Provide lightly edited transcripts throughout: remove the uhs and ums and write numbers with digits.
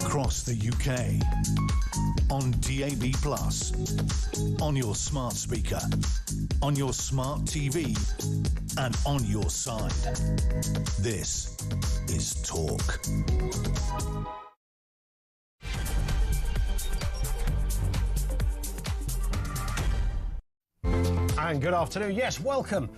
across the UK, on DAB+, on your smart speaker, on your smart TV, and on your side. This is Talk. And good afternoon. Yes, welcome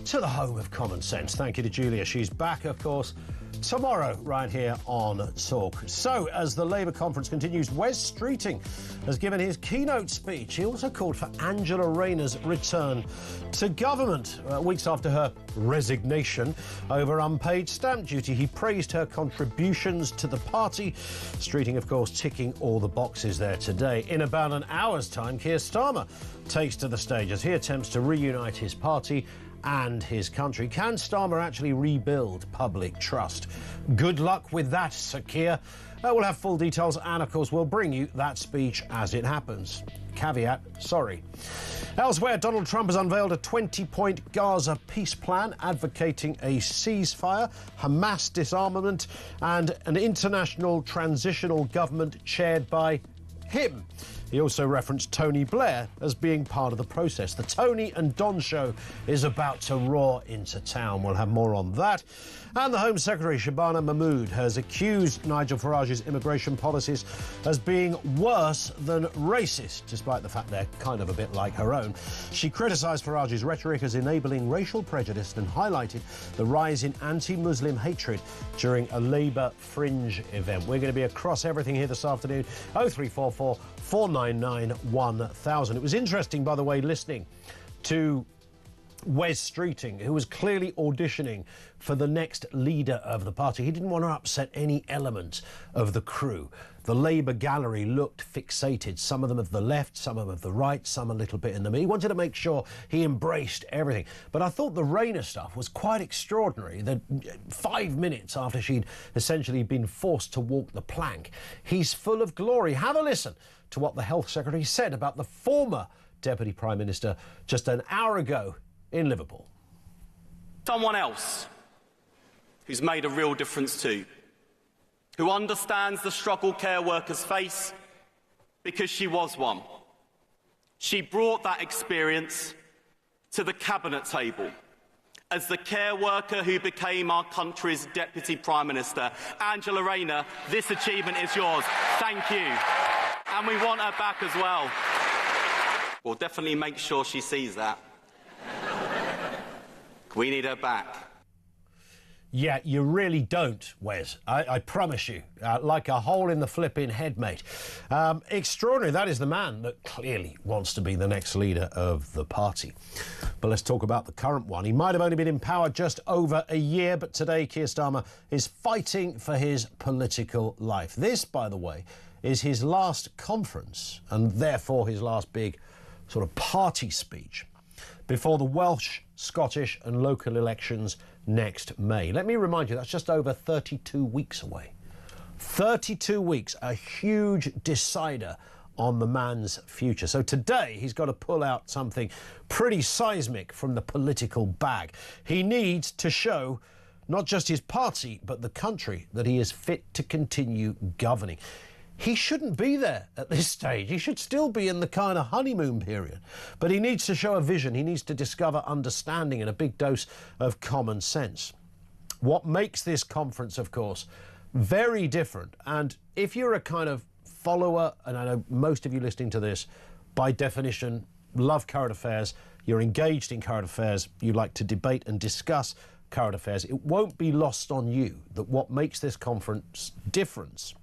to the home of common sense. Thank you to Julia. She's back, of course, tomorrow right here on Talk. So, as the Labour conference continues, Wes Streeting has given his keynote speech. He also called for Angela Rayner's return to government, weeks after her resignation over unpaid stamp duty. He praised her contributions to the party. Streeting, of course, ticking all the boxes there today. In about an hour's time, Keir Starmer takes to the stage as he attempts to reunite his party and his country. Can Starmer actually rebuild public trust? Good luck with that, Sir Keir. We'll have full details and, of course, we'll bring you that speech as it happens. Caveat, sorry. Elsewhere, Donald Trump has unveiled a 20-point Gaza peace plan advocating a ceasefire, Hamas disarmament and an international transitional government chaired by him. He also referenced Tony Blair as being part of the process. The Tony and Don show is about to roar into town. We'll have more on that. And the Home Secretary, Shabana Mahmood, has accused Nigel Farage's immigration policies as being worse than racist, despite the fact they're kind of a bit like her own. She criticised Farage's rhetoric as enabling racial prejudice and highlighted the rise in anti-Muslim hatred during a Labour fringe event. We're going to be across everything here this afternoon. 0344 499 1000. It was interesting, by the way, listening to Wes Streeting, who was clearly auditioning for the next leader of the party. He didn't want to upset any element of the crew. The Labour gallery looked fixated, some of them of the left, some of them of the right, some a little bit in the middle. He wanted to make sure he embraced everything. But I thought the Rayner stuff was quite extraordinary, that 5 minutes after she'd essentially been forced to walk the plank, he's full of glory. Have a listen to what the Health Secretary said about the former Deputy Prime Minister just an hour ago in Liverpool. Someone else who's made a real difference too, who understands the struggle care workers face because she was one. She brought that experience to the cabinet table as the care worker who became our country's Deputy Prime Minister. Angela Rayner, this achievement is yours. Thank you. And we want her back as well. We'll definitely make sure she sees that. We need her back. Yeah, you really don't, Wes. I promise you. Like a hole in the flipping head, mate. Extraordinary. That is the man that clearly wants to be the next leader of the party. But let's talk about the current one. He might have only been in power just over a year, but today Keir Starmer is fighting for his political life. This, by the way, is his last conference and therefore his last big sort of party speech before the Welsh, Scottish and local elections next May. Let me remind you, that's just over 32 weeks away. 32 weeks, a huge decider on the man's future. So today he's got to pull out something pretty seismic from the political bag. He needs to show not just his party, but the country that he is fit to continue governing. He shouldn't be there at this stage. He should still be in the kind of honeymoon period. But he needs to show a vision. He needs to discover understanding and a big dose of common sense. What makes this conference, of course, very different, and if you're a kind of follower, and I know most of you listening to this, by definition, love current affairs, you're engaged in current affairs, you like to debate and discuss current affairs, it won't be lost on you that what makes this conference different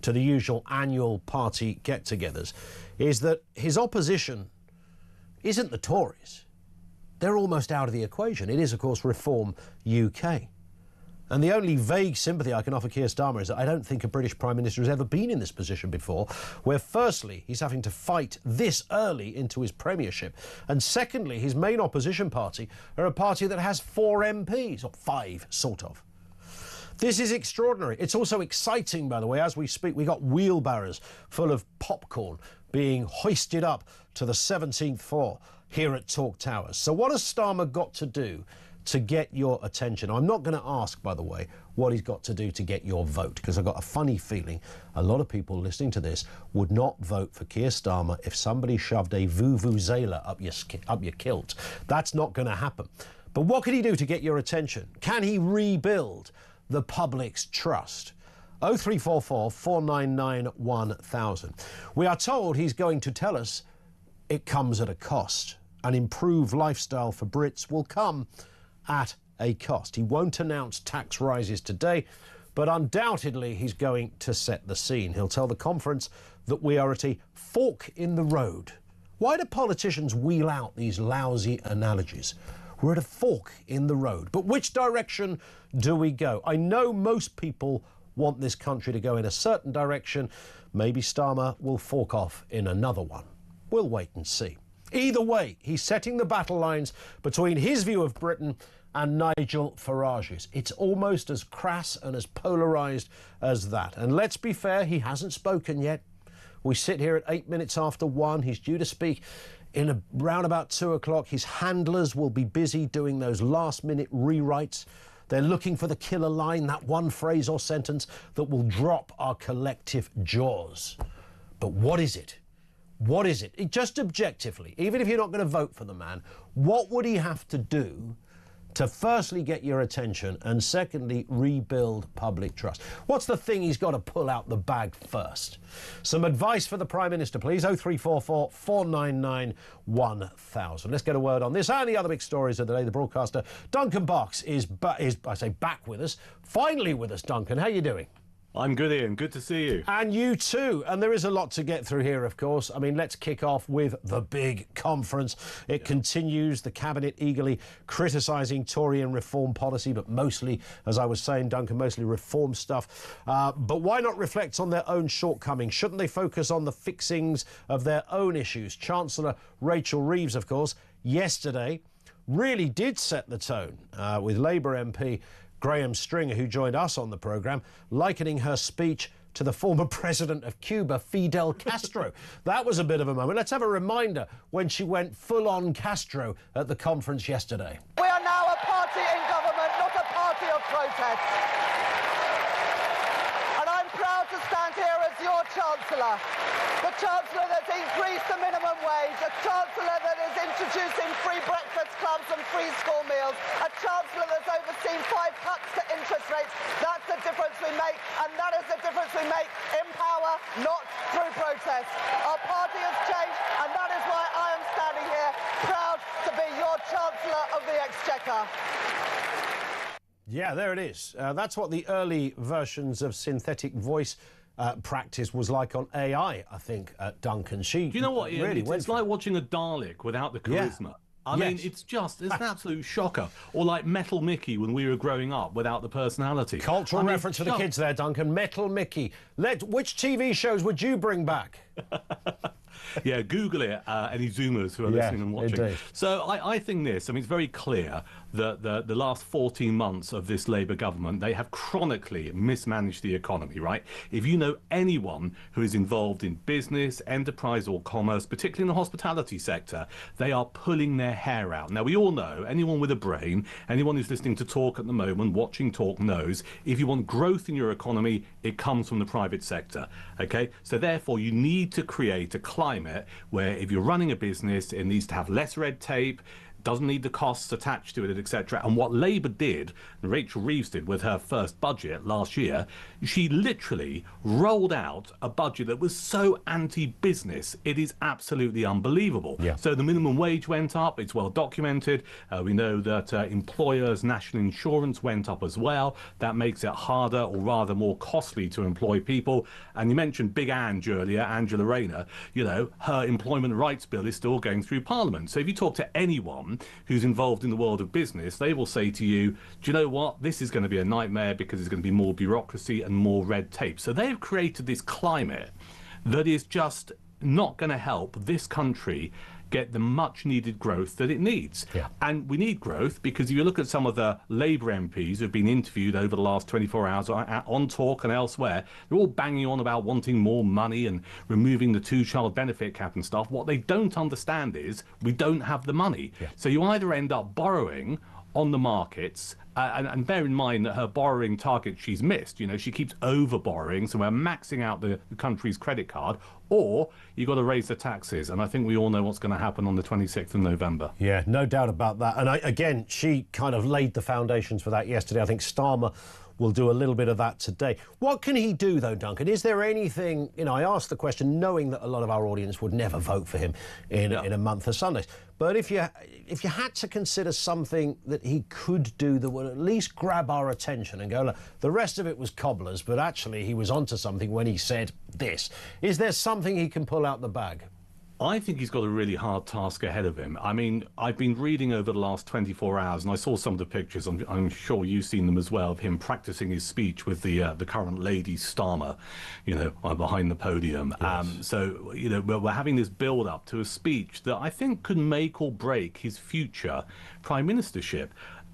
to the usual annual party get-togethers is that his opposition isn't the Tories. They're almost out of the equation. It is, of course, Reform UK. And the only vague sympathy I can offer Keir Starmer is that I don't think a British Prime Minister has ever been in this position before, where firstly, he's having to fight this early into his premiership, and secondly, his main opposition party are a party that has 4 MPs, or 5, sort of. This is extraordinary. It's also exciting, by the way, as we speak. We got wheelbarrows full of popcorn being hoisted up to the 17th floor here at Talk Towers. So what has Starmer got to do to get your attention? I'm not going to ask, by the way, what he's got to do to get your vote, because I've got a funny feeling a lot of people listening to this would not vote for Keir Starmer if somebody shoved a vuvuzela up your kilt. That's not going to happen. But what can he do to get your attention? Can he rebuild the public's trust? 0344 499 1000. We are told he's going to tell us it comes at a cost. An improved lifestyle for Brits will come at a cost. He won't announce tax rises today, but undoubtedly he's going to set the scene. He'll tell the conference that we are at a fork in the road. Why do politicians wheel out these lousy analogies? We're at a fork in the road. But which direction do we go? I know most people want this country to go in a certain direction. Maybe Starmer will fork off in another one. We'll wait and see. Either way, he's setting the battle lines between his view of Britain and Nigel Farage's. It's almost as crass and as polarised as that. And let's be fair, he hasn't spoken yet. We sit here at 8 minutes after 1. He's due to speak in around about 2 o'clock. His handlers will be busy doing those last-minute rewrites. They're looking for the killer line, that one phrase or sentence that will drop our collective jaws. But what is it? What is it? Just objectively, even if you're not going to vote for the man, what would he have to do to firstly get your attention and secondly rebuild public trust? What's the thing he's got to pull out the bag first? Some advice for the Prime Minister, please. 0344 499 1000. Let's get a word on this and the other big stories of the day. The broadcaster Duncan Box is back with us. Finally with us, Duncan. How are you doing? I'm good, Ian. Good to see you. And you too. And there is a lot to get through here, of course. I mean, let's kick off with the big conference. It continues, the Cabinet eagerly criticising Tory and reform policy, but mostly, as I was saying, Duncan, mostly reform stuff. But why not reflect on their own shortcomings? Shouldn't they focus on the fixings of their own issues? Chancellor Rachel Reeves, of course, yesterday really did set the tone with Labour MP Graham Stringer, who joined us on the programme, likening her speech to the former president of Cuba, Fidel Castro. That was a bit of a moment. Let's have a reminder when she went full-on Castro at the conference yesterday. We are now a party in government, not a party of protest. And I'm proud to stand here as your Chancellor. The Chancellor that's increased the minimum wage, a Chancellor that is introducing free breakfast clubs and free school meals, a Chancellor that's overseen 5 cuts to interest rates. That's the difference we make, and that is the difference we make in power, not through protest. Our party has changed, and that is why I am standing here, proud to be your Chancellor of the Exchequer. Yeah, there it is. That's what the early versions of synthetic voice practice was like on AI, I think, Duncan. She Do you know what, Ian? really It's like watching a Dalek without the charisma. Yeah. I mean, it's an absolute shocker. Or like Metal Mickey when we were growing up without the personality. Cultural reference for the kids there, Duncan. Metal Mickey. Which TV shows would you bring back? Yeah, Google it, any Zoomers who are listening and watching. Indeed. So I think this, I mean, it's very clear that the last 14 months of this Labour government, they have chronically mismanaged the economy, right? If you know anyone who is involved in business, enterprise or commerce, particularly in the hospitality sector, they are pulling their hair out. Now, we all know, anyone with a brain, anyone who's listening to Talk at the moment, watching Talk knows, if you want growth in your economy, it comes from the private sector, okay? So therefore, you need to create a climate where if you're running a business, it needs to have less red tape, doesn't need the costs attached to it, etc. And what Labour did, and Rachel Reeves did with her first budget last year, she literally rolled out a budget that was so anti-business, it is absolutely unbelievable. Yeah. So the minimum wage went up, it's well documented. We know that employers' national insurance went up as well. That makes it harder, or rather more costly, to employ people. And you mentioned Big Ange earlier, Angela Rayner. You know, her employment rights bill is still going through Parliament. So if you talk to anyone who's involved in the world of business, they will say to you, do you know what, this is going to be a nightmare because there's going to be more bureaucracy and more red tape. So they've created this climate that is just not going to help this country get the much needed growth that it needs. Yeah. And we need growth because if you look at some of the Labour MPs who've been interviewed over the last 24 hours on Talk and elsewhere, they're all banging on about wanting more money and removing the 2-child benefit cap and stuff. What they don't understand is we don't have the money. Yeah. So you either end up borrowing on the markets, and bear in mind that her borrowing target she's missed. You know, she keeps over borrowing, so we're maxing out the country's credit card, or you've got to raise the taxes. And I think we all know what's going to happen on the 26th of November. Yeah, no doubt about that. And again, she kind of laid the foundations for that yesterday. I think Starmer will do a little bit of that today. What can he do, though, Duncan? Is there anything, you know, I asked the question knowing that a lot of our audience would never vote for him in a month of Sundays. But if you had to consider something that he could do that would at least grab our attention and go, look, the rest of it was cobblers, but actually he was onto something when he said this. Is there something he can pull out the bag? I think he's got a really hard task ahead of him. I mean, I've been reading over the last 24 hours, and I saw some of the pictures, I'm sure you've seen them as well, of him practicing his speech with the current lady Starmer, you know, behind the podium. Yes. So, you know, we're having this build-up to a speech that I think could make or break his future prime ministership.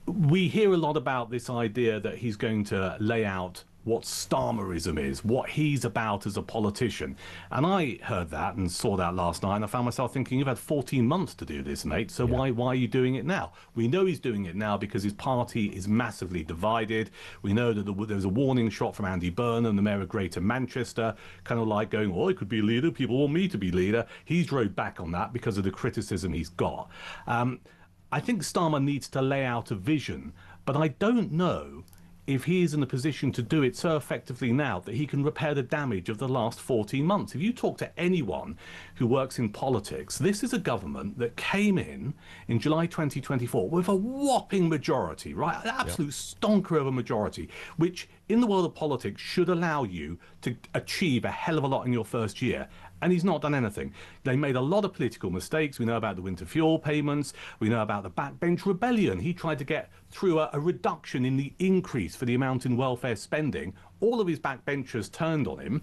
We hear a lot about this idea that he's going to lay out what Starmerism is, what he's about as a politician. And I heard that and saw that last night, and I found myself thinking, you've had 14 months to do this, mate, so why are you doing it now? We know he's doing it now because his party is massively divided. We know that there was a warning shot from Andy Burnham, the mayor of Greater Manchester, kind of like going, oh, I could be a leader, people want me to be leader. He's rode back on that because of the criticism he's got. I think Starmer needs to lay out a vision, but I don't know if he is in a position to do it so effectively now that he can repair the damage of the last 14 months. If you talk to anyone who works in politics, this is a government that came in July 2024 with a whopping majority, right? An absolute stonker of a majority, which in the world of politics should allow you to achieve a hell of a lot in your first year. And he's not done anything. They made a lot of political mistakes. We know about the winter fuel payments. We know about the backbench rebellion. He tried to get through a reduction in the increase for the amount in welfare spending. All of his backbenchers turned on him.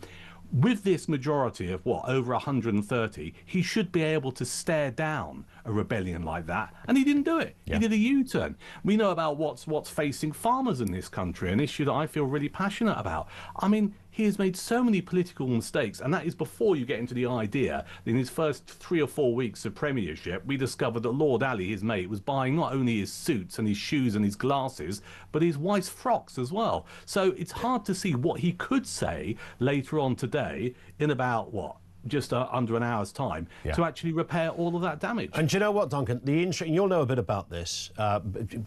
With this majority of, over 130, he should be able to stare down a rebellion like that. And he didn't do it. He did a U-turn. We know about what's facing farmers in this country, an issue that I feel really passionate about. I mean, he has made so many political mistakes, and that is before you get into the idea that in his first 3 or 4 weeks of premiership, we discovered that Lord Ali, his mate, was buying not only his suits and his shoes and his glasses, but his wife's frocks as well. So it's hard to see what he could say later on today in about, just under an hour's time to actually repair all of that damage. And do you know what, Duncan? You'll know a bit about this. I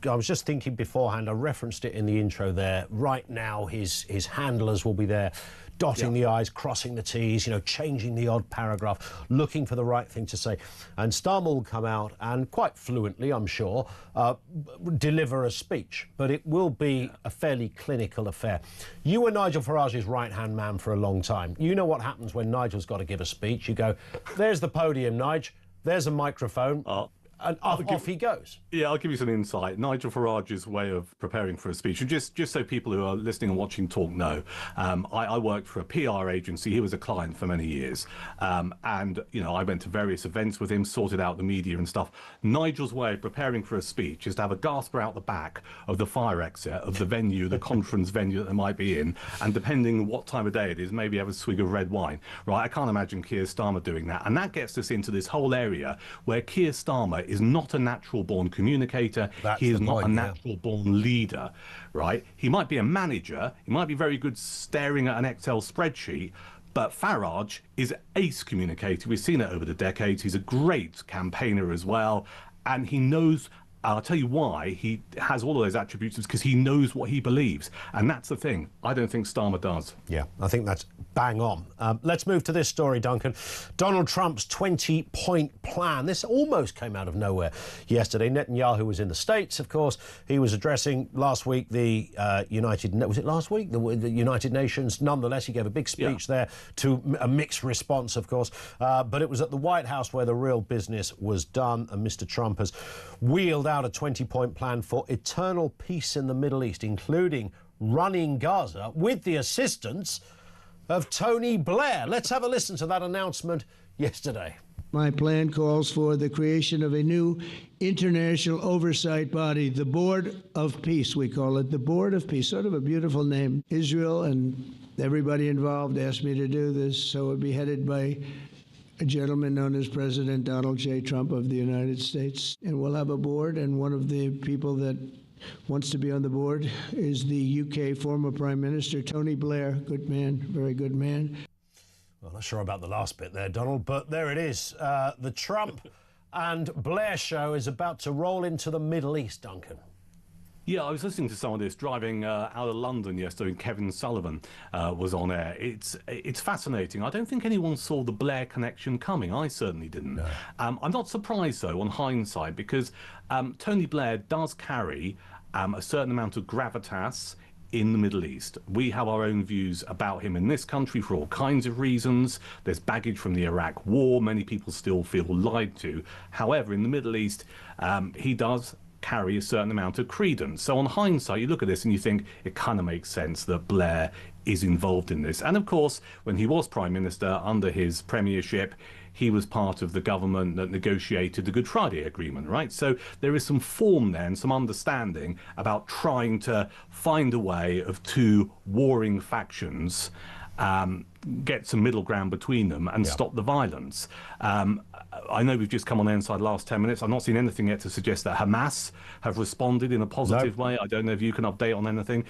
was just thinking beforehand, I referenced it in the intro there. Right now, his handlers will be there, dotting the I's, crossing the T's, you know, changing the odd paragraph, looking for the right thing to say. And Starmer will come out and quite fluently, I'm sure, deliver a speech. But it will be a fairly clinical affair. You were Nigel Farage's right-hand man for a long time. You know what happens when Nigel's got to give a speech. You go, there's the podium, Nige. There's a microphone. And off he goes. Yeah, I'll give you some insight. Nigel Farage's way of preparing for a speech, and just so people who are listening and watching Talk know, I worked for a PR agency. He was a client for many years, and you know, I went to various events with him, sorted out the media and stuff. Nigel's way of preparing for a speech is to have a gasper out the back of the fire exit of the venue, the conference venue that they might be in, and depending on what time of day it is, maybe have a swig of red wine. Right? I can't imagine Keir Starmer doing that, and that gets us into this whole area where Keir Starmer is not a natural-born communicator. He is not a natural-born leader, right? He might be a manager. He might be very good staring at an Excel spreadsheet, but Farage is ace communicator. We've seen it over the decades. He's a great campaigner as well, and he knows. I'll tell you why he has all of those attributes, is because he knows what he believes. And that's the thing. I don't think Starmer does. Yeah, I think that's bang on. Let's move to this story, Duncan. Donald Trump's 20-point plan. This almost came out of nowhere yesterday. Netanyahu was in the States, of course. He was addressing last week the was it last week? The United Nations. Nonetheless, he gave a big speech there to a mixed response, of course. But it was at the White House where the real business was done. And Mr. Trump has wheeled out a 20-point plan for eternal peace in the Middle East, including running Gaza with the assistance of Tony Blair. Let's have a listen to that announcement yesterday. My plan calls for the creation of a new international oversight body, the Board of Peace, we call it, the Board of Peace, sort of a beautiful name. Israel and everybody involved asked me to do this, so it would be headed by a gentleman known as President Donald J. Trump of the United States. And we'll have a board, and one of the people that wants to be on the board is the UK former Prime Minister, Tony Blair. Good man, very good man. Well, not sure about the last bit there, Donald, but there it is. The Trump and Blair show is about to roll into the Middle East, Duncan. Yeah, I was listening to some of this driving out of London yesterday, and Kevin Sullivan was on air. It's fascinating. I don't think anyone saw the Blair connection coming. I certainly didn't. No. I'm not surprised, though, on hindsight, because Tony Blair does carry a certain amount of gravitas in the Middle East. We have our own views about him in this country for all kinds of reasons. There's baggage from the Iraq War. Many people still feel lied to. However, in the Middle East, he does carry a certain amount of credence. So on hindsight, you look at this and you think it kind of makes sense that Blair is involved in this. And of course, when he was Prime Minister under his premiership, he was part of the government that negotiated the Good Friday Agreement, right? So there is some form there and some understanding about trying to find a way of two warring factions get some middle ground between them and stop the violence. I know we've just come on inside the last 10 minutes. I've not seen anything yet to suggest that Hamas have responded in a positive way. I don't know if you can update on anything.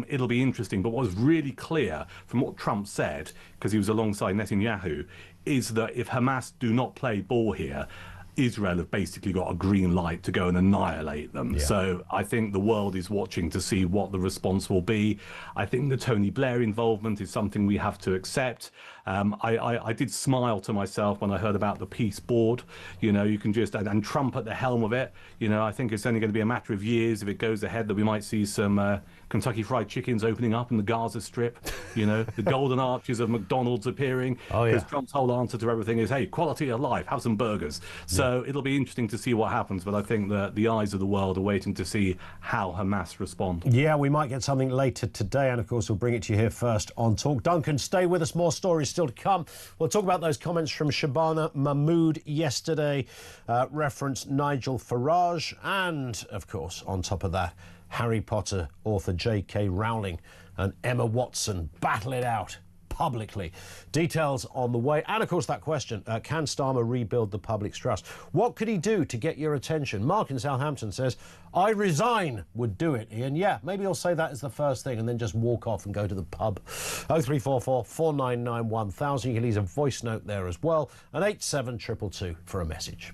It'll be interesting. But what was really clear from what Trump said, because he was alongside Netanyahu, is that if Hamas do not play ball here, Israel have basically got a green light to go and annihilate them. Yeah. So I think the world is watching to see what the response will be. I think the Tony Blair involvement is something we have to accept. I did smile to myself when I heard about the peace board. You know, you can just, and Trump at the helm of it. You know, I think it's only going to be a matter of years if it goes ahead that we might see some Kentucky Fried Chickens opening up in the Gaza Strip. You know, the golden arches of McDonald's appearing. Because Trump's whole answer to everything is, hey, quality of life, have some burgers. So it'll be interesting to see what happens. But I think that the eyes of the world are waiting to see how Hamas respond. Yeah, we might get something later today. And of course, we'll bring it to you here first on Talk. Duncan, stay with us. More stories still to come. We'll talk about those comments from Shabana Mahmood yesterday, reference Nigel Farage, and of course, on top of that, Harry Potter author J.K. Rowling and Emma Watson battle it out publicly. Details on the way. And of course, that question, can Starmer rebuild the public's trust? What could he do to get your attention? Mark in Southampton says, I resign would do it, Ian. Yeah, maybe he'll say that as the first thing and then just walk off and go to the pub. 0344 499 1000. You can leave a voice note there as well. And 87222 for a message.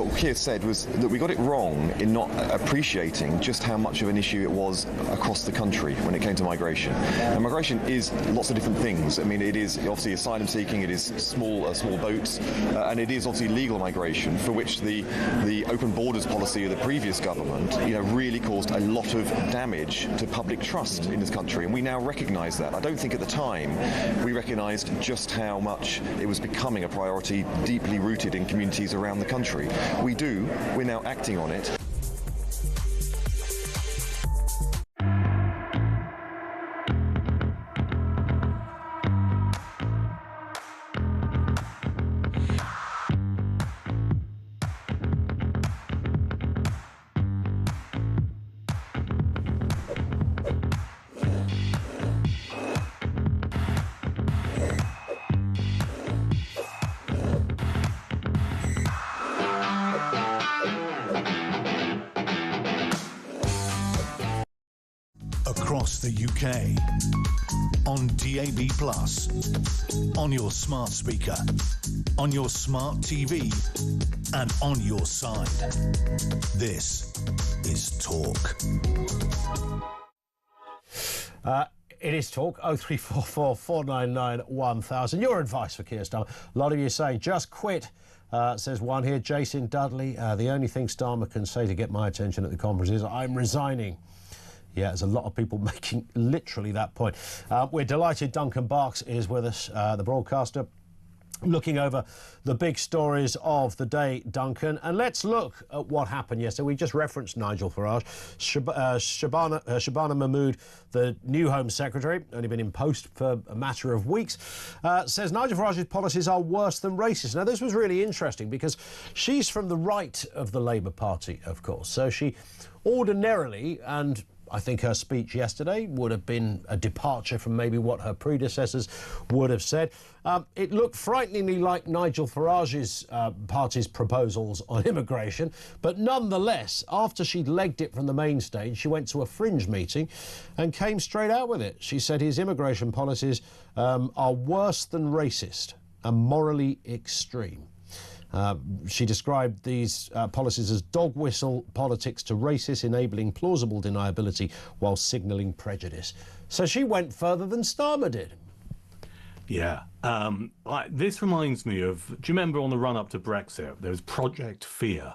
what Keir said was that we got it wrong in not appreciating just how much of an issue it was across the country when it came to migration. And migration is lots of different things. I mean, it is obviously asylum seeking, it is small boats, and it is obviously legal migration, for which the open borders policy of the previous government, really caused a lot of damage to public trust in this country, and we now recognise that. I don't think at the time we recognised just how much it was becoming a priority deeply rooted in communities around the country. We do. We're now acting on it. Across the UK, on DAB+, on your smart speaker, on your smart TV, and on your side. This is Talk. It is Talk, 0344 499 1000. Your advice for Keir Starmer. A lot of you saying, just quit. Says one here, Jason Dudley. The only thing Starmer can say to get my attention at the conference is, I'm resigning. Yeah, there's a lot of people making literally that point. We're delighted Duncan Barks is with us, the broadcaster, looking over the big stories of the day, Duncan. And let's look at what happened yesterday. We just referenced Nigel Farage. Shabana Mahmood, the new Home Secretary, only been in post for a matter of weeks, says Nigel Farage's policies are worse than racist. Now, this was really interesting because she's from the right of the Labour Party, of course. So she ordinarily, and I think her speech yesterday would have been a departure from maybe what her predecessors would have said. It looked frighteningly like Nigel Farage's party's proposals on immigration, but nonetheless, after she'd legged it from the main stage, she went to a fringe meeting and came straight out with it. She said his immigration policies are worse than racist and morally extreme. She described these policies as dog whistle politics to racists, enabling plausible deniability while signalling prejudice. So she went further than Starmer did. Yeah. This reminds me of, do you remember on the run-up to Brexit, there was Project Fear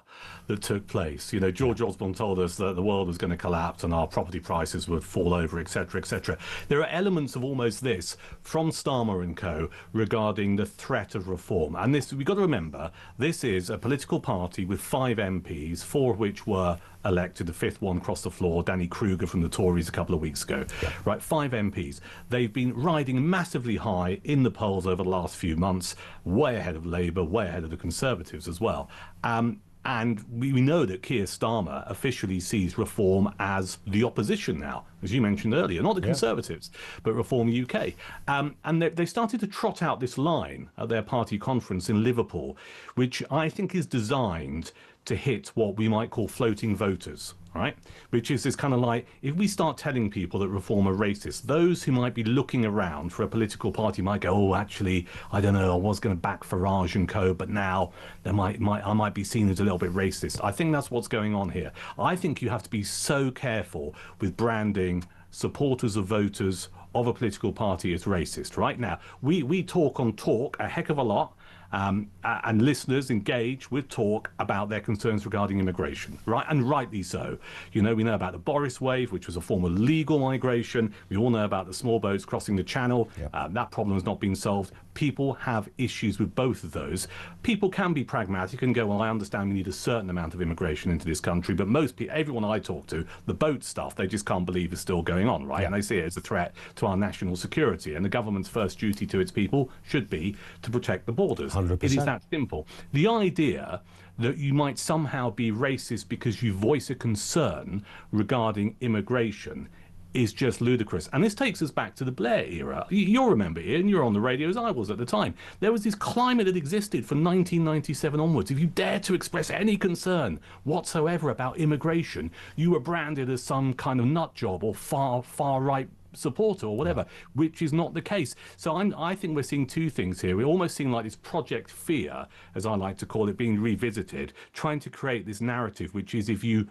that took place? George Osborne told us that the world was going to collapse and our property prices would fall over, etc., etc. There are elements of almost this from Starmer and co. regarding the threat of reform. And this, we've got to remember, this is a political party with 5 MPs, 4 of which were elected. The 5th one crossed the floor, Danny Kruger from the Tories a couple of weeks ago. Yeah. Right, 5 MPs. They've been riding massively high in the polls over the last few months, way ahead of Labour, way ahead of the Conservatives as well. And we know that Keir Starmer officially sees Reform as the opposition now, as you mentioned earlier, not the Conservatives, but Reform UK. And they started to trot out this line at their party conference in Liverpool, which I think is designed to hit what we might call floating voters, right? Which is this kind of like, if we start telling people that Reform are racist, those who might be looking around for a political party might go, oh, actually, I don't know, I was going to back Farage and co, but now I might be seen as a little bit racist. I think that's what's going on here. I think you have to be so careful with branding supporters of voters of a political party as racist. Right now, we talk on Talk a heck of a lot. And listeners engage with Talk about their concerns regarding immigration, right? And rightly so. We know about the Boris wave, which was a form of legal migration. We all know about the small boats crossing the channel. Yep. That problem has not been solved. People have issues with both of those. People can be pragmatic and go, well, I understand we need a certain amount of immigration into this country, but most people, everyone I talk to, the boat stuff, they just can't believe is still going on, right? Yeah. And they see it as a threat to our national security. And the government's first duty to its people should be to protect the borders. 100%. It is that simple. The idea that you might somehow be racist because you voice a concern regarding immigration is just ludicrous. And this takes us back to the Blair era. You'll remember, Ian, you were on the radio as I was at the time. There was this climate that existed from 1997 onwards. If you dared to express any concern whatsoever about immigration, you were branded as some kind of nut job or far right supporter or whatever, which is not the case. So I think we're seeing two things here. We're almost seeing like this Project Fear, as I like to call it, being revisited, trying to create this narrative, which is if you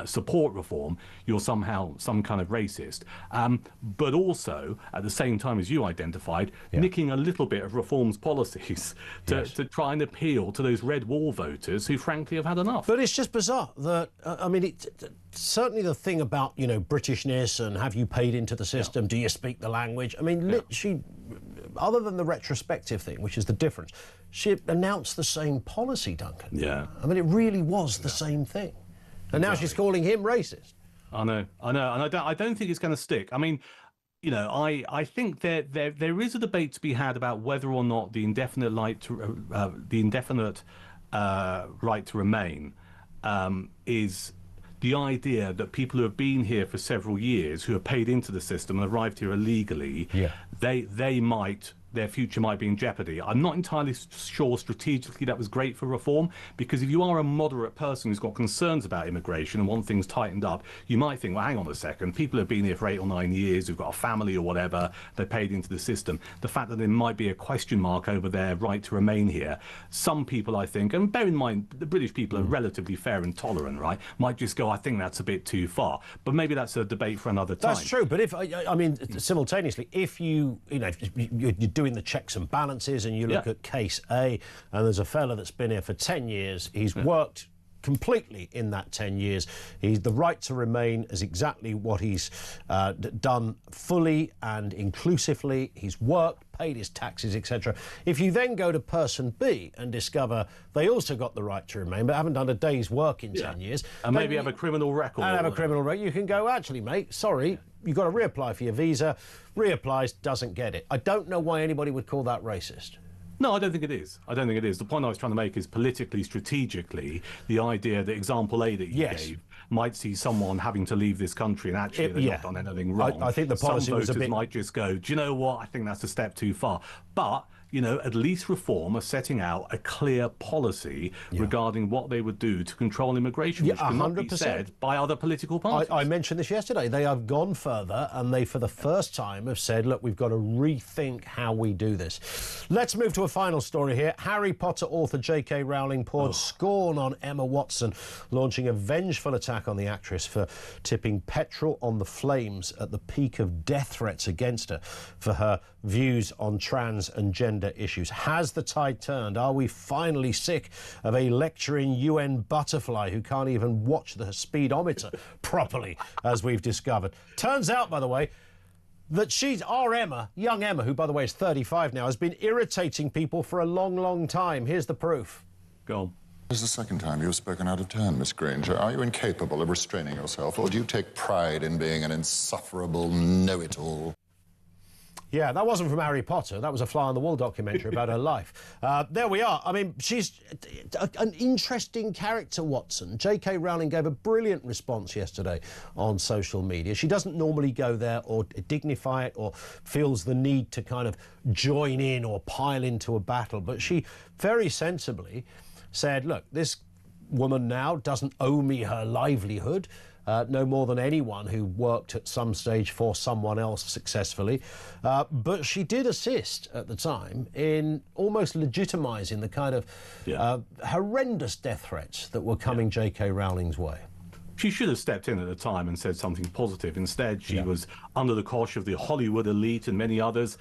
support reform, you're somehow some kind of racist. But also, at the same time as you identified, nicking a little bit of reform's policies to try and appeal to those red wall voters who, frankly, have had enough. But it's just bizarre that, I mean, certainly the thing about, you know, Britishness and have you paid into the system, do you speak the language? I mean, she, other than the retrospective thing, which is the difference, she announced the same policy, Duncan. Yeah. I mean, it really was the same thing. And now she's calling him racist. I know, and I don't think it's going to stick. I mean, you know, I think there is a debate to be had about whether or not the indefinite right to remain is the idea that people who have been here for several years, who have paid into the system and arrived here illegally, their future might be in jeopardy. I'm not entirely sure strategically that was great for reform, because if you are a moderate person who's got concerns about immigration and want things tightened up, you might think, well, hang on a second, people have been here for 8 or 9 years, who've got a family or whatever, they paid into the system. The fact that there might be a question mark over their right to remain here, some people, I think, and bear in mind, the British people are relatively fair and tolerant, right, might just go, I think that's a bit too far. But maybe that's a debate for another time. That's true, but if, I mean, simultaneously, if you're doing the checks and balances and you look at case A, and there's a fella that's been here for 10 years, he's worked completely in that 10 years. The right to remain is exactly what he's done fully and inclusively. He's worked, paid his taxes, etc. If you then go to person B and discover they also got the right to remain but haven't done a day's work in 10 years... And maybe have a criminal record. And have a criminal record. You can go, actually, mate, sorry, you've got to reapply for your visa. Reapplies, doesn't get it. I don't know why anybody would call that racist. No, I don't think it is. I don't think it is. The point I was trying to make is politically, strategically, the idea that example A that you gave might see someone having to leave this country and actually they've not done anything wrong. I think the policy Some was a voters bit... might just go, do you know what, I think that's a step too far. But, you know, at least Reform are setting out a clear policy regarding what they would do to control immigration, which cannot be said by other political parties. I mentioned this yesterday. They have gone further and they, for the first time, have said, look, we've got to rethink how we do this. Let's move to a final story here. Harry Potter author J.K. Rowling poured scorn on Emma Watson, launching a vengeful attack on the actress for tipping petrol on the flames at the peak of death threats against her for her views on trans and gender issues. Has the tide turned? Are we finally sick of a lecturing UN butterfly who can't even watch the speedometer properly, as we've discovered? Turns out, by the way, that our Emma, young Emma, who, by the way, is 35 now, has been irritating people for a long, long time. Here's the proof. Go on. This is the second time you've spoken out of turn, Miss Granger. Are you incapable of restraining yourself, or do you take pride in being an insufferable know-it-all? Yeah, that wasn't from Harry Potter. That was a fly-on-the-wall documentary about her life. There we are. I mean, she's an interesting character, Watson. J.K. Rowling gave a brilliant response yesterday on social media. She doesn't normally go there or dignify it or feels the need to kind of join in or pile into a battle. But she very sensibly said, look, this woman now doesn't owe me her livelihood. No more than anyone who worked at some stage for someone else successfully. But she did assist at the time in almost legitimising the kind of horrendous death threats that were coming J.K. Rowling's way. She should have stepped in at the time and said something positive. Instead, she was under the cosh of the Hollywood elite and many others,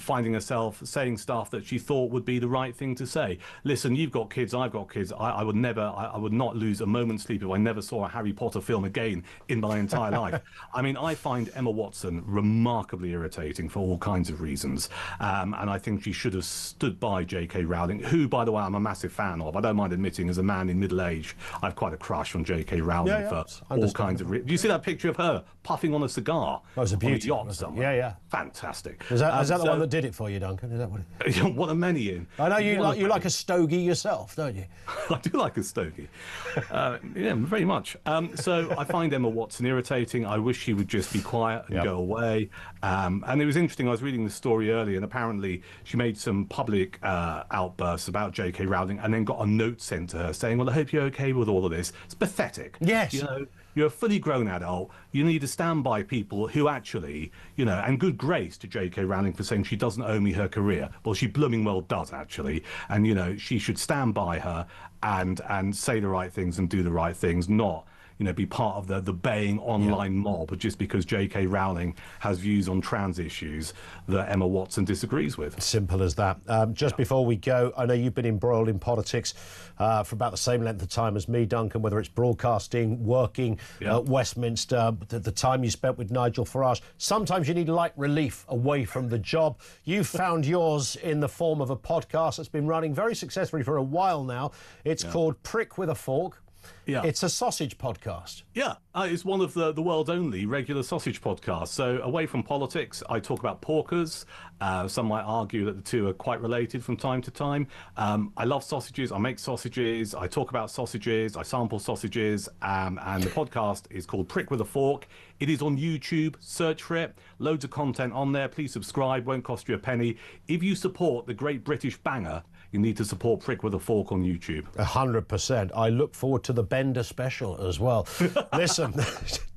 finding herself saying stuff that she thought would be the right thing to say. Listen, you've got kids, I've got kids. I would not lose a moment's sleep if I never saw a Harry Potter film again in my entire life. I mean, I find Emma Watson remarkably irritating for all kinds of reasons. And I think she should have stood by J.K. Rowling, who, by the way, I'm a massive fan of. I don't mind admitting, as a man in middle age, I have quite a crush on J.K. Rowling. For all kinds of do you see that picture of her puffing on a cigar? That was a beauty. On a yacht somewhere. Yeah. Fantastic. Is that the one that did it for you, Duncan? Is that what it... What a many in. I know you like a stogie yourself, don't you? I do like a stogie. Yeah, very much. So I find Emma Watson irritating. I wish she would just be quiet and go away. And it was interesting, I was reading the story earlier, and apparently she made some public outbursts about J.K. Rowling and then got a note sent to her saying, well, I hope you're okay with all of this. It's pathetic. Yes. Yes. You know, you're a fully grown adult. You need to stand by people who actually, you know, and good grace to J.K. Rowling for saying she doesn't owe me her career. Well, she blooming well does, actually. And, you know, she should stand by her and say the right things and do the right things, not, you know, be part of the baying online mob just because J.K. Rowling has views on trans issues that Emma Watson disagrees with. Simple as that. Just before we go, I know you've been embroiled in politics for about the same length of time as me, Duncan, whether it's broadcasting, working at Westminster, the time you spent with Nigel Farage. Sometimes you need light relief away from the job. You've found yours in the form of a podcast that's been running very successfully for a while now. It's called Prick with a Fork. Yeah. It's a sausage podcast. Yeah, it's one of the world's only regular sausage podcasts. So away from politics, I talk about porkers. Some might argue that the two are quite related from time to time. I love sausages. I make sausages. I talk about sausages. I sample sausages. And the podcast is called Prick with a Fork. It is on YouTube. Search for it. Loads of content on there. Please subscribe. Won't cost you a penny. If you support the Great British Banger, you need to support Prick with a Fork on YouTube. 100%. I look forward to the Bender special as well. Listen,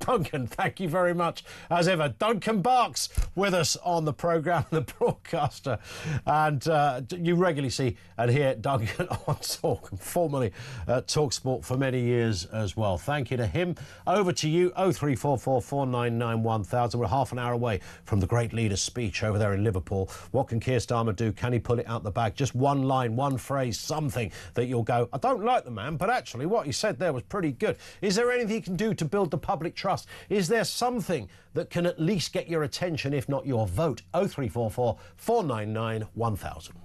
Duncan, thank you very much. As ever, Duncan Barks with us on the programme, the broadcaster. And you regularly see and hear Duncan on Talk, formerly TalkSport for many years as well. Thank you to him. Over to you, 0344 499 1000. We're half an hour away from the great leader's speech over there in Liverpool. What can Keir Starmer do? Can he pull it out the bag? Just one line, one phrase, something that you'll go, I don't like the man, but actually what he said there was pretty good. Is there anything he can do to build the public trust? Is there something that can at least get your attention, if not your vote? 0344 499 1000.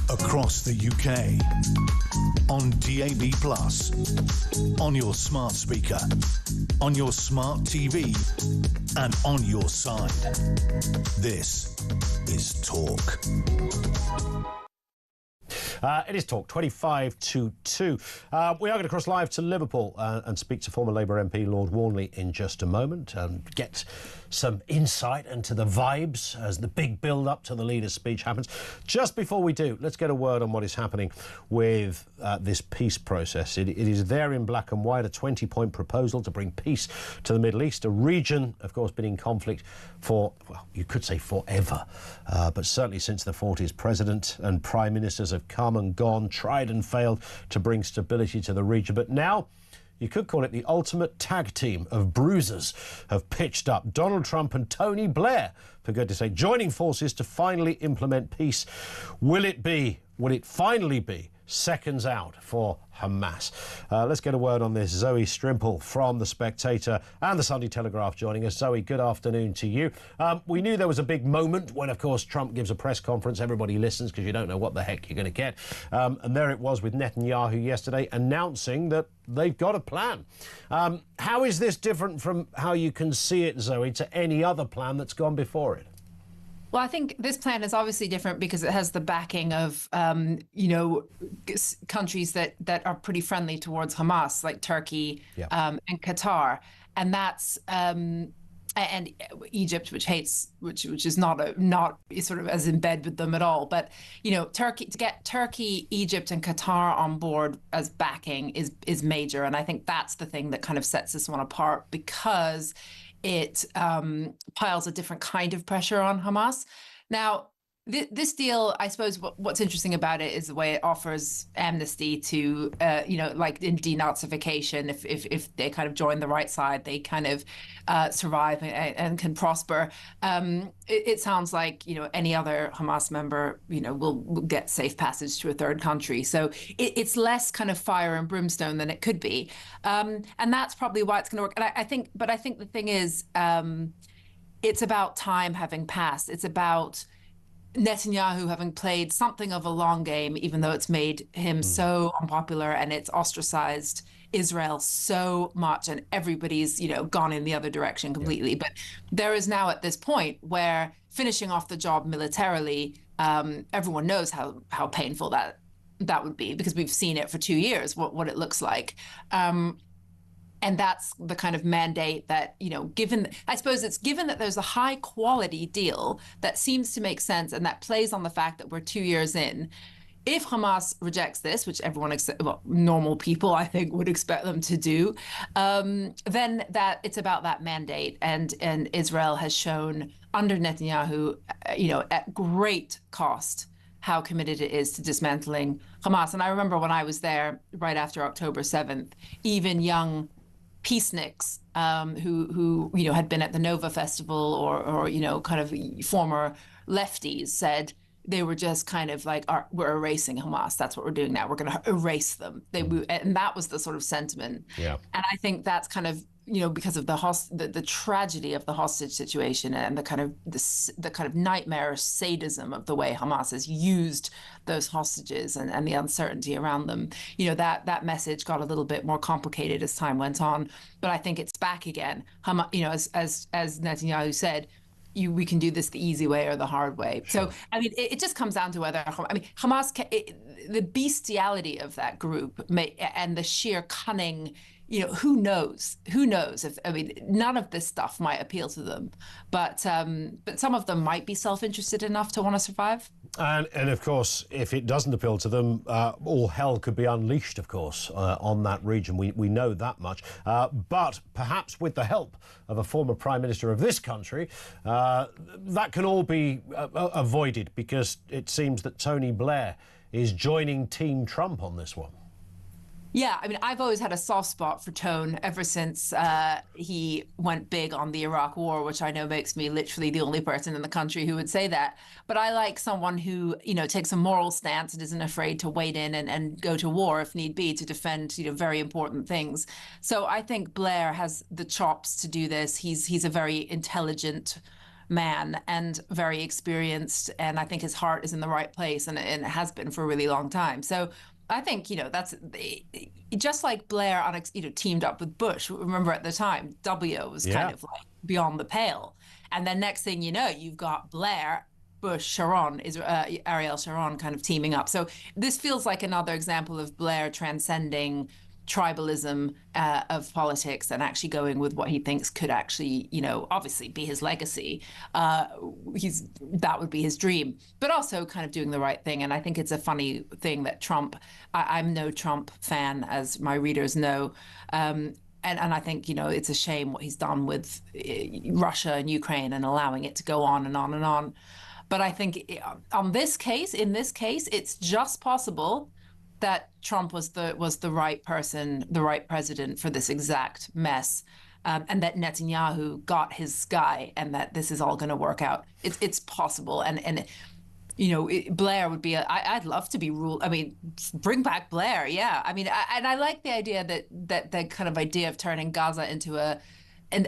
Across the UK, on DAB+, on your smart speaker, on your smart TV, and on your side. This is Talk. It is Talk, 25 to 2. We are going to cross live to Liverpool and speak to former Labour MP Lord Warnley in just a moment and get some insight into the vibes as the big build-up to the leader's speech happens. Just before we do, let's get a word on what is happening with this peace process. It is there in black and white, a 20-point proposal to bring peace to the Middle East, a region, of course, been in conflict for, well, you could say forever, but certainly since the 40s. President and prime ministers have come and gone, tried and failed to bring stability to the region. But now You could call it the ultimate tag team of bruisers have pitched up. Donald Trump and Tony Blair, for goodness sake, joining forces to finally implement peace. Will it finally be seconds out for Hamas? Let's get a word on this. Zoe Strimple from The Spectator and The Sunday Telegraph joining us. Zoe, good afternoon to you. We knew there was a big moment when, of course, Trump gives a press conference. Everybody listens because you don't know what the heck you're going to get. And there it was with Netanyahu yesterday announcing that they've got a plan. How is this different from how you can see it, Zoe, to any other plan that's gone before it? Well, I think this plan is obviously different because it has the backing of, countries that are pretty friendly towards Hamas, like Turkey and Qatar, and that's and Egypt, which is not sort of as in bed with them at all. But Turkey, to get Turkey, Egypt, and Qatar on board as backing is major, and I think that's the thing that kind of sets this one apart because it piles a different kind of pressure on Hamas. Now, this deal, I suppose what's interesting about it is the way it offers amnesty to, like in denazification, if they kind of join the right side, they kind of survive and can prosper. It sounds like, any other Hamas member, will get safe passage to a third country. So it's less kind of fire and brimstone than it could be. And that's probably why it's going to work. And I think the thing is, it's about time having passed. It's about Netanyahu having played something of a long game, even though it's made him so unpopular and it's ostracized Israel so much and everybody's, gone in the other direction completely. But there is now at this point where finishing off the job militarily, everyone knows how painful that would be because we've seen it for 2 years, what it looks like. And that's the kind of mandate that, given that there's a high quality deal that seems to make sense and that plays on the fact that we're 2 years in. If Hamas rejects this, which everyone, normal people, I think, would expect them to do, then that it's about that mandate. And Israel has shown under Netanyahu, at great cost, how committed it is to dismantling Hamas. And I remember when I was there right after October 7th, even young peaceniks who had been at the Nova Festival or kind of former lefties said they were just kind of like, we're erasing Hamas. That's what we're doing now. We're going to erase them. And that was the sort of sentiment. Yeah. And I think that's kind of, because of the tragedy of the hostage situation and the kind of nightmarish sadism of the way Hamas has used those hostages and the uncertainty around them, that message got a little bit more complicated as time went on. But I think it's back again. Hamas, as Netanyahu said, we can do this the easy way or the hard way. Sure. So, it just comes down to whether, Hamas, the bestiality of that group and the sheer cunning, who knows if, none of this stuff might appeal to them, but some of them might be self-interested enough to want to survive. And of course, if it doesn't appeal to them, all hell could be unleashed, of course, on that region. We know that much. But perhaps with the help of a former prime minister of this country, that can all be avoided because it seems that Tony Blair is joining Team Trump on this one. Yeah, I've always had a soft spot for Tone ever since he went big on the Iraq War, which I know makes me literally the only person in the country who would say that. But I like someone who, takes a moral stance and isn't afraid to wade in and go to war if need be to defend, very important things. So I think Blair has the chops to do this. He's a very intelligent man and very experienced, and I think his heart is in the right place, and it has been for a really long time. So I think, that's just like Blair, teamed up with Bush. Remember at the time, W was kind of like beyond the pale. And then next thing you know, you've got Blair, Bush, Sharon, Ariel Sharon kind of teaming up. So this feels like another example of Blair transcending tribalism of politics and actually going with what he thinks could actually, obviously be his legacy. That would be his dream, but also kind of doing the right thing. And I think it's a funny thing that Trump, I'm no Trump fan, as my readers know. And I think, it's a shame what he's done with Russia and Ukraine and allowing it to go on and on and on. But I think in this case, it's just possible that Trump was the right person, the right president for this exact mess, and that Netanyahu got his guy, and that this is all going to work out. It's possible, and you know, Blair would be. I'd love to be ruled. I mean, bring back Blair. Yeah. I mean, I like the idea that kind of idea of turning Gaza into a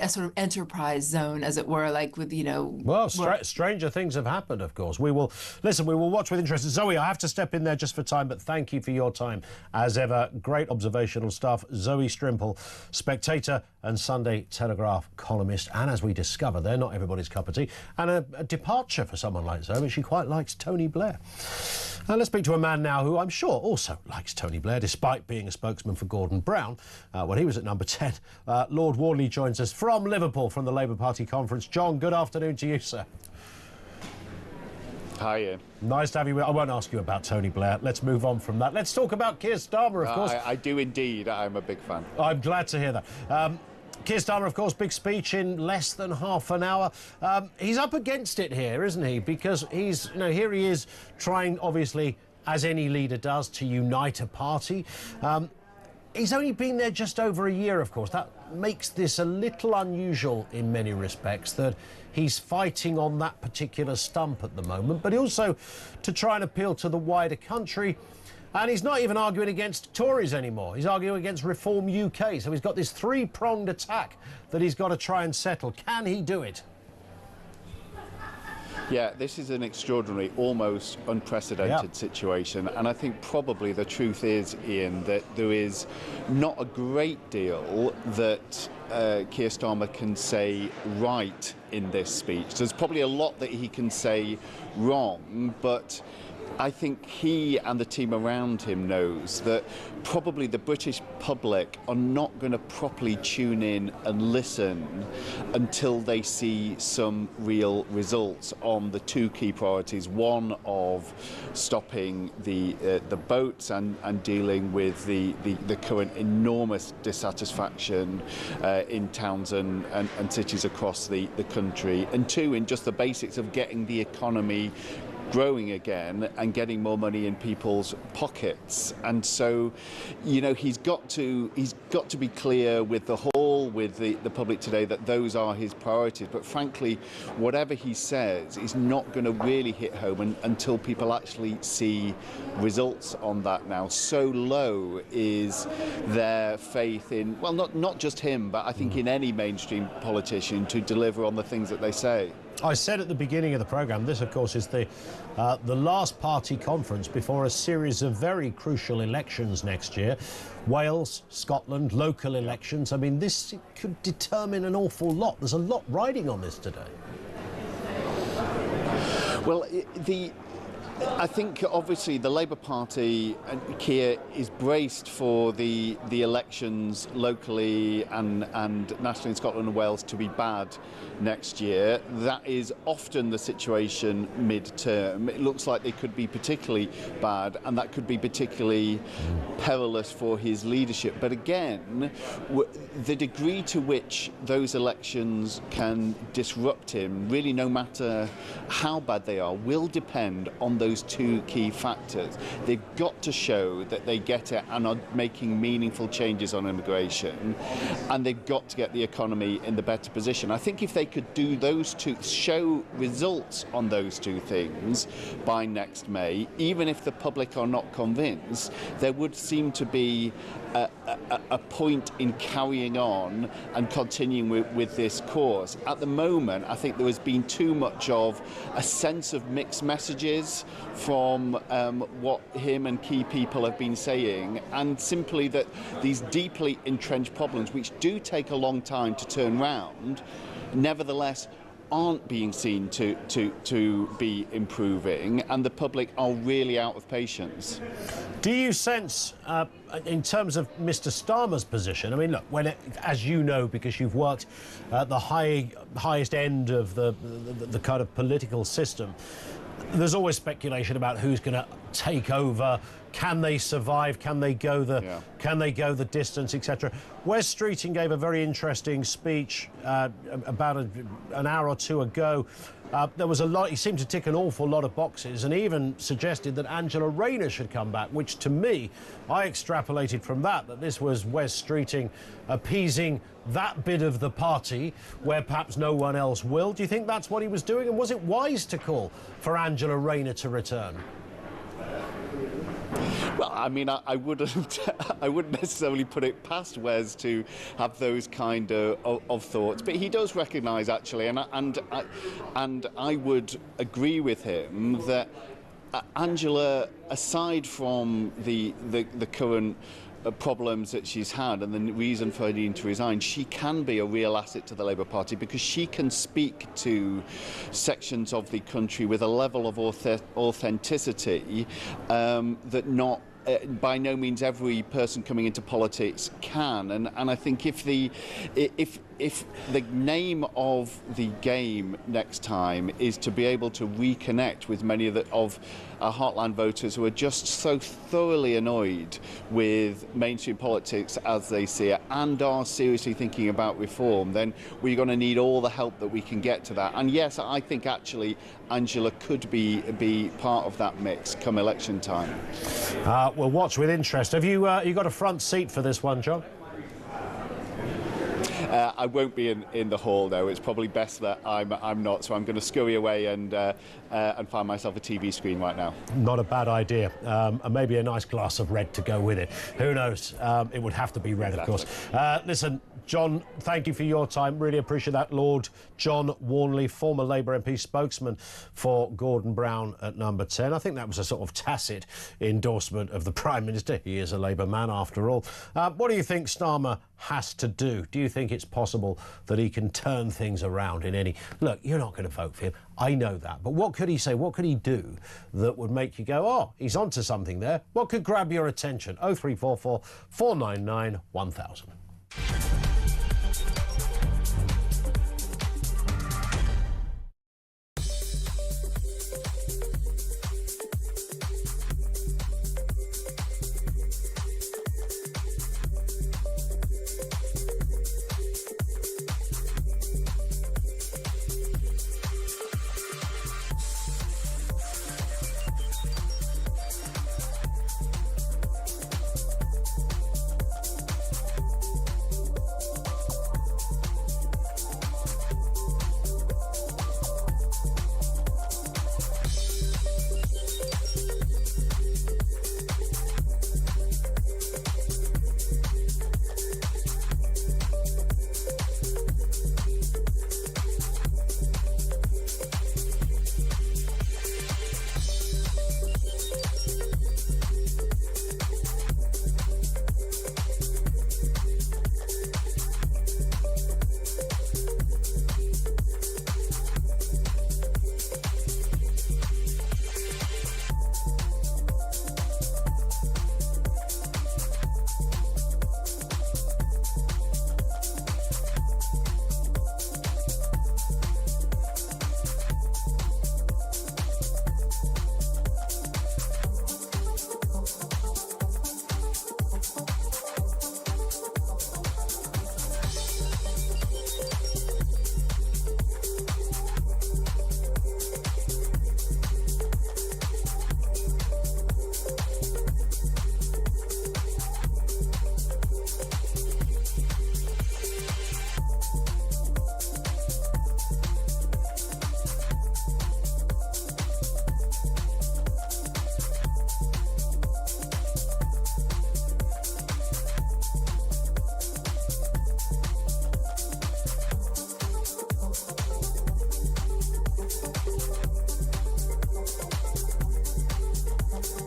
sort of enterprise zone, as it were, like with, you know... Well, stranger things have happened, of course. We will watch with interest. Zoe, I have to step in there just for time, but thank you for your time. As ever, great observational stuff. Zoe Strimple, Spectator and Sunday Telegraph columnist. And as we discover, they're not everybody's cup of tea. And a departure for someone like Zoe. She quite likes Tony Blair. Let's speak to a man now who I'm sure also likes Tony Blair, despite being a spokesman for Gordon Brown when he was at number 10. Lord Wardley joins us from Liverpool, from the Labour Party conference. John, good afternoon to you, sir. Hiya. Nice to have you. I won't ask you about Tony Blair. Let's move on from that. Let's talk about Keir Starmer, of course. I do indeed. I'm a big fan. I'm glad to hear that. Keir Starmer, of course, big speech in less than half an hour. He's up against it here, isn't he? Because he's, you know, here he is trying, obviously, as any leader does, to unite a party. He's only been there just over a year, of course. That makes this a little unusual in many respects, that he's fighting on that particular stump at the moment, but also to try and appeal to the wider country. And he's not even arguing against Tories anymore. He's arguing against Reform UK. So he's got this three-pronged attack that he's got to try and settle. Can he do it? Yeah, this is an extraordinary, almost unprecedented situation. And I think probably the truth is, Ian, that there is not a great deal that Keir Starmer can say right in this speech. There's probably a lot that he can say wrong, but I think he and the team around him knows that probably the British public are not going to properly tune in and listen until they see some real results on the two key priorities. One of stopping the boats and dealing with the current enormous dissatisfaction in towns and cities across the country. And two, in just the basics of getting the economy growing again and getting more money in people's pockets. And so, you know, he's got to be clear with the hall, with the public today, that those are his priorities. But frankly, whatever he says is not going to really hit home until people actually see results on that now. So low is their faith in, well, not just him, but I think in any mainstream politician to deliver on the things that they say. I said at the beginning of the programme, this, of course, is the last party conference before a series of very crucial elections next year. Wales, Scotland, local elections. I mean, this could determine an awful lot. There's a lot riding on this today. Well, I think obviously the Labour Party and Keir is braced for the elections locally and nationally in Scotland and Wales to be bad next year. That is often the situation mid-term. It looks like they could be particularly bad, and that could be particularly perilous for his leadership. But again, the degree to which those elections can disrupt him, really no matter how bad they are, will depend on those two key factors. They've got to show that they get it and are making meaningful changes on immigration, and they've got to get the economy in the better position. I think if they could do those two, show results on those two things by next May, even if the public are not convinced, there would seem to be a point in carrying on and continuing with this course. At the moment, I think there has been too much of a sense of mixed messages from what him and key people have been saying, and simply that these deeply entrenched problems, which do take a long time to turn round, nevertheless aren't being seen to be improving, and the public are really out of patience. Do you sense, in terms of Mr. Starmer's position, I mean, look, as you know, because you've worked at the highest end of the kind of political system, there's always speculation about who's going to take over. Can they survive? Can they go the distance, etc.? Wes Streeting gave a very interesting speech about an hour or two ago, there was a lot. He seemed to tick an awful lot of boxes, and even suggested that Angela Rayner should come back, which to me, I extrapolated from that this was Wes Streeting appeasing that bit of the party where perhaps no one else will. Do you think that's what he was doing, and was it wise to call for Angela Rayner to return? Well, I mean, I wouldn't necessarily put it past Wes to have those kind of thoughts, but he does recognise actually, and I would agree with him that Angela, aside from the current problems that she's had and the reason for her needing to resign, she can be a real asset to the Labour Party because she can speak to sections of the country with a level of authenticity that by no means every person coming into politics can, and I think if the name of the game next time is to be able to reconnect with many of our heartland voters who are just so thoroughly annoyed with mainstream politics as they see it and are seriously thinking about reform, then we're going to need all the help that we can get to that. And yes, I think actually Angela could be part of that mix come election time. We'll watch with interest. Have you got a front seat for this one, John? I won't be in the hall, though. It's probably best that I'm not, so I'm going to scurry away and find myself a TV screen right now. Not a bad idea. And maybe a nice glass of red to go with it. Who knows? It would have to be red, exactly. Of course. Listen, John, thank you for your time. Really appreciate that. Lord John Warnley, former Labour MP, spokesman for Gordon Brown at Number 10. I think that was a sort of tacit endorsement of the Prime Minister. He is a Labour man, after all. What do you think Starmer has to do? Do you think it's possible that he can turn things around in any... Look, you're not going to vote for him. I know that. But what could he say? What could he do that would make you go, oh, he's onto something there? What could grab your attention? 0344 499 1000.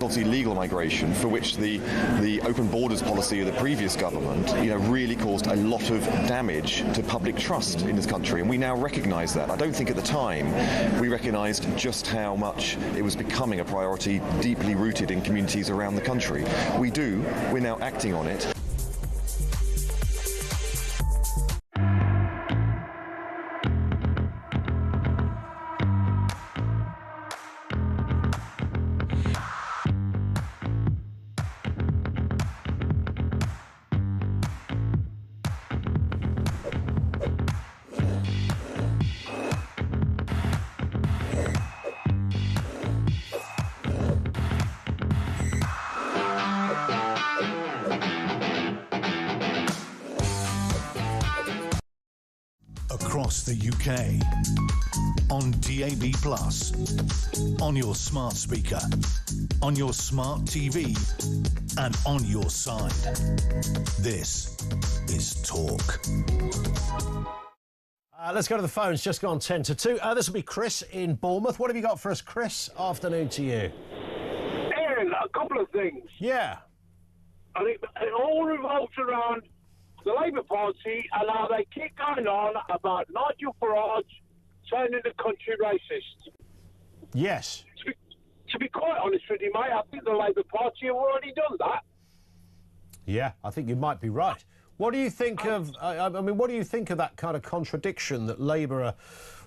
Obviously, legal migration, for which the open borders policy of the previous government, really caused a lot of damage to public trust in this country, and we now recognise that. I don't think at the time we recognised just how much it was becoming a priority deeply rooted in communities around the country. We do. We're now acting on it. across the UK. On DAB+, on your smart speaker, on your smart TV, and on your side. This is Talk. Let's go to the phones. Just gone 10 to 2. This will be Chris in Bournemouth. What have you got for us, Chris? Afternoon to you. Ian, a couple of things. Yeah. And it all revolves around the Labour Party and how they keep going on about Nigel Farage turning the country racist. Yes. To be quite honest with you, mate, I think the Labour Party have already done that. Yeah, I think you might be right. What do you think of, I mean, what do you think of that kind of contradiction that Labour are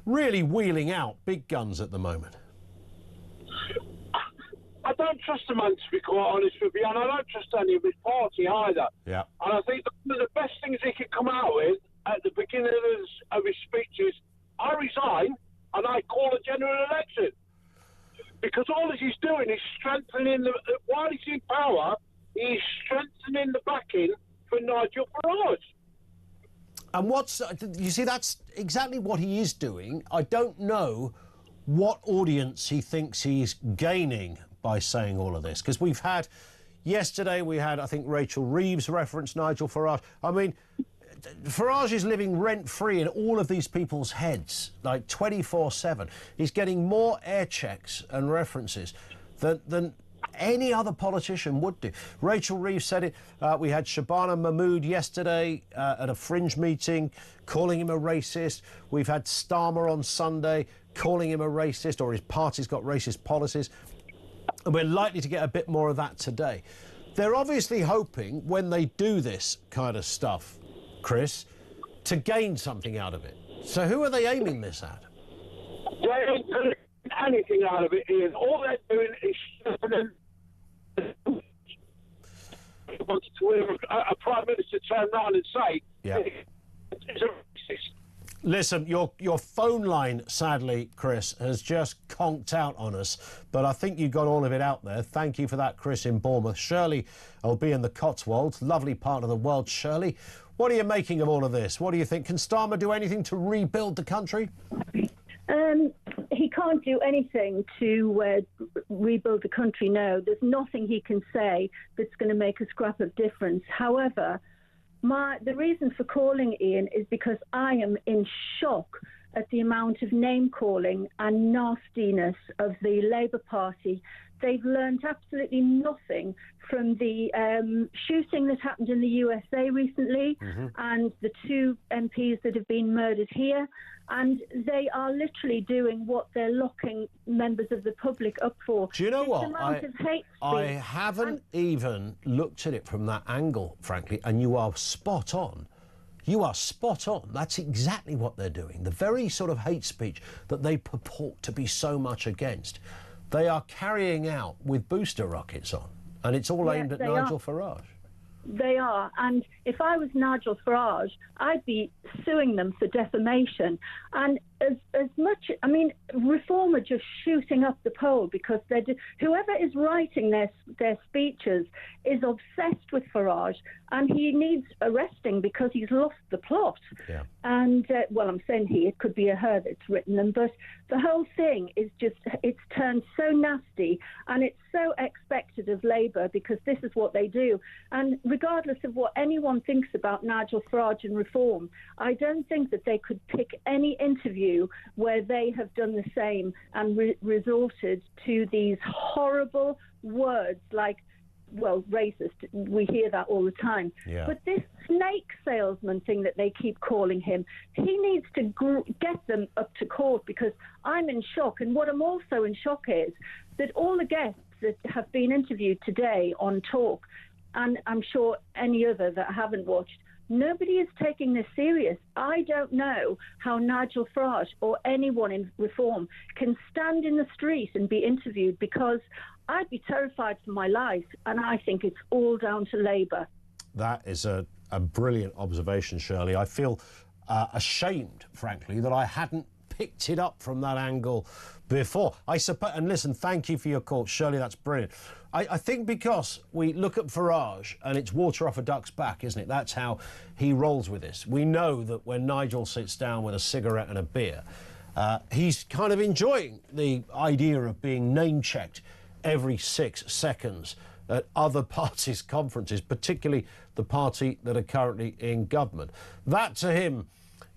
really wheeling out big guns at the moment? I don't trust the man, to be quite honest with you, and I don't trust any of his party either. Yeah. And I think one of the best things he could come out with at the beginning of his speech is, I resign and I call a general election. Because all he's doing is strengthening, while he's in power, he's strengthening the backing for Nigel Farage. And you see, that's exactly what he is doing. I don't know what audience he thinks he's gaining by saying all of this. Because yesterday we had, I think, Rachel Reeves reference Nigel Farage. I mean, Farage is living rent-free in all of these people's heads, like 24/7. He's getting more air checks and references than any other politician would do. Rachel Reeves said it. We had Shabana Mahmood yesterday at a fringe meeting calling him a racist. We've had Starmer on Sunday calling him a racist, or his party's got racist policies. And we're likely to get a bit more of that today. They're obviously hoping, when they do this kind of stuff, Chris, to gain something out of it. So who are they aiming this at? They ain't going to get anything out of it, Ian. All they're doing is wanted to hear a Prime Minister turn around and say, yeah, it's a racist. Listen, your phone line, sadly, Chris, has just conked out on us, but I think you got all of it out there. Thank you for that, Chris in Bournemouth. Shirley will be in the Cotswolds, lovely part of the world. Shirley, what are you making of all of this? What do you think? Can Starmer do anything to rebuild the country? He can't do anything to rebuild the country, no. There's nothing he can say that's going to make a scrap of difference. However, the reason for calling Ian is because I am in shock at the amount of name-calling and nastiness of the Labour Party. They've learned absolutely nothing from the shooting that happened in the USA recently, and the 2 MPs that have been murdered here. And they are literally doing what they're locking members of the public up for. Do you know what? I haven't even looked at it from that angle, frankly, and you are spot on. You are spot on. That's exactly what they're doing. The very sort of hate speech that they purport to be so much against, they are carrying out with booster rockets on. And it's all aimed at Nigel Farage. They are. And if I was Nigel Farage, I'd be suing them for defamation. And as much, I mean, Reform are just shooting up the poll because whoever is writing their speeches is obsessed with Farage, and he needs arresting because he's lost the plot. Yeah. And, well, I'm saying it could be a her that's written them, but the whole thing is just, it's turned so nasty, and it's so expected of Labour because this is what they do. And regardless of what anyone thinks about Nigel Farage and Reform, I don't think that they could pick any interview where they have done the same and resorted to these horrible words like, well, racist. We hear that all the time. Yeah. But this snake salesman thing that they keep calling him, he needs to get them up to court, because I'm in shock. And what I'm also in shock is that all the guests that have been interviewed today on Talk, and I'm sure any other that I haven't watched, nobody is taking this serious. I don't know how Nigel Farage or anyone in Reform can stand in the street and be interviewed, because I'd be terrified for my life, and I think it's all down to Labour. That is a brilliant observation, Shirley. I feel ashamed, frankly, that I hadn't picked it up from that angle before. I suppose, and listen, thank you for your call, Shirley, that's brilliant. I think because we look at Farage and it's water off a duck's back, isn't it? That's how he rolls with this. We know that when Nigel sits down with a cigarette and a beer, he's kind of enjoying the idea of being name-checked every 6 seconds at other parties' conferences, particularly the party that are currently in government. That, to him,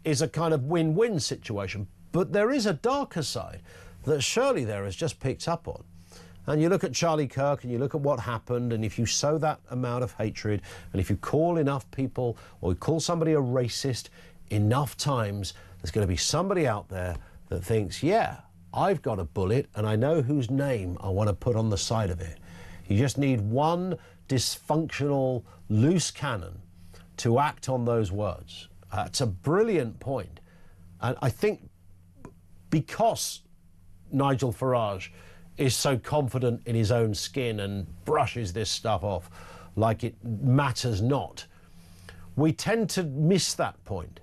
is a kind of win-win situation. But there is a darker side that Shirley there has just picked up on. And you look at Charlie Kirk and you look at what happened, and if you sow that amount of hatred, and if you call enough people or you call somebody a racist enough times, there's going to be somebody out there that thinks, yeah, I've got a bullet and I know whose name I want to put on the side of it. You just need one dysfunctional loose cannon to act on those words. It's a brilliant point. And I think because Nigel Farage is so confident in his own skin and brushes this stuff off like it matters not, we tend to miss that point.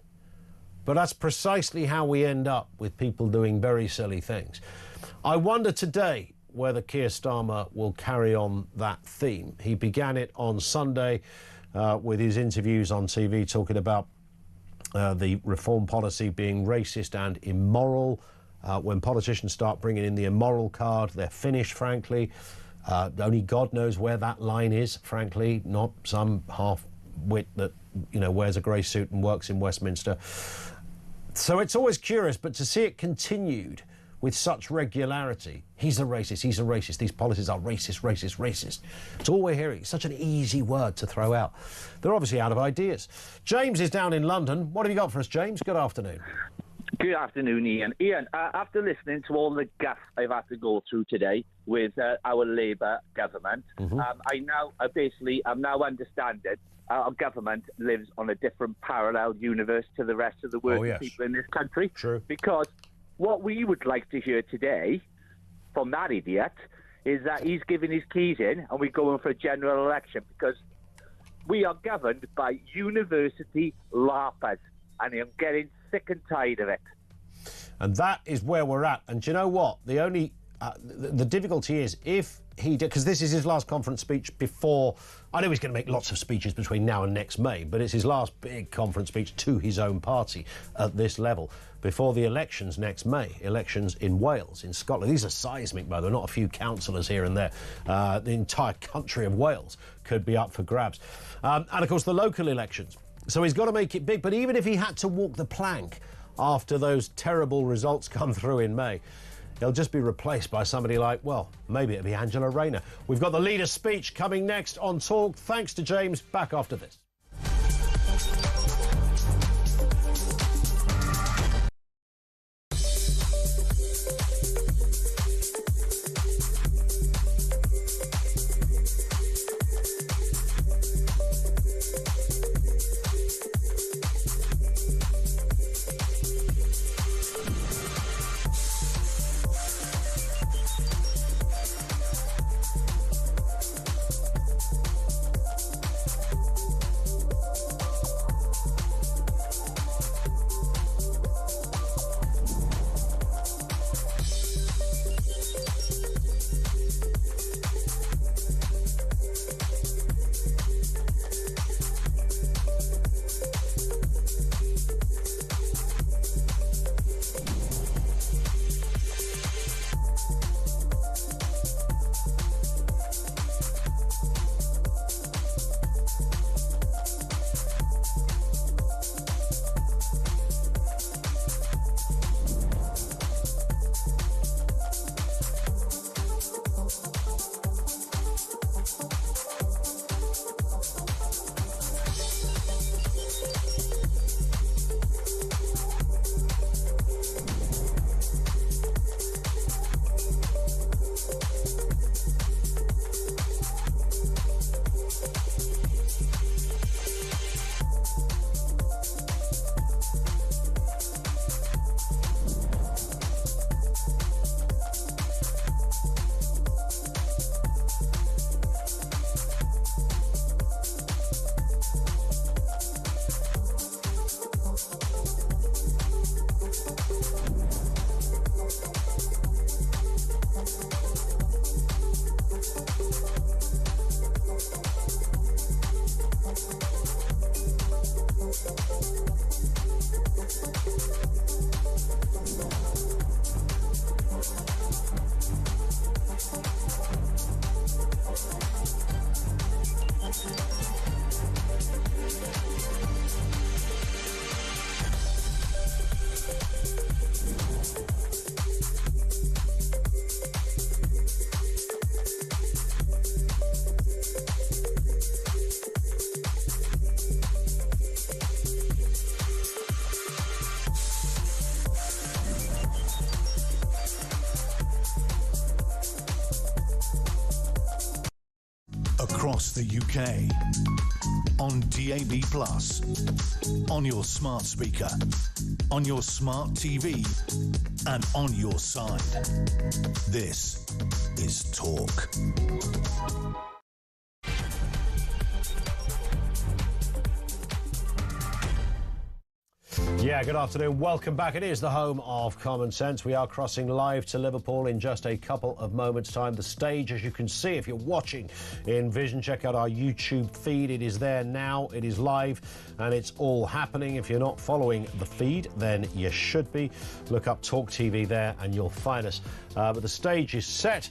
But that's precisely how we end up with people doing very silly things. I wonder today whether Keir Starmer will carry on that theme. He began it on Sunday with his interviews on TV talking about the reform policy being racist and immoral. When politicians start bringing in the immoral card, they're finished, frankly. Only God knows where that line is, frankly, not some half-wit that, you know, wears a grey suit and works in Westminster. So it's always curious, but to see it continued with such regularity, he's a racist, these policies are racist. It's all we're hearing. It's such an easy word to throw out. They're obviously out of ideas. James is down in London. What have you got for us, James? Good afternoon. Good afternoon, Ian. Ian, after listening to all the guff I've had to go through today with our Labour government, I'm now understanding our government lives on a different parallel universe to the rest of the working people in this country. True. Because what we would like to hear today from that idiot is that he's giving his keys in and we're going for a general election, because we are governed by university larpers, and I'm getting sick and tired of it. And that is where we're at. And do you know what? The only the difficulty is if he did, because this is his last conference speech before. I know he's going to make lots of speeches between now and next May, but it's his last big conference speech to his own party at this level before the elections next May. Elections in Wales, in Scotland. These are seismic, by the way, not a few councillors here and there. The entire country of Wales could be up for grabs. And of course, the local elections. So he's got to make it big. But even if he had to walk the plank after those terrible results come through in May, he'll just be replaced by somebody like, well, maybe it'll be Angela Rayner. We've got the leader's speech coming next on Talk. Thanks to James. Back after this. across the UK, on DAB+, on your smart speaker, on your smart TV, and on your side. This is Talk. Yeah, good afternoon. Welcome back. It is the home of Common Sense. We are crossing live to Liverpool in just a couple of moments' time. The stage, as you can see, if you're watching in Vision, check out our YouTube feed. It is there now. It is live, and it's all happening. If you're not following the feed, then you should be. Look up talkTV there, and you'll find us. But the stage is set.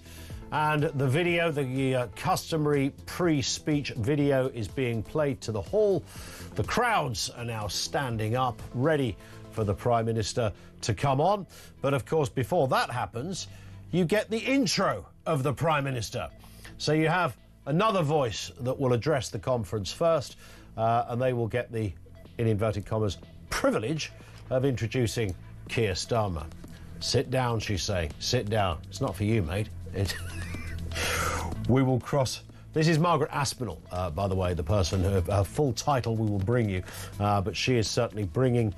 And the video, the customary pre-speech video, is being played to the hall. The crowds are now standing up, ready for the Prime Minister to come on. But of course, before that happens, you get the intro of the Prime Minister. So you have another voice that will address the conference first, and they will get the, in inverted commas, privilege of introducing Keir Starmer. Sit down, she's saying. Sit down. It's not for you, mate. We will cross. This is Margaret Aspinall, by the way, the person her full title we will bring you, but she is certainly bringing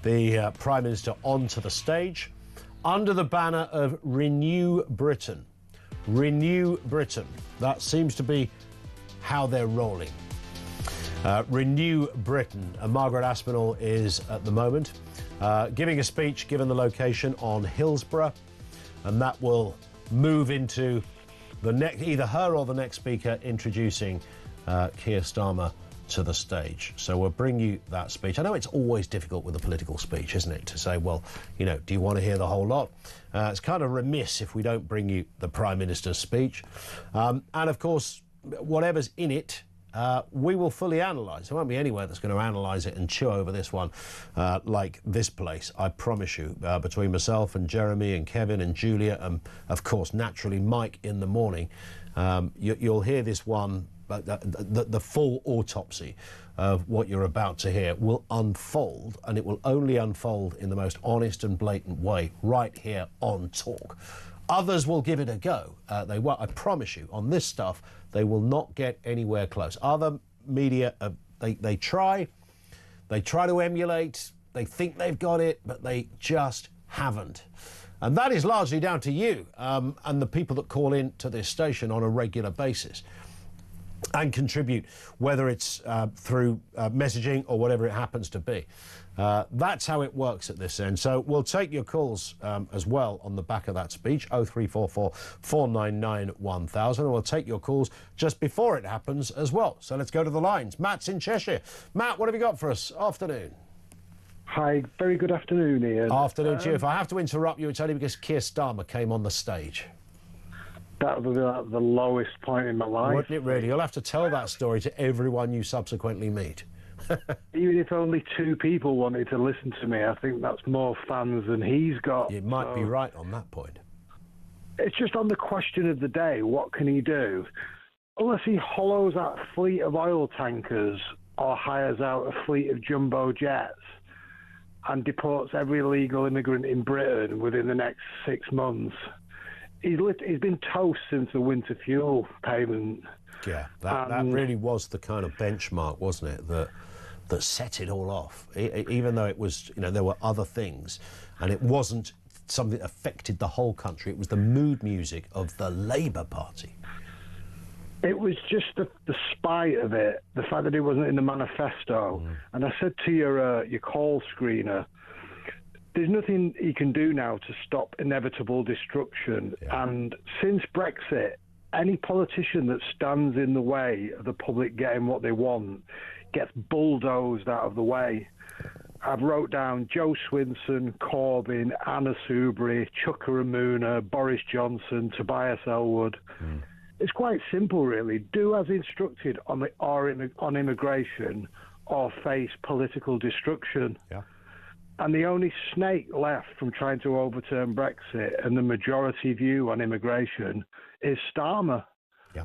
the Prime Minister onto the stage under the banner of Renew Britain. Renew Britain. That seems to be how they're rolling. Renew Britain. Margaret Aspinall is at the moment giving a speech, given the location, on Hillsborough, and that will move into the next, either her or the next speaker introducing Keir Starmer to the stage. So we'll bring you that speech. I know it's always difficult with a political speech, isn't it, to say, well, you know, do you want to hear the whole lot? It's kind of remiss if we don't bring you the Prime Minister's speech. And of course, whatever's in it, we will fully analyse. There won't be anywhere that's going to analyse it and chew over this one like this place, I promise you, between myself and Jeremy and Kevin and Julia and, of course, naturally Mike in the morning. You'll hear this one, the full autopsy of what you're about to hear will unfold, and it will only unfold in the most honest and blatant way right here on Talk. Others will give it a go. They won't. I promise you, on this stuff, they will not get anywhere close. Other media, they try to emulate, they think they've got it, but they just haven't. And that is largely down to you and the people that call in to this station on a regular basis and contribute, whether it's through messaging or whatever it happens to be. That's how it works at this end. So we'll take your calls as well on the back of that speech, 0344 499 1000, and we'll take your calls just before it happens as well. So let's go to the lines. Matt's in Cheshire. Matt, what have you got for us? Afternoon. Hi, very good afternoon, Ian. Afternoon to you. If I have to interrupt you, it's only because Keir Starmer came on the stage. That would be like the lowest point in my life. Wouldn't it really? You'll have to tell that story to everyone you subsequently meet. Even if only two people wanted to listen to me, I think that's more fans than he's got. You might be right on that point. It's just on the question of the day, what can he do? Unless he hollows out a fleet of oil tankers or hires out a fleet of jumbo jets and deports every illegal immigrant in Britain within the next 6 months, he's been toast since the winter fuel payment. Yeah, that really was the kind of benchmark, wasn't it, that set it all off. Even though it was, you know, there were other things, and it wasn't something that affected the whole country. It was the mood music of the Labour Party. It was just the spite of it, the fact that it wasn't in the manifesto. And I said to your call screener, there's nothing he can do now to stop inevitable destruction. Yeah. And since Brexit, any politician that stands in the way of the public getting what they want gets bulldozed out of the way. I've wrote down Joe Swinson, Corbyn, Anna Soubry, Chuka Ramuna, Boris Johnson, Tobias Ellwood. It's quite simple, really. Do as instructed on immigration or face political destruction. Yeah. And the only snake left from trying to overturn Brexit and the majority view on immigration is Starmer. Yeah.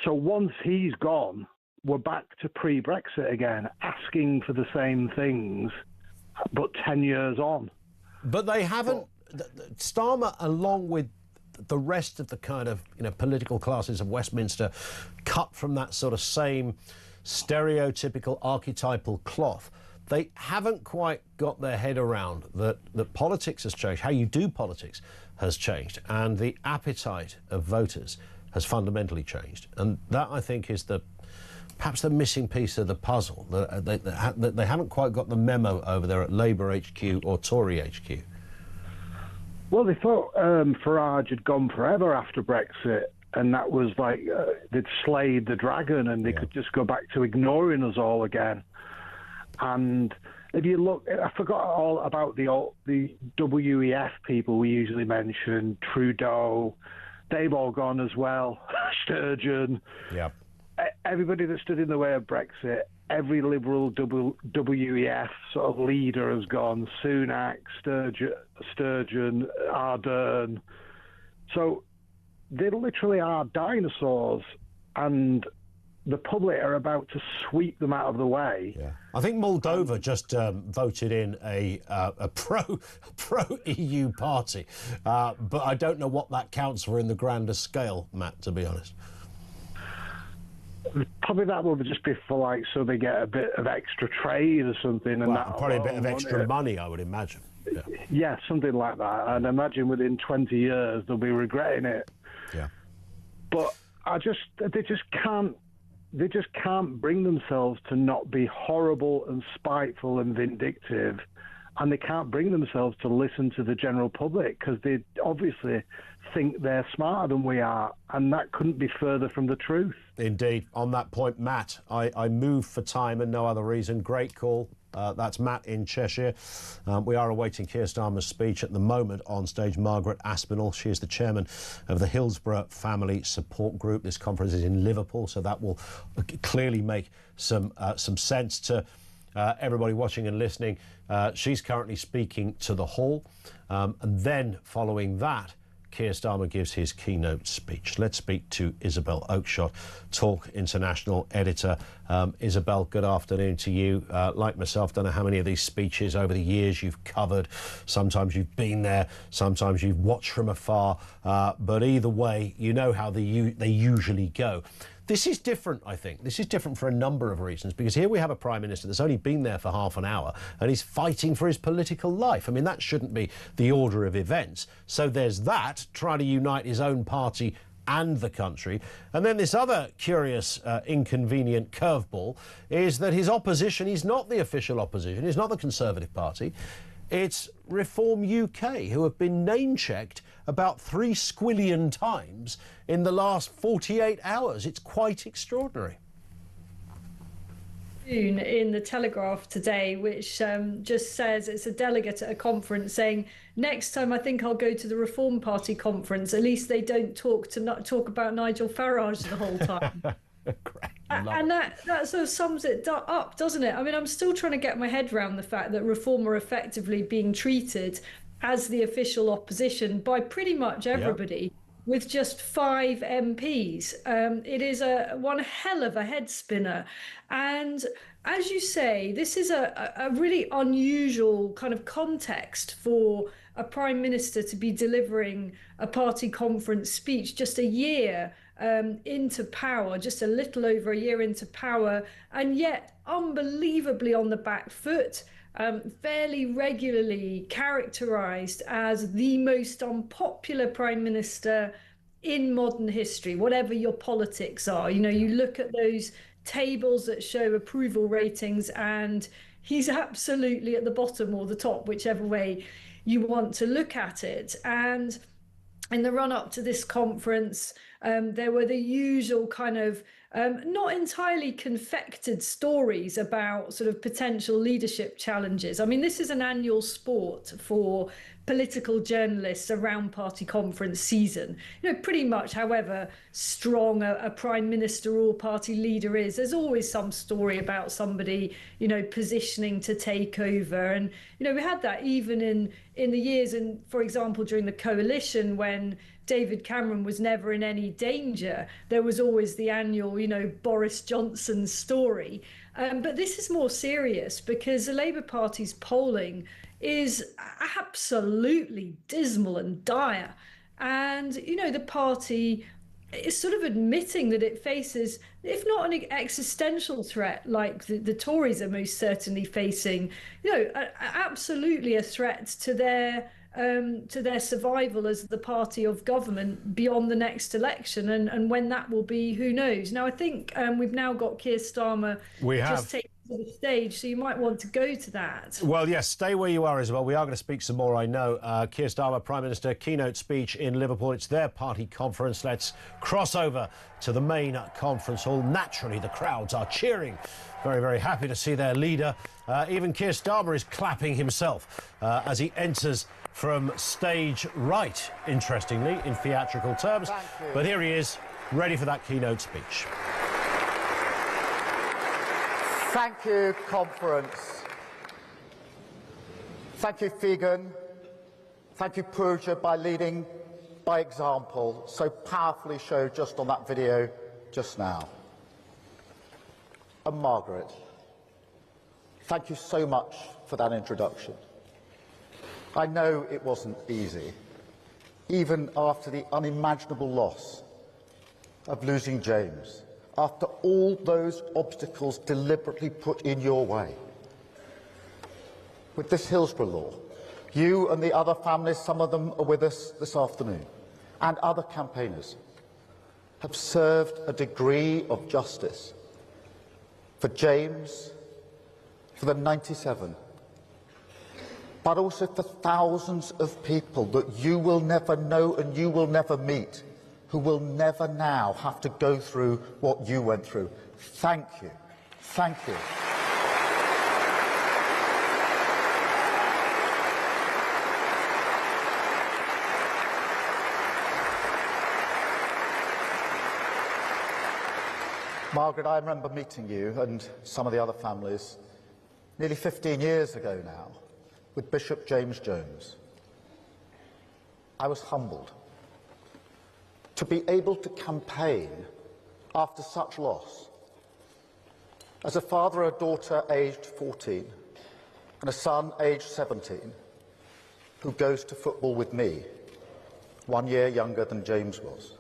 So once he's gone, we're back to pre-Brexit again, asking for the same things, but 10 years on. But they haven't. Starmer, along with the rest of the kind of political classes of Westminster cut from that sort of same stereotypical archetypal cloth, they haven't quite got their head around that politics has changed, how you do politics has changed, and the appetite of voters has fundamentally changed. And that, I think, is perhaps the missing piece of the puzzle. They haven't quite got the memo over there at Labour HQ or Tory HQ. Well, they thought Farage had gone forever after Brexit, and that was like they'd slayed the dragon and they could just go back to ignoring us all again. And if you look, I forgot all about the WEF people we usually mention, Trudeau, they've all gone as well, Sturgeon. Yep. Everybody that stood in the way of Brexit, every Liberal WEF sort of leader has gone, Sunak, Sturgeon, Ardern. So they literally are dinosaurs, and the public are about to sweep them out of the way. Yeah. I think Moldova just voted in a pro-EU party, but I don't know what that counts for in the grander scale, Matt, to be honest. Probably that will just be for so they get a bit of extra trade or something. And that probably a bit of extra money, I would imagine. Yeah, something like that. And imagine within 20 years they'll be regretting it. Yeah. But they just can't bring themselves to not be horrible and spiteful and vindictive, and they can't bring themselves to listen to the general public because they obviously think they're smarter than we are, and that couldn't be further from the truth. Indeed. On that point, Matt, I move for time and no other reason. Great call. That's Matt in Cheshire. We are awaiting Keir Starmer's speech at the moment on stage. Margaret Aspinall, she is the chairman of the Hillsborough Family Support Group. This conference is in Liverpool, so that will clearly make some sense to everybody watching and listening. She's currently speaking to the hall, and then following that, Keir Starmer gives his keynote speech. Let's speak to Isabel Oakeshott, Talk International editor. Isabel, good afternoon to you. Like myself, don't know how many of these speeches over the years you've covered. Sometimes you've been there, sometimes you've watched from afar. But either way, you know how they usually go. This is different, I think. This is different for a number of reasons, because here we have a Prime Minister that's only been there for half an hour and he's fighting for his political life. I mean, that shouldn't be the order of events. So there's that, trying to unite his own party and the country. And then this other curious, inconvenient curveball is that his opposition is not the official opposition, it's not the Conservative Party. It's Reform UK, who have been name-checked about 3 squillion times in the last 48 hours. It's quite extraordinary. In the Telegraph today, which just says it's a delegate at a conference saying, next time I think I'll go to the Reform Party conference. At least they don't talk about Nigel Farage the whole time. And that sort of sums it up, doesn't it? I mean, I'm still trying to get my head around the fact that Reform are effectively being treated as the official opposition by pretty much everybody, with just 5 MPs. It is one hell of a head spinner. And as you say, this is a really unusual kind of context for a Prime Minister to be delivering a party conference speech just a year into power, just a little over a year into power, and yet unbelievably on the back foot, fairly regularly characterised as the most unpopular Prime Minister in modern history, whatever your politics are. You know, you look at those tables that show approval ratings and he's absolutely at the bottom or the top, whichever way you want to look at it. And in the run-up to this conference, there were the usual kind of not entirely confected stories about sort of potential leadership challenges. I mean, this is an annual sport for political journalists around party conference season. You know, pretty much however strong a prime minister or party leader is, there's always some story about somebody, you know, positioning to take over. And, you know, we had that even in the years, and for example, during the coalition, when David Cameron was never in any danger, there was always the annual, you know, Boris Johnson story. But this is more serious because the Labour Party's polling is absolutely dismal and dire. And, you know, the party is sort of admitting that it faces, if not an existential threat like the Tories are most certainly facing, you know, absolutely a threat to their survival as the party of government beyond the next election, and when that will be, who knows. Now I think we've now got Keir Starmer just taken to the stage, so you might want to go to that. Well, yes, stay where you are, Isabel. We are going to speak some more, I know. Keir Starmer, Prime Minister, keynote speech in Liverpool. It's their party conference. Let's cross over to the main conference hall. Naturally, the crowds are cheering. Very, very happy to see their leader. Even Keir Starmer is clapping himself as he enters from stage right, interestingly, in theatrical terms. But here he is, ready for that keynote speech. Thank you, conference. Thank you, Figan. Thank you, Pooja, by leading by example, so powerfully showed just on that video just now. And Margaret, thank you so much for that introduction. I know it wasn't easy, even after the unimaginable loss of losing James, after all those obstacles deliberately put in your way. With this Hillsborough law, you and the other families, some of them are with us this afternoon, and other campaigners, have served a degree of justice for James, for the 97, but also for thousands of people that you will never know and you will never meet, who will never now have to go through what you went through. Thank you. Thank you. Margaret, I remember meeting you and some of the other families nearly 15 years ago now with Bishop James Jones. I was humbled to be able to campaign after such loss. As a father of a daughter aged 14 and a son aged 17 who goes to football with me, 1 year younger than James was,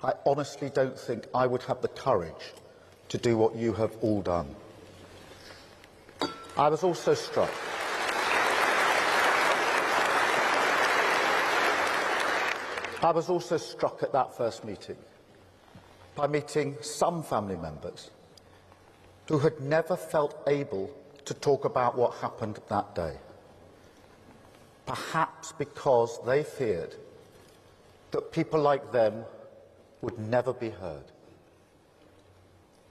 I honestly don't think I would have the courage to do what you have all done. I was also struck at that first meeting by meeting some family members who had never felt able to talk about what happened that day, perhaps because they feared that people like them would never be heard.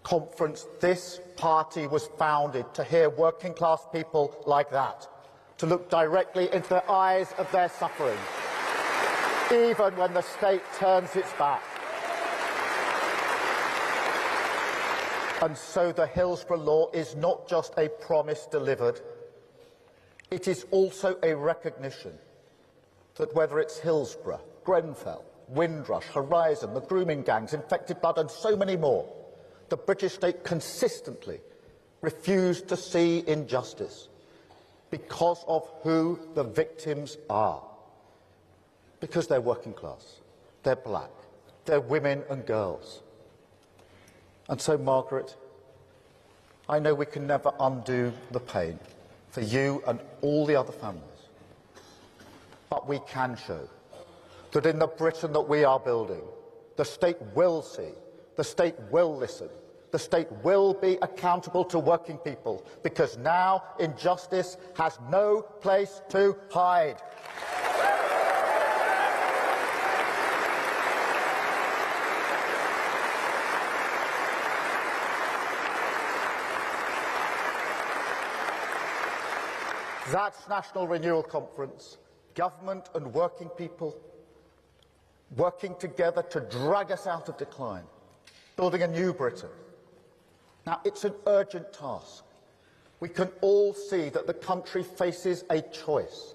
Conference, this party was founded to hear working class people like that, to look directly into the eyes of their suffering, even when the state turns its back. And so the Hillsborough Law is not just a promise delivered, it is also a recognition that whether it's Hillsborough, Grenfell, Windrush, Horizon, the grooming gangs, infected blood and so many more, the British state consistently refused to see injustice because of who the victims are. Because they're working class, they're black, they're women and girls. And so, Margaret, I know we can never undo the pain for you and all the other families, but we can show that in the Britain that we are building, the state will see, the state will listen, the state will be accountable to working people, because now injustice has no place to hide. That's National Renewal Conference, government and working people working together to drag us out of decline, building a new Britain. Now, it's an urgent task. We can all see that the country faces a choice,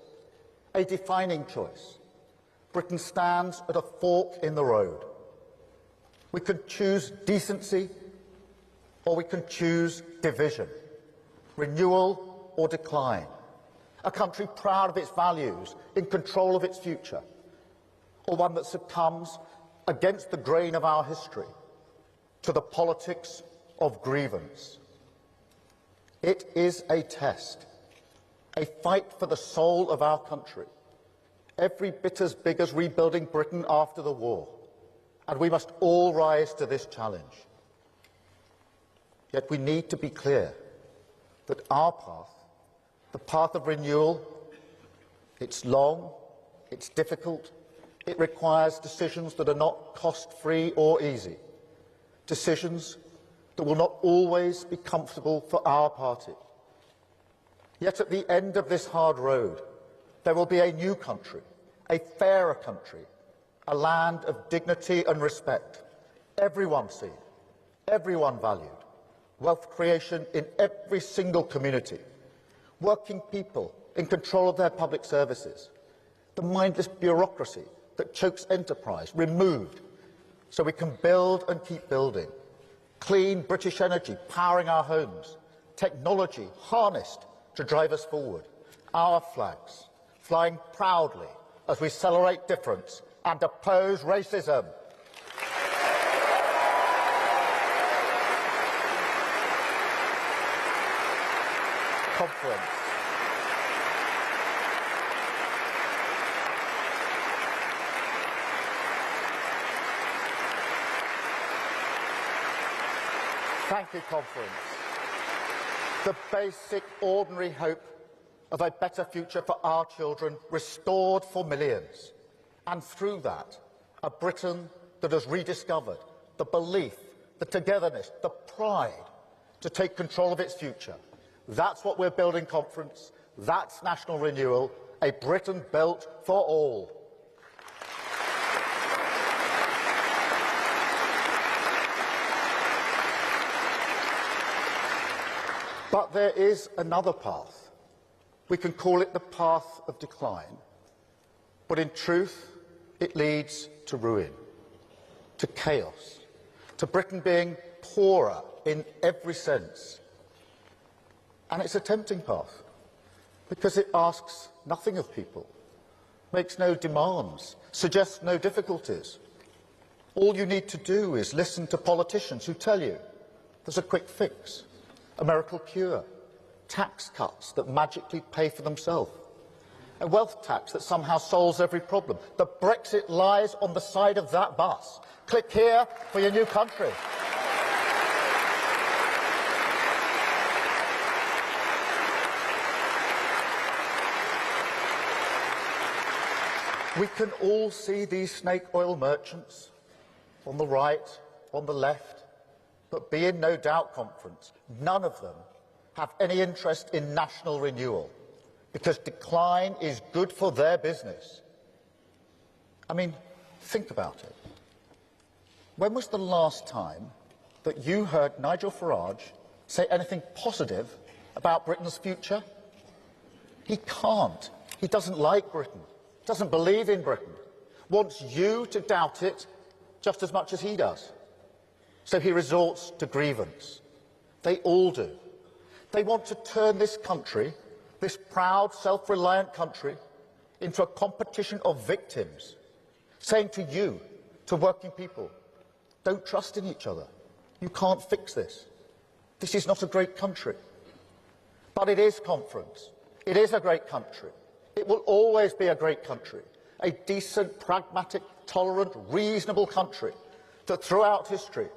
a defining choice. Britain stands at a fork in the road. We can choose decency, or we can choose division, renewal or decline. A country proud of its values, in control of its future, or one that succumbs against the grain of our history to the politics of grievance. It is a test, a fight for the soul of our country, every bit as big as rebuilding Britain after the war, and we must all rise to this challenge. Yet we need to be clear that our path, the path of renewal, it's long, it's difficult, it requires decisions that are not cost-free or easy, decisions that will not always be comfortable for our party. Yet at the end of this hard road, there will be a new country, a fairer country, a land of dignity and respect, everyone seen, everyone valued, wealth creation in every single community, working people in control of their public services, the mindless bureaucracy that chokes enterprise removed so we can build and keep building, clean British energy powering our homes, technology harnessed to drive us forward, our flags flying proudly as we celebrate difference and oppose racism. Conference. Thank you, Conference. The basic, ordinary hope of a better future for our children restored for millions. And through that, a Britain that has rediscovered the belief, the togetherness, the pride to take control of its future. That's what we're building, Conference. That's national renewal, a Britain built for all. But there is another path. We can call it the path of decline. But in truth, it leads to ruin, to chaos, to Britain being poorer in every sense. And it's a tempting path, because it asks nothing of people, makes no demands, suggests no difficulties. All you need to do is listen to politicians who tell you there's a quick fix, a miracle cure, tax cuts that magically pay for themselves, a wealth tax that somehow solves every problem. The Brexit lies on the side of that bus. Click here for your new country. We can all see these snake oil merchants on the right, on the left, but be in no doubt, Conference, none of them have any interest in national renewal, because decline is good for their business. I mean, think about it. When was the last time that you heard Nigel Farage say anything positive about Britain's future? He can't. He doesn't like Britain, doesn't believe in Britain, wants you to doubt it just as much as he does. So he resorts to grievance. They all do. They want to turn this country, this proud, self-reliant country, into a competition of victims, saying to you, to working people, don't trust in each other. You can't fix this. This is not a great country. But it is, Conference. It is a great country. It will always be a great country, a decent, pragmatic, tolerant, reasonable country that throughout history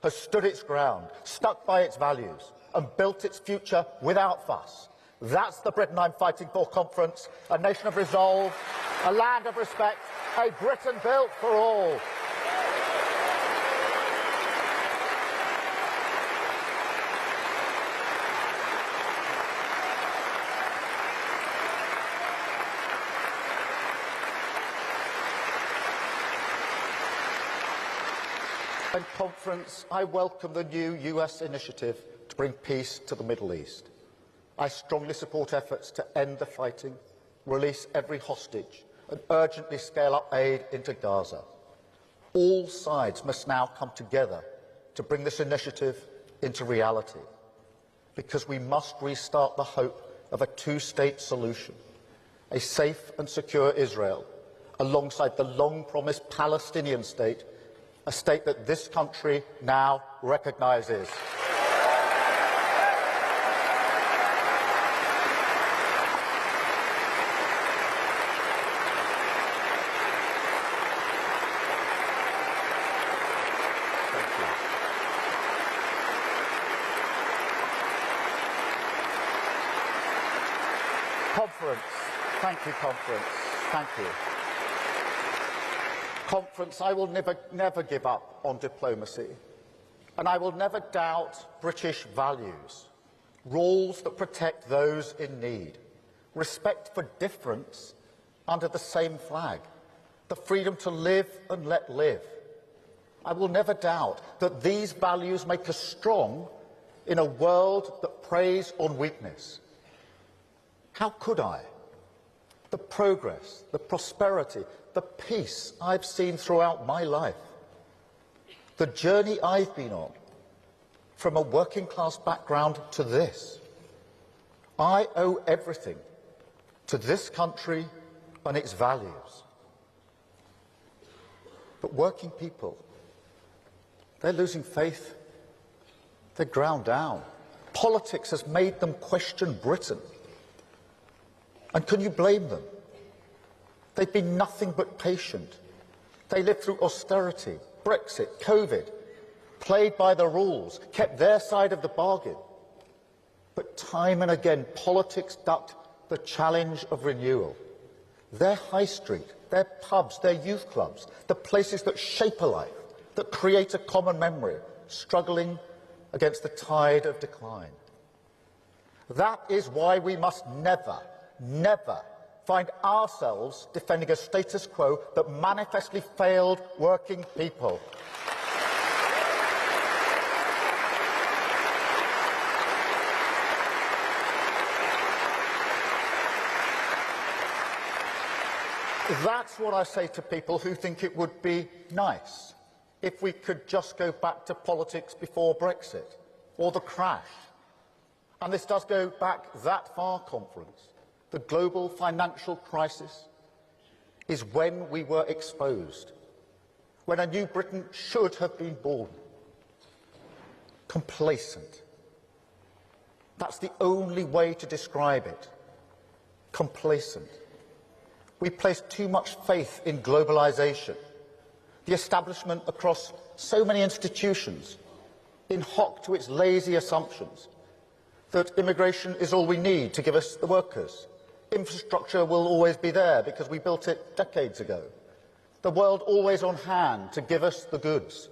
has stood its ground, stuck by its values, and built its future without fuss. That's the Britain I'm fighting for, Conference, a nation of resolve, a land of respect, a Britain built for all. And Conference, I welcome the new US initiative to bring peace to the Middle East. I strongly support efforts to end the fighting, release every hostage, and urgently scale up aid into Gaza. All sides must now come together to bring this initiative into reality, because we must restart the hope of a two-state solution, a safe and secure Israel, alongside the long-promised Palestinian state, a state that this country now recognises. Conference. Thank you, Conference. Thank you. Conference, I will never give up on diplomacy, and I will never doubt British values, rules that protect those in need, respect for difference under the same flag, the freedom to live and let live. I will never doubt that these values make us strong in a world that preys on weakness. How could I? The progress, the prosperity, the peace I've seen throughout my life, the journey I've been on, from a working-class background to this. I owe everything to this country and its values. But working people, they're losing faith. They're ground down. Politics has made them question Britain. And can you blame them? They've been nothing but patient. They lived through austerity, Brexit, COVID, played by the rules, kept their side of the bargain. But time and again, politics ducked the challenge of renewal. Their high street, their pubs, their youth clubs, the places that shape a life, that create a common memory, struggling against the tide of decline. That is why we must never find ourselves defending a status quo that manifestly failed working people. That's what I say to people who think it would be nice if we could just go back to politics before Brexit or the crash. And this does go back that far, Conference. The global financial crisis is when we were exposed, when a new Britain should have been born. Complacent. That's the only way to describe it. Complacent. We place too much faith in globalisation, the establishment across so many institutions, in hock to its lazy assumptions that immigration is all we need to give us the workers. Infrastructure will always be there because we built it decades ago. The world always on hand to give us the goods.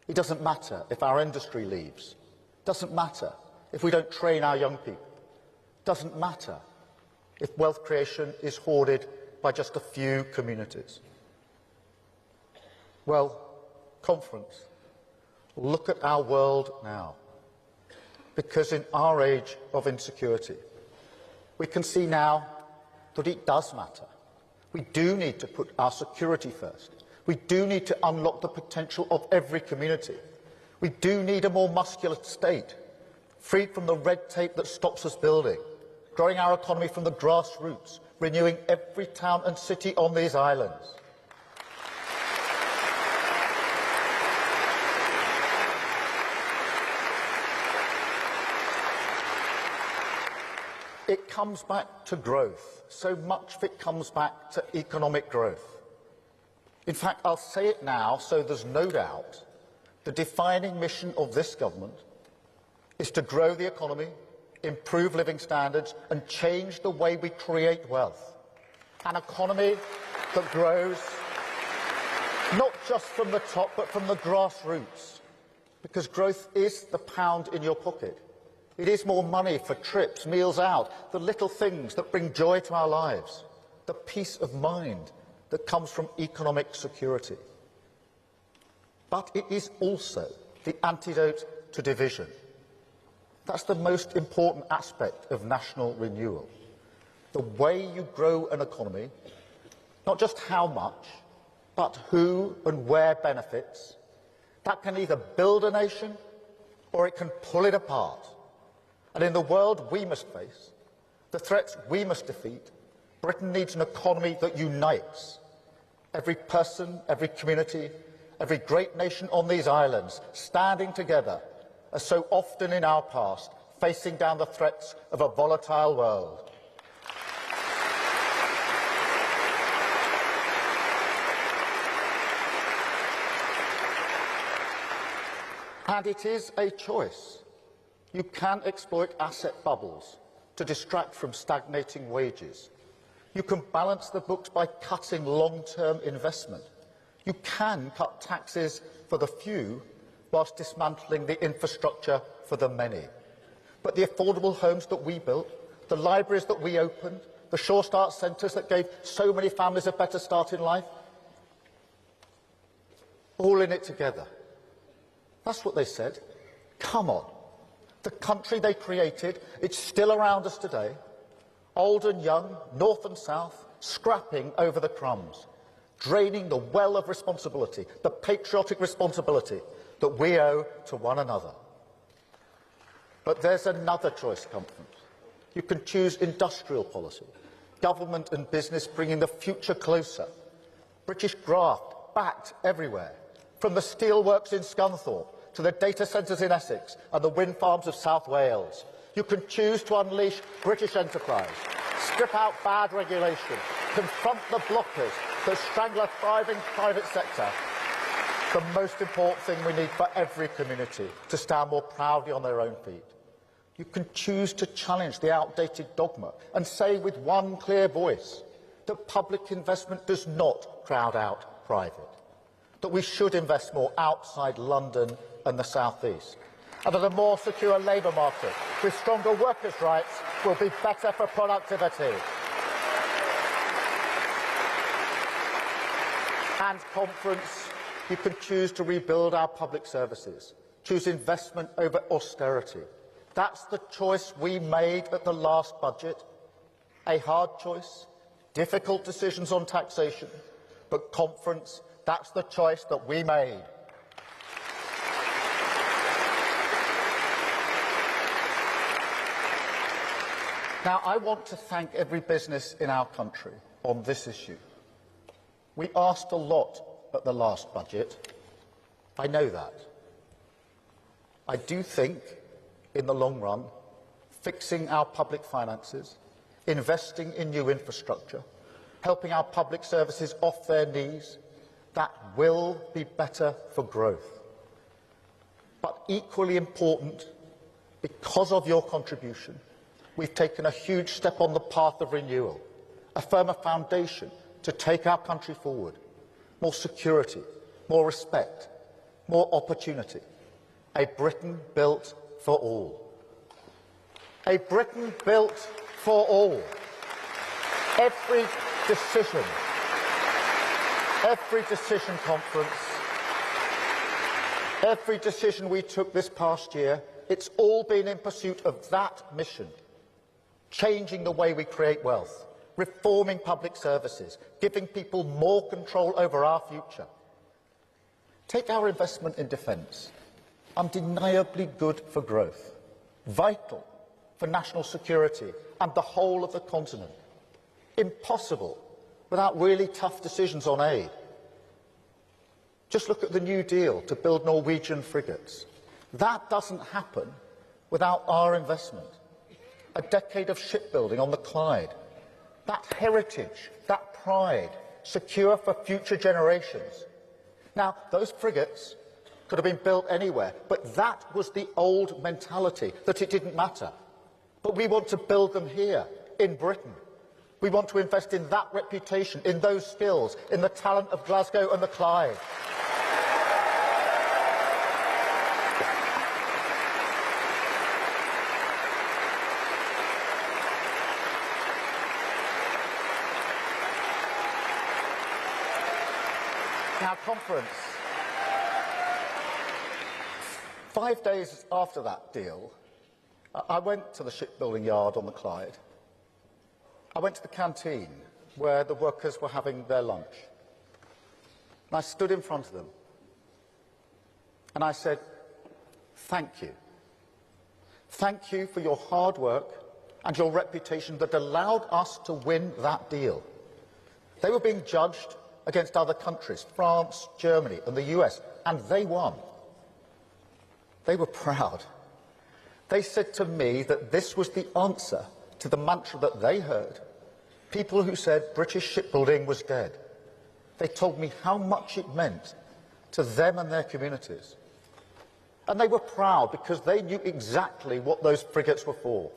It doesn't matter if our industry leaves. It doesn't matter if we don't train our young people. It doesn't matter if wealth creation is hoarded by just a few communities. Well, Conference, look at our world now. Because in our age of insecurity, we can see now that it does matter. We do need to put our security first. We do need to unlock the potential of every community. We do need a more muscular state, freed from the red tape that stops us building, growing our economy from the grassroots, renewing every town and city on these islands. It comes back to growth. So much of it comes back to economic growth. In fact, I'll say it now so there's no doubt. The defining mission of this government is to grow the economy, improve living standards and change the way we create wealth. An economy that grows not just from the top but from the grassroots. Because growth is the pound in your pocket. It is more money for trips, meals out, the little things that bring joy to our lives, the peace of mind that comes from economic security. But it is also the antidote to division. That's the most important aspect of national renewal. The way you grow an economy, not just how much, but who and where benefits, that can either build a nation or it can pull it apart. And in the world we must face, the threats we must defeat, Britain needs an economy that unites, Every person, every community, every great nation on these islands standing together, as so often in our past, facing down the threats of a volatile world. And it is a choice. You can exploit asset bubbles to distract from stagnating wages. You can balance the books by cutting long-term investment. You can cut taxes for the few whilst dismantling the infrastructure for the many. But the affordable homes that we built, the libraries that we opened, the Sure Start centres that gave so many families a better start in life, all in it together. That's what they said. Come on. The country they created, it's still around us today. Old and young, north and south, scrapping over the crumbs, draining the well of responsibility, the patriotic responsibility that we owe to one another. But there's another choice, Conference. You can choose industrial policy, government and business bringing the future closer, British graft backed everywhere, from the steelworks in Scunthorpe to the data centres in Essex and the wind farms of South Wales. You can choose to unleash British enterprise, strip out bad regulation, confront the blockers that strangle a thriving private sector. The most important thing we need for every community to stand more proudly on their own feet. You can choose to challenge the outdated dogma and say with one clear voice that public investment does not crowd out private, that we should invest more outside London and the South East, and that a more secure labour market with stronger workers' rights will be better for productivity. And Conference, you can choose to rebuild our public services, choose investment over austerity. That's the choice we made at the last budget. A hard choice, difficult decisions on taxation, but Conference, that's the choice that we made. Now, I want to thank every business in our country on this issue. We asked a lot at the last budget. I know that. I do think, in the long run, fixing our public finances, investing in new infrastructure, helping our public services off their knees, that will be better for growth. But equally important, because of your contribution, we've taken a huge step on the path of renewal, a firmer foundation to take our country forward. More security, more respect, more opportunity. A Britain built for all. A Britain built for all. Every decision, Conference, every decision we took this past year, it's all been in pursuit of that mission. Changing the way we create wealth, reforming public services, giving people more control over our future. Take our investment in defence. Undeniably good for growth, vital for national security and the whole of the continent. Impossible without really tough decisions on aid. Just look at the New Deal to build Norwegian frigates. That doesn't happen without our investment. A decade of shipbuilding on the Clyde. That heritage, that pride, secure for future generations. Now, those frigates could have been built anywhere, but that was the old mentality, that it didn't matter. But we want to build them here, in Britain. We want to invest in that reputation, in those skills, in the talent of Glasgow and the Clyde. Now, Conference, 5 days after that deal, I went to the shipbuilding yard on the Clyde. I went to the canteen where the workers were having their lunch. And I stood in front of them and I said, thank you. Thank you for your hard work and your reputation that allowed us to win that deal. They were being judged against other countries, France, Germany and the US, and they won. They were proud. They said to me that this was the answer to the mantra that they heard. People who said British shipbuilding was dead. They told me how much it meant to them and their communities. And they were proud because they knew exactly what those frigates were for.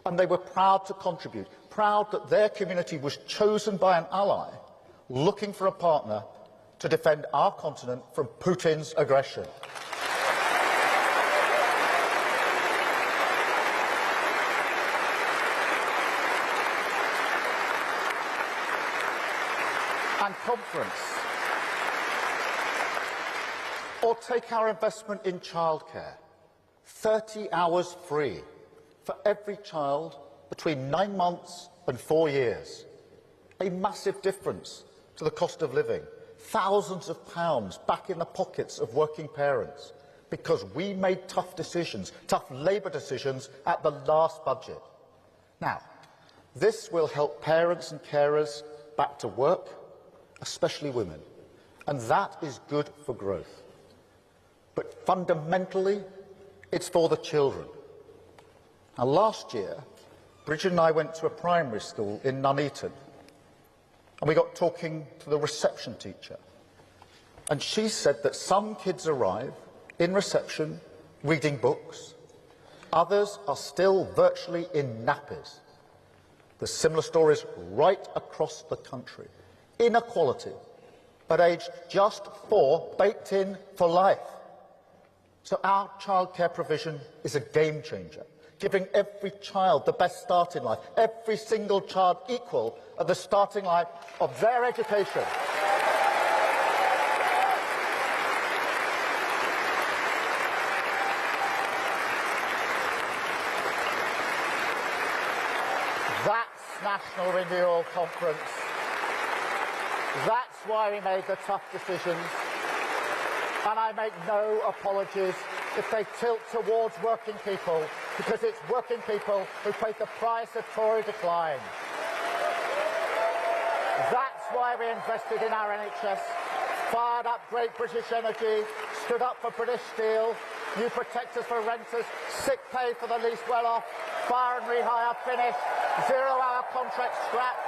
And they were proud to contribute, proud that their community was chosen by an ally looking for a partner to defend our continent from Putin's aggression. And conference. Or take our investment in childcare. 30 hours free for every child between 9 months and 4 years. A massive difference to the cost of living. Thousands of pounds back in the pockets of working parents because we made tough decisions, tough Labour decisions at the last budget. Now, this will help parents and carers back to work, especially women, and that is good for growth. But fundamentally, it's for the children. Now, last year, Bridget and I went to a primary school in Nuneaton, and we got talking to the reception teacher. And she said that some kids arrive in reception reading books, others are still virtually in nappies. There's similar stories right across the country. Inequality at age just 4, baked in for life. So our childcare provision is a game changer, giving every child the best start in life, every single child equal at the starting line of their education. That's National Renewal Conference. That's why we made the tough decisions. And I make no apologies if they tilt towards working people, because it's working people who paid the price of Tory decline. That's why we invested in our NHS, fired up Great British Energy, stood up for British Steel, new protectors for renters, sick pay for the least well-off, fire and rehire finished, zero-hour contract scrapped,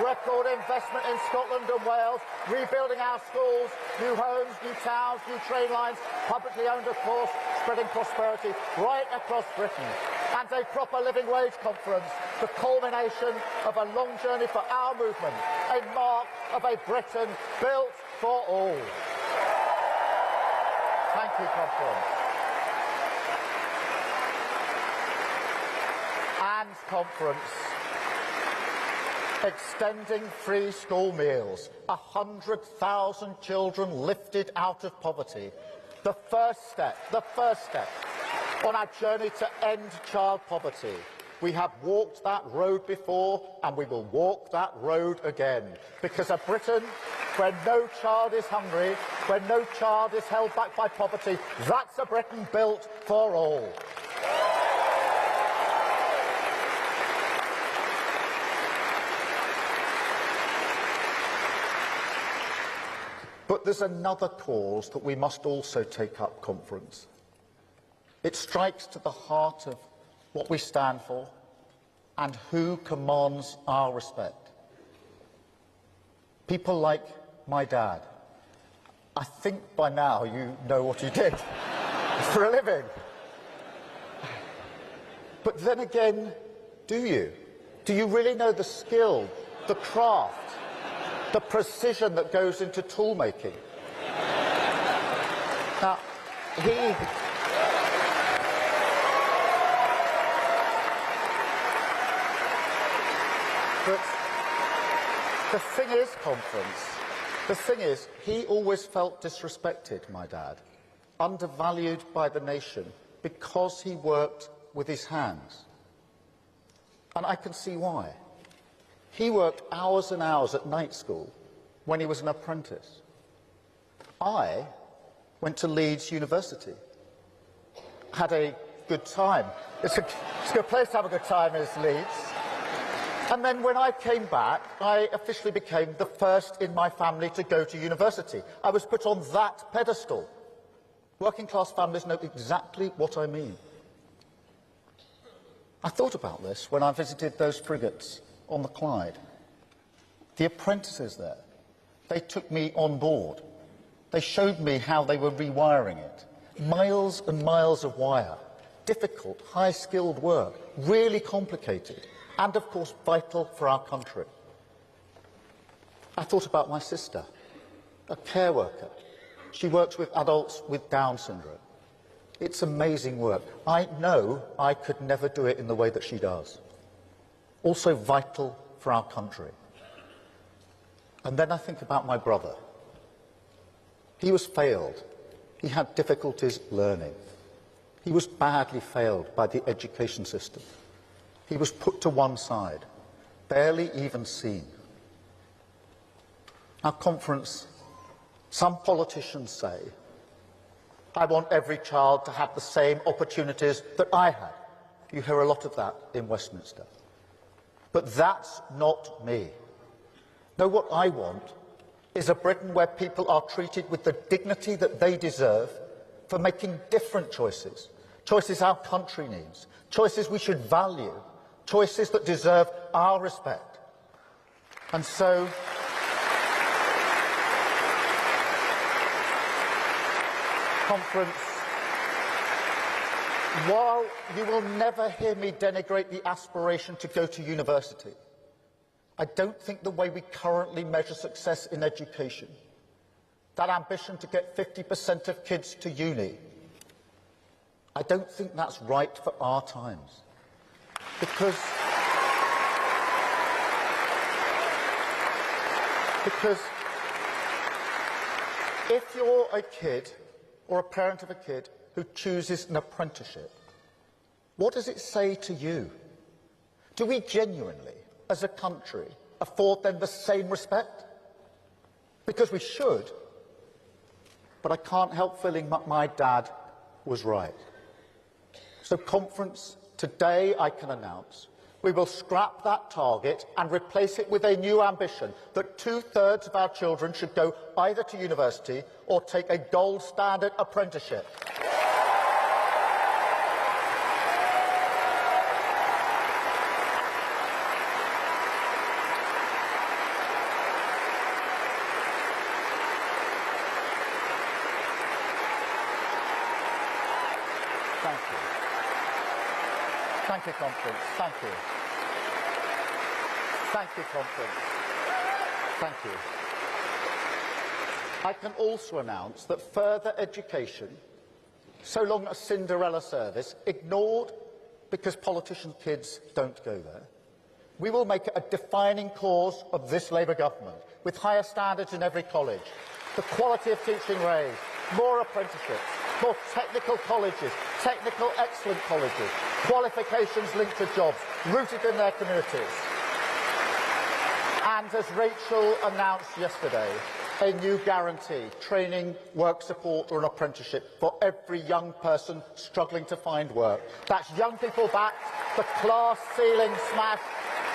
record investment in Scotland and Wales, rebuilding our schools, new homes, new towns, new train lines, publicly owned of course, spreading prosperity right across Britain. And a proper living wage conference, the culmination of a long journey for our movement, a mark of a Britain built for all. Thank you, conference. And conference. Extending free school meals, 100,000 children lifted out of poverty. The first step on our journey to end child poverty. We have walked that road before and we will walk that road again. Because a Britain where no child is hungry, where no child is held back by poverty, that's a Britain built for all. But there's another cause that we must also take up, conference. It strikes to the heart of what we stand for and who commands our respect. People like my dad. I think by now you know what he did for a living. But then again, do you? Do you really know the skill, the craft, the precision that goes into tool making? Now, But the thing is, conference, he always felt disrespected, my dad, undervalued by the nation because he worked with his hands. And I can see why. He worked hours and hours at night school when he was an apprentice. I went to Leeds University, had a good time. It's a good place to have a good time, is Leeds. And then when I came back, I officially became the first in my family to go to university. I was put on that pedestal. Working class families know exactly what I mean. I thought about this when I visited those frigates on the Clyde. The apprentices there, they took me on board. They showed me how they were rewiring it. Miles and miles of wire, difficult, high-skilled work, really complicated, and of course vital for our country. I thought about my sister, a care worker. She works with adults with Down syndrome. It's amazing work. I know I could never do it in the way that she does. Also vital for our country. And then I think about my brother. He was failed. He had difficulties learning. He was badly failed by the education system. He was put to one side, barely even seen. Our conference, some politicians say, I want every child to have the same opportunities that I had. You hear a lot of that in Westminster. But that's not me. No, what I want is a Britain where people are treated with the dignity that they deserve for making different choices, choices our country needs, choices we should value, choices that deserve our respect. And so, conference, while you will never hear me denigrate the aspiration to go to university, I don't think the way we currently measure success in education, that ambition to get 50% of kids to uni, I don't think that's right for our times. Because if you're a kid or a parent of a kid who chooses an apprenticeship, what does it say to you? Do we genuinely, as a country, afford them the same respect? Because we should, but I can't help feeling that my dad was right. So, conference, today I can announce we will scrap that target and replace it with a new ambition that 2/3 of our children should go either to university or take a gold standard apprenticeship. Thank you, conference. Thank you. Thank you, conference. Thank you. I can also announce that further education, so long as Cinderella service, ignored because politicians' kids don't go there, we will make it a defining cause of this Labour government, with higher standards in every college, the quality of teaching raised, more apprenticeships, more technical colleges, technical excellent colleges, qualifications linked to jobs, rooted in their communities. And as Rachel announced yesterday, a new guarantee, training, work support or an apprenticeship for every young person struggling to find work. That's young people back, the class ceiling smashed,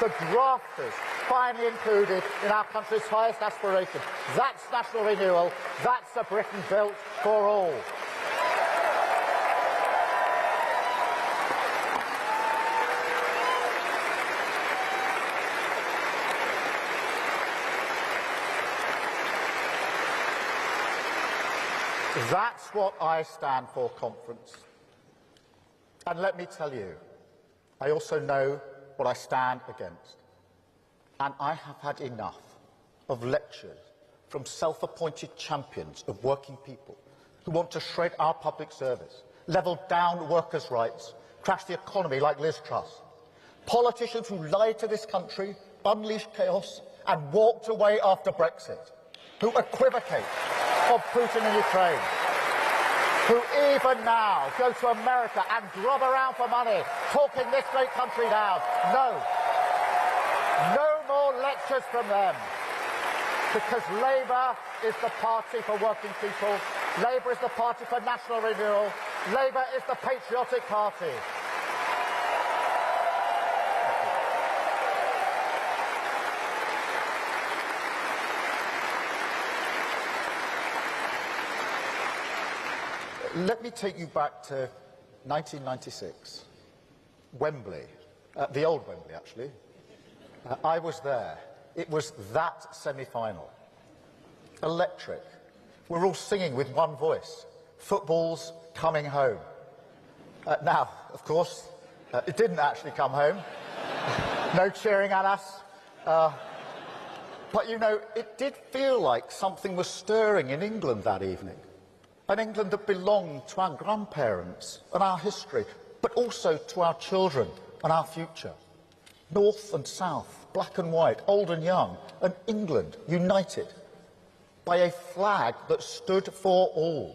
the grafters finally included in our country's highest aspiration. That's national renewal. That's a Britain built for all. That's what I stand for, conference. And let me tell you, I also know what I stand against. And I have had enough of lectures from self-appointed champions of working people who want to shred our public service, level down workers' rights, crash the economy like Liz Truss. Politicians who lied to this country, unleashed chaos and walked away after Brexit, who equivocate of Putin in Ukraine, who even now go to America and grub around for money, talking this great country down. No. No more lectures from them. Because Labour is the party for working people. Labour is the party for national renewal. Labour is the patriotic party. Let me take you back to 1996, Wembley, the old Wembley, actually. I was there. It was that semi-final. Electric. We're all singing with one voice. Football's coming home. Now, of course, it didn't actually come home. No cheering at us. But, you know, it did feel like something was stirring in England that evening. An England that belonged to our grandparents and our history, but also to our children and our future. North and south, black and white, old and young, an England united by a flag that stood for all.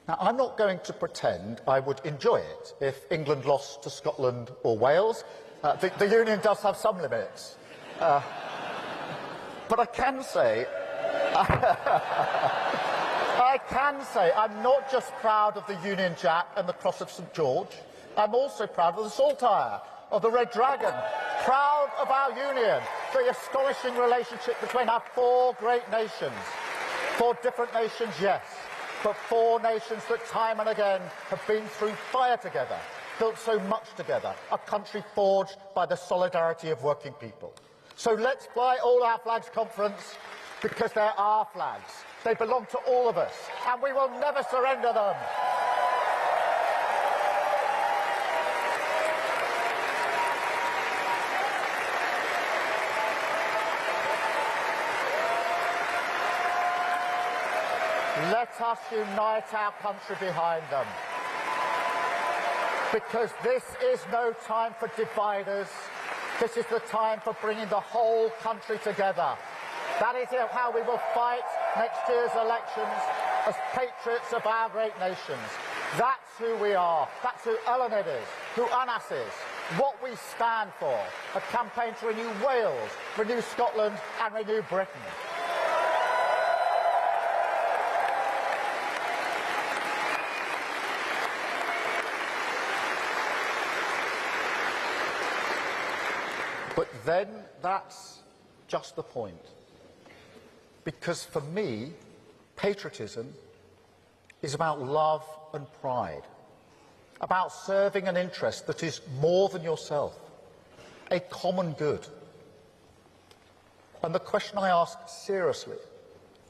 Now, I'm not going to pretend I would enjoy it if England lost to Scotland or Wales. The Union does have some limits. But I can say I'm not just proud of the Union Jack and the Cross of St George, I'm also proud of the Saltire, of the Red Dragon, proud of our Union, the astonishing relationship between our four great nations. Four different nations, yes, but four nations that time and again have been through fire together, built so much together, a country forged by the solidarity of working people. So let's fly all our flags, conference, because they're our flags. They belong to all of us, and we will never surrender them. Let us unite our country behind them. Because this is no time for dividers. This is the time for bringing the whole country together. That is how we will fight next year's elections as patriots of our great nations. That's who we are. That's who Eleanor is, who Anas is, what we stand for. A campaign to renew Wales, renew Scotland and renew Britain. But then that's just the point. Because for me, patriotism is about love and pride, about serving an interest that is more than yourself, a common good. And the question I ask seriously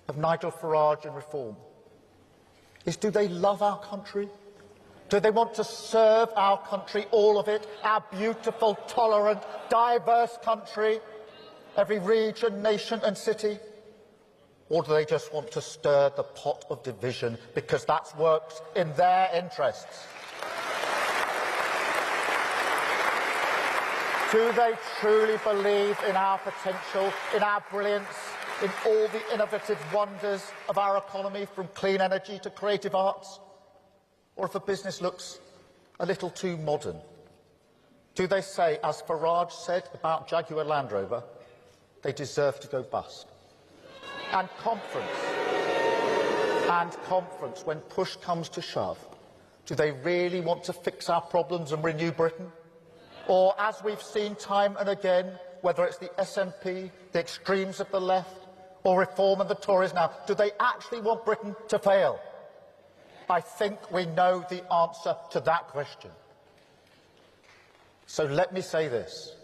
of Nigel Farage and Reform is, do they love our country? Do they want to serve our country, all of it, our beautiful, tolerant, diverse country, every region, nation and city? Or do they just want to stir the pot of division because that works in their interests? Do they truly believe in our potential, in our brilliance, in all the innovative wonders of our economy, from clean energy to creative arts? Or if a business looks a little too modern, do they say, as Farage said about Jaguar Land Rover, they deserve to go bust? And conference, when push comes to shove, do they really want to fix our problems and renew Britain? Or, as we've seen time and again, whether it's the SNP, the extremes of the left, or Reform and the Tories now, do they actually want Britain to fail? I think we know the answer to that question. So let me say this,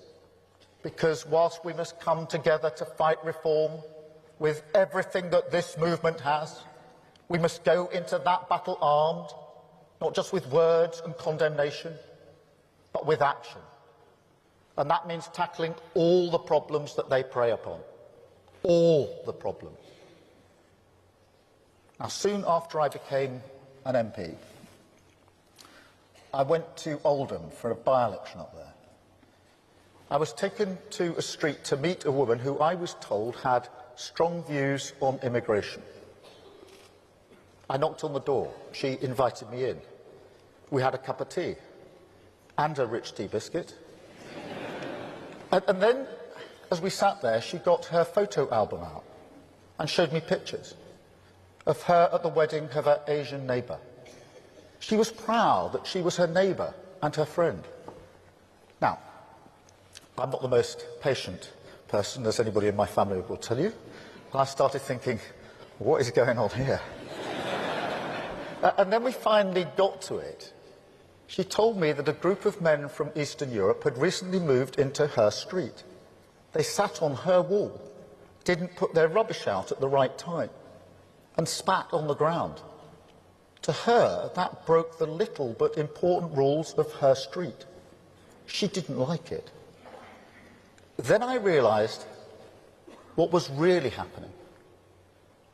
because whilst we must come together to fight reform with everything that this movement has, we must go into that battle armed, not just with words and condemnation, but with action. And that means tackling all the problems that they prey upon. All the problems. Now, soon after I became an MP, I went to Oldham for a by-election up there. I was taken to a street to meet a woman who I was told had strong views on immigration. I knocked on the door. She invited me in. We had a cup of tea and a rich tea biscuit. And then, as we sat there, she got her photo album out and showed me pictures of her at the wedding of her Asian neighbour. She was proud that she was her neighbour and her friend. Now, I'm not the most patient person, as anybody in my family will tell you, and I started thinking, what is going on here? And then we finally got to it. She told me that a group of men from Eastern Europe had recently moved into her street. They sat on her wall, didn't put their rubbish out at the right time, and spat on the ground. To her, that broke the little but important rules of her street. She didn't like it. Then I realised what was really happening.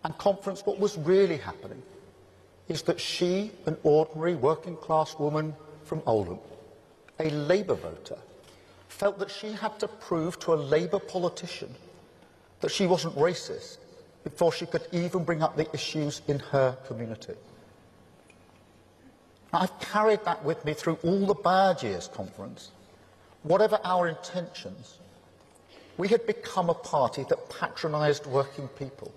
And conference, what was really happening is that she, an ordinary working-class woman from Oldham, a Labour voter, felt that she had to prove to a Labour politician that she wasn't racist before she could even bring up the issues in her community. Now, I've carried that with me through all the bad years, conference. Whatever our intentions, we had become a party that patronised working people.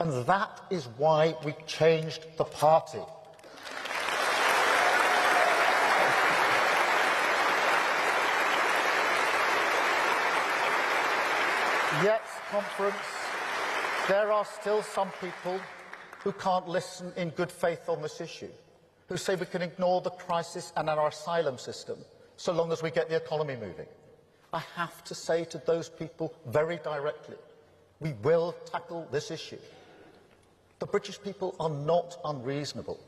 And that is why we changed the party. Yet, conference, there are still some people who can't listen in good faith on this issue, who say we can ignore the crisis and our asylum system so long as we get the economy moving. I have to say to those people very directly, we will tackle this issue. The British people are not unreasonable.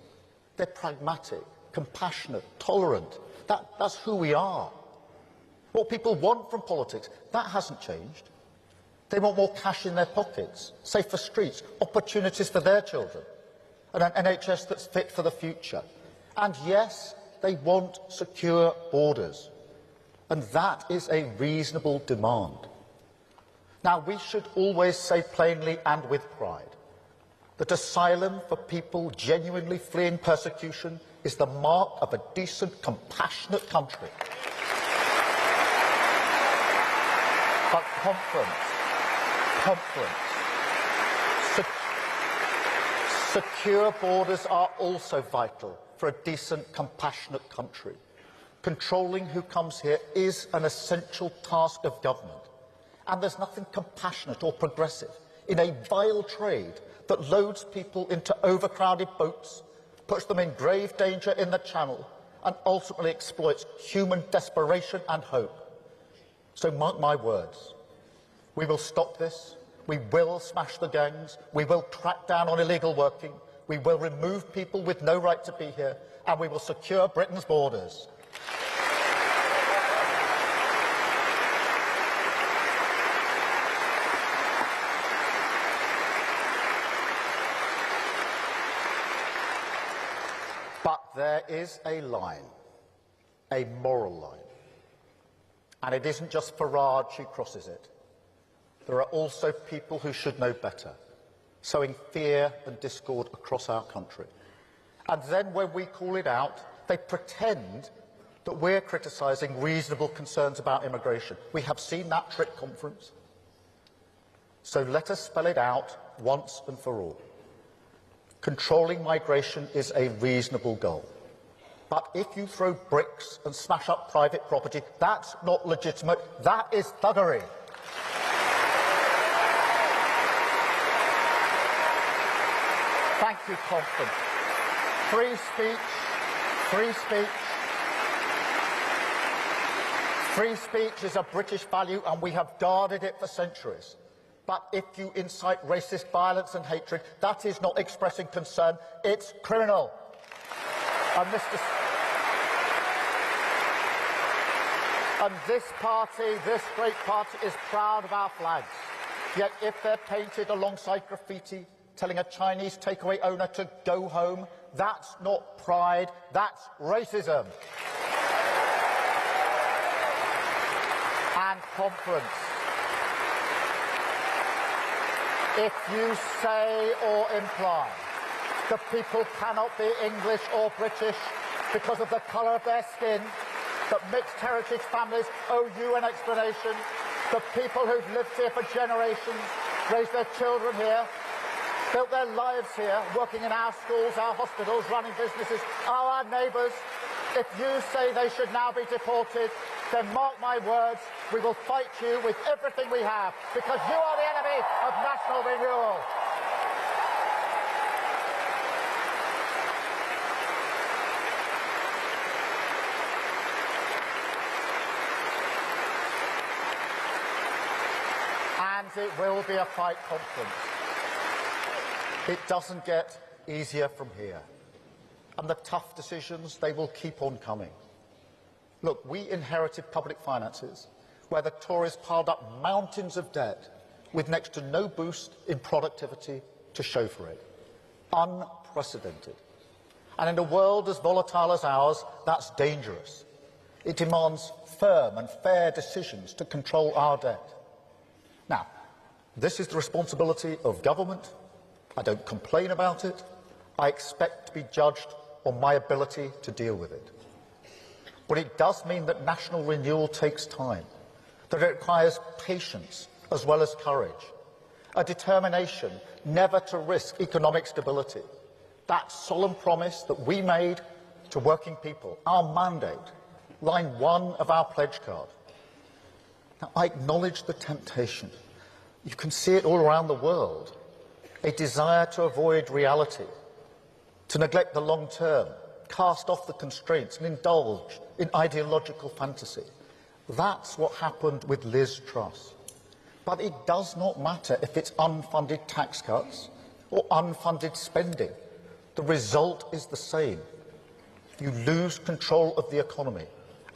They're pragmatic, compassionate, tolerant. That's who we are. What people want from politics, that hasn't changed. They want more cash in their pockets, safer streets, opportunities for their children, and an NHS that's fit for the future. And yes, they want secure borders. And that is a reasonable demand. Now, we should always say plainly and with pride that asylum for people genuinely fleeing persecution is the mark of a decent, compassionate country. But secure borders are also vital for a decent, compassionate country. Controlling who comes here is an essential task of government. And there's nothing compassionate or progressive in a vile trade that loads people into overcrowded boats, puts them in grave danger in the Channel, and ultimately exploits human desperation and hope. So mark my words. We will stop this. We will smash the gangs. We will crack down on illegal working. We will remove people with no right to be here. And we will secure Britain's borders. But there is a line, a moral line. And it isn't just Farage who crosses it. There are also people who should know better, sowing fear and discord across our country. And then when we call it out, they pretend that we're criticising reasonable concerns about immigration. We have seen that trick, conference. So let us spell it out once and for all. Controlling migration is a reasonable goal. But if you throw bricks and smash up private property, that's not legitimate. That is thuggery. Thank you, conference. Free speech, free speech. Free speech is a British value and we have guarded it for centuries. But if you incite racist violence and hatred, that is not expressing concern, it's criminal. And this party, this great party, is proud of our flags. Yet if they're painted alongside graffiti, telling a Chinese takeaway owner to go home, that's not pride, that's racism. And conference. If you say or imply that people cannot be English or British because of the colour of their skin, that mixed heritage families owe you an explanation, that people who've lived here for generations, raised their children here, built their lives here, working in our schools, our hospitals, running businesses, are our neighbours. If you say they should now be deported, then mark my words, we will fight you with everything we have, because you are the enemy of national renewal. And it will be a fight conference. It doesn't get easier from here. And the tough decisions, they will keep on coming. Look, we inherited public finances where the Tories piled up mountains of debt with next to no boost in productivity to show for it. Unprecedented. And in a world as volatile as ours, that's dangerous. It demands firm and fair decisions to control our debt. Now, this is the responsibility of government. I don't complain about it. I expect to be judged on my ability to deal with it. But it does mean that national renewal takes time, that it requires patience as well as courage, a determination never to risk economic stability. That solemn promise that we made to working people, our mandate, line 1 of our pledge card. Now, I acknowledge the temptation. You can see it all around the world. A desire to avoid reality, to neglect the long term, cast off the constraints and indulge in ideological fantasy. That's what happened with Liz Truss. But it does not matter if it's unfunded tax cuts or unfunded spending. The result is the same. You lose control of the economy,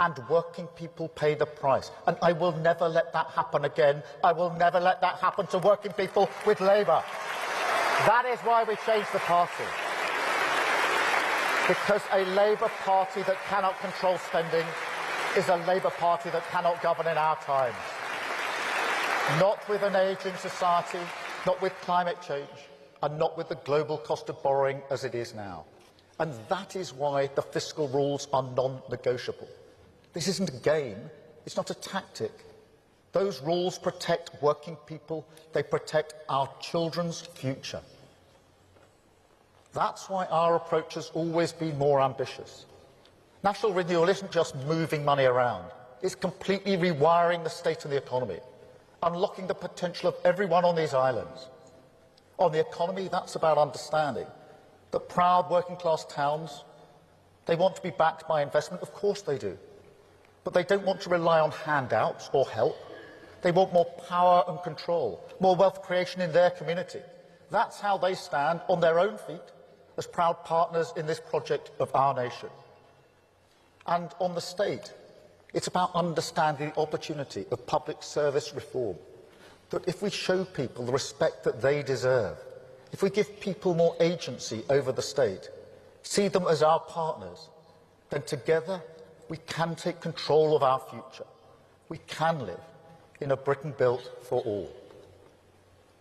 and working people pay the price. And I will never let that happen again. I will never let that happen to working people with Labour. That is why we changed the party. Because a Labour Party that cannot control spending is a Labour Party that cannot govern in our times. Not with an ageing society, not with climate change, and not with the global cost of borrowing as it is now. And that is why the fiscal rules are non-negotiable. This isn't a game, it's not a tactic. Those rules protect working people, they protect our children's future. That's why our approach has always been more ambitious. National renewal isn't just moving money around, it's completely rewiring the state and the economy, unlocking the potential of everyone on these islands. On the economy, that's about understanding that proud working-class towns, they want to be backed by investment, of course they do. But they don't want to rely on handouts or help. They want more power and control, more wealth creation in their community. That's how they stand on their own feet as proud partners in this project of our nation. And on the state, it's about understanding the opportunity of public service reform. That if we show people the respect that they deserve, if we give people more agency over the state, see them as our partners, then together we can take control of our future. We can live in a Britain built for all.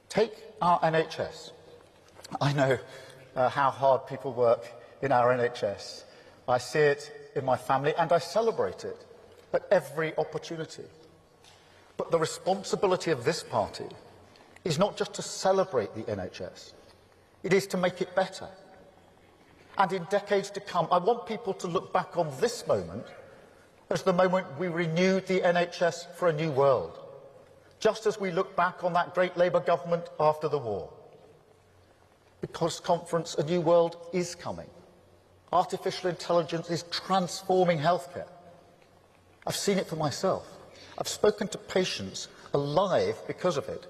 Take our NHS. I know how hard people work in our NHS. I see it in my family and I celebrate it at every opportunity. But the responsibility of this party is not just to celebrate the NHS, it is to make it better. And in decades to come, I want people to look back on this moment as the moment we renewed the NHS for a new world, just as we look back on that great Labour government after the war. Because, conference, a new world is coming. Artificial intelligence is transforming healthcare. I've seen it for myself. I've spoken to patients alive because of it.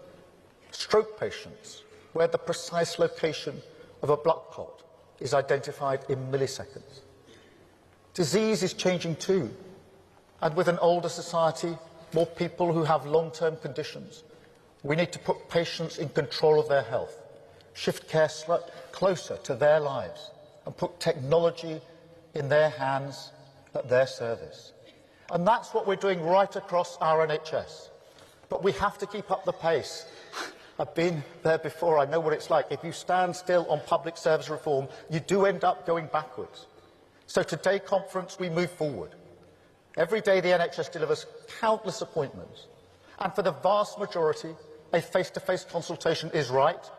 Stroke patients, where the precise location of a blood clot is identified in milliseconds. Disease is changing too, and with an older society, more people who have long-term conditions, we need to put patients in control of their health, shift care closer to their lives, and put technology in their hands at their service. And that's what we're doing right across our NHS. But we have to keep up the pace. I've been there before, I know what it's like. If you stand still on public service reform, you do end up going backwards. So today, conference, we move forward. Every day the NHS delivers countless appointments. And for the vast majority, a face-to-face consultation is right,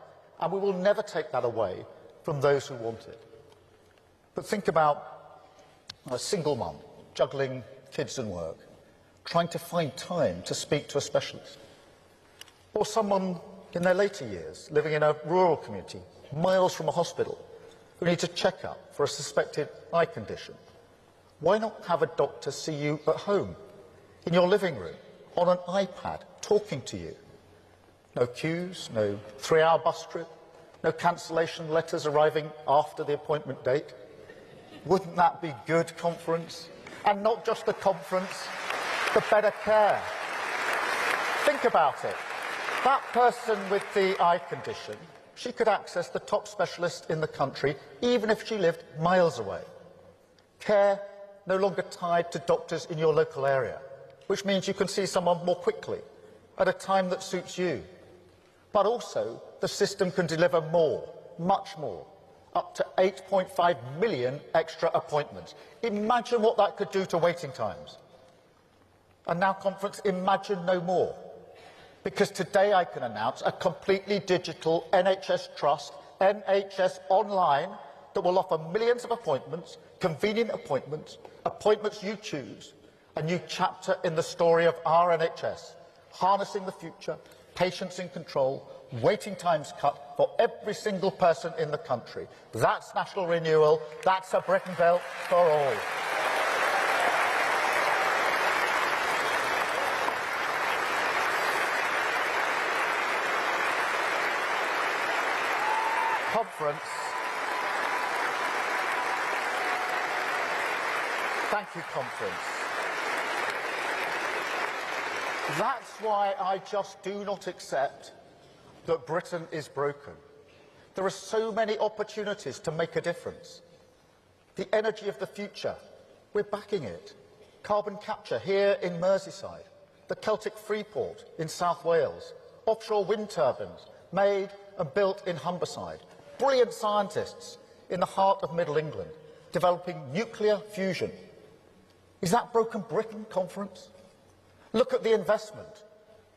and we will never take that away from those who want it. But think about a single mum juggling kids and work, trying to find time to speak to a specialist. Or someone in their later years, living in a rural community, miles from a hospital, who needs a check-up for a suspected eye condition. Why not have a doctor see you at home, in your living room, on an iPad, talking to you? No queues, no 3-hour bus trip, no cancellation letters arriving after the appointment date. Wouldn't that be good conference? And not just the conference, the better care. Think about it. That person with the eye condition, she could access the top specialist in the country even if she lived miles away. Care no longer tied to doctors in your local area, which means you can see someone more quickly at a time that suits you. But also, the system can deliver more, much more, up to 8.5 million extra appointments. Imagine what that could do to waiting times. And now, conference, imagine no more. Because today I can announce a completely digital NHS Trust, NHS Online, that will offer millions of appointments, convenient appointments, appointments you choose, a new chapter in the story of our NHS, harnessing the future, patients in control, waiting times cut for every single person in the country. That's national renewal. That's a Britain built for all. Conference. Thank you, conference. That's why I just do not accept that Britain is broken. There are so many opportunities to make a difference. The energy of the future, we're backing it. Carbon capture here in Merseyside, the Celtic Freeport in South Wales, offshore wind turbines made and built in Humberside, brilliant scientists in the heart of Middle England developing nuclear fusion. Is that broken Britain, conference? Look at the investment.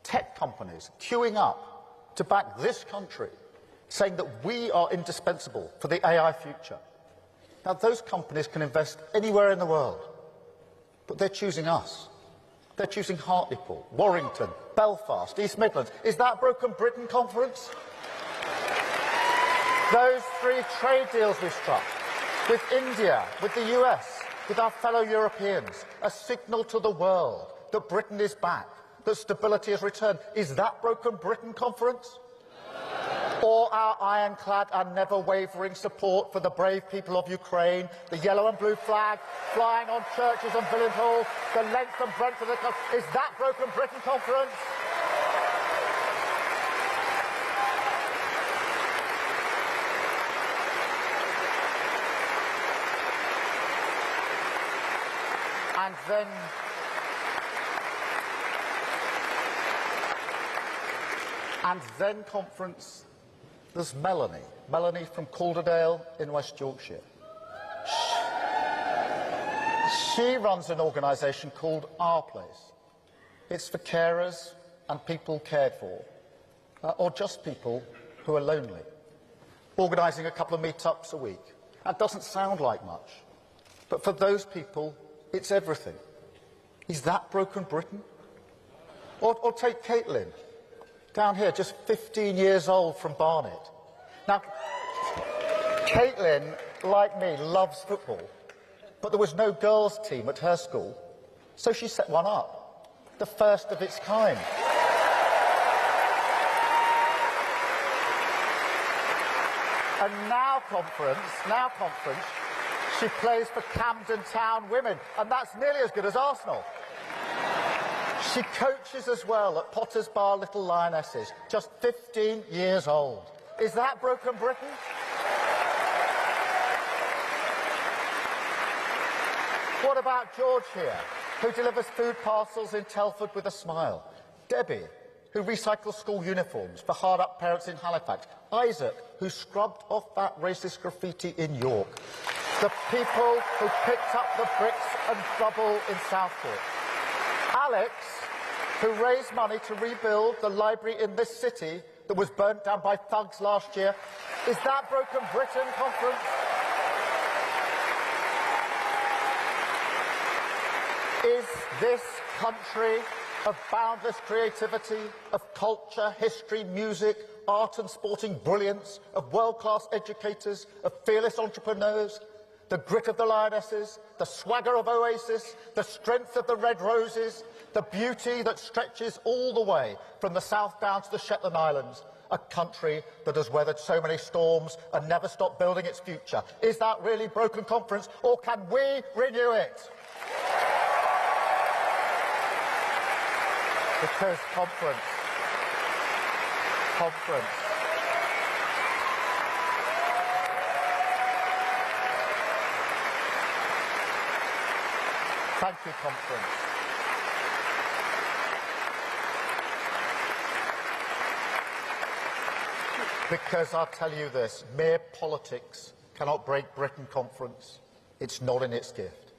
Tech companies queuing up to back this country, saying that we are indispensable for the AI future. Now, those companies can invest anywhere in the world, but they're choosing us. They're choosing Hartlepool, Warrington, Belfast, East Midlands. Is that broken Britain, conference? Those 3 trade deals we've struck with India, with the US, with our fellow Europeans, a signal to the world that Britain is back, that stability has returned. Is that broken Britain, conference? Or our ironclad and never-wavering support for the brave people of Ukraine, the yellow and blue flag flying on churches and village halls, the length and breadth of the country. Is that broken Britain, conference? And then, conference, there's Melanie from Calderdale in West Yorkshire. She runs an organisation called Our Place. It's for carers and people cared for, or just people who are lonely, organising a couple of meetups a week. That doesn't sound like much, but for those people, it's everything. Is that broken Britain? Or take Caitlin, down here, just 15 years old from Barnet. Now, Caitlin, like me, loves football, but there was no girls' team at her school, so she set one up, the first of its kind. And now, conference, she plays for Camden Town Women, and that's nearly as good as Arsenal. She coaches as well at Potter's Bar Little Lionesses, just 15 years old. Is that broken Britain? What about George here, who delivers food parcels in Telford with a smile? Debbie, who recycles school uniforms for hard-up parents in Halifax? Isaac, who scrubbed off that racist graffiti in York? The people who picked up the bricks and rubble in Southport? Alex, who raised money to rebuild the library in this city that was burnt down by thugs last year? Is that broken Britain, conference? Is this country of boundless creativity, of culture, history, music, art and sporting brilliance, of world-class educators, of fearless entrepreneurs, the grit of the Lionesses, the swagger of Oasis, the strength of the Red Roses, the beauty that stretches all the way from the south down to the Shetland Islands, a country that has weathered so many storms and never stopped building its future. Is that really broken conference, or can we renew it? Because conference. Thank you, conference. Because I'll tell you this, mere politics cannot break Britain, conference. It's not in its gift.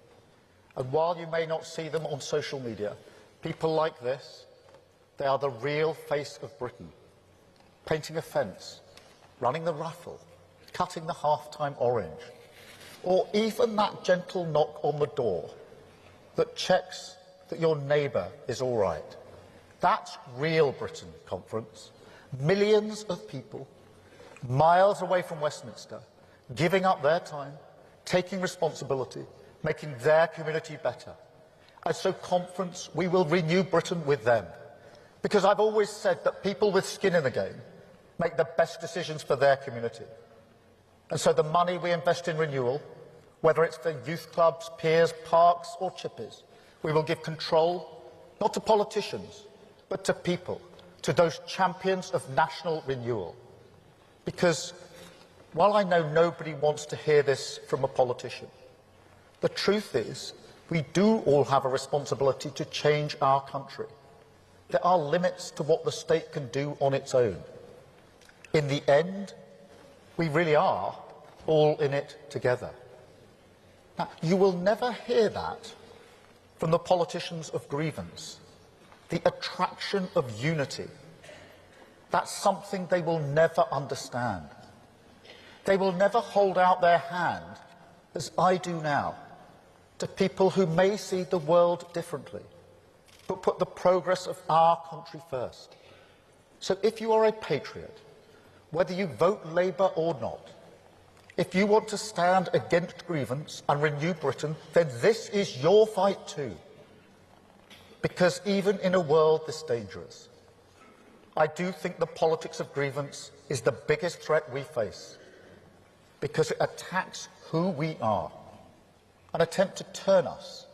And while you may not see them on social media, people like this, they are the real face of Britain. Painting a fence, running the raffle, cutting the half-time orange, or even that gentle knock on the door that checks that your neighbour is all right. That's real Britain, conference. Millions of people, miles away from Westminster, giving up their time, taking responsibility, making their community better. And so, conference, we will renew Britain with them. Because I've always said that people with skin in the game make the best decisions for their community. And so the money we invest in renewal, whether it's for youth clubs, peers, parks or chippies, we will give control, not to politicians, but to people, to those champions of national renewal. Because while I know nobody wants to hear this from a politician, the truth is we do all have a responsibility to change our country. There are limits to what the state can do on its own. In the end, we really are all in it together. Now, you will never hear that from the politicians of Grievance. The attraction of unity. That's something they will never understand. They will never hold out their hand, as I do now, to people who may see the world differently, but put the progress of our country first. So if you are a patriot, whether you vote Labour or not, if you want to stand against Grievance and renew Britain, then this is your fight too. Because even in a world this dangerous, I do think the politics of Grievance is the biggest threat we face, because it attacks who we are, an attempt to turn us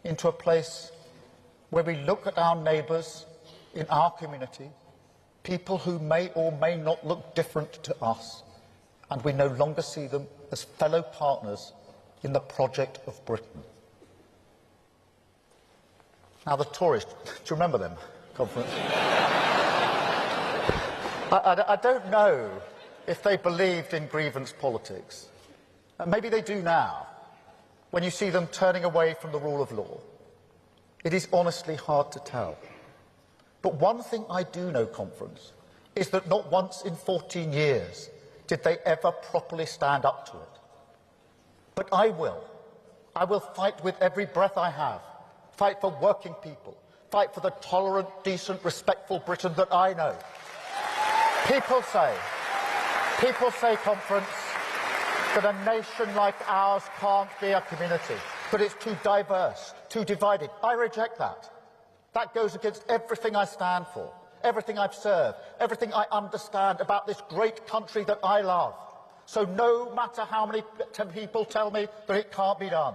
into a place where we look at our neighbours in our community, people who may or may not look different to us, and we no longer see them as fellow partners in the project of Britain. Now, the Tories, do you remember them, conference? I don't know if they believed in grievance politics. Maybe they do now, when you see them turning away from the rule of law. It is honestly hard to tell. But one thing I do know, conference, is that not once in 14 years did they ever properly stand up to it. But I will. I will fight with every breath I have. Fight for working people. Fight for the tolerant, decent, respectful Britain that I know. People say, conference, that a nation like ours can't be a community, that it's too diverse, too divided. I reject that. That goes against everything I stand for, everything I've served, everything I understand about this great country that I love. So no matter how many people tell me that it can't be done,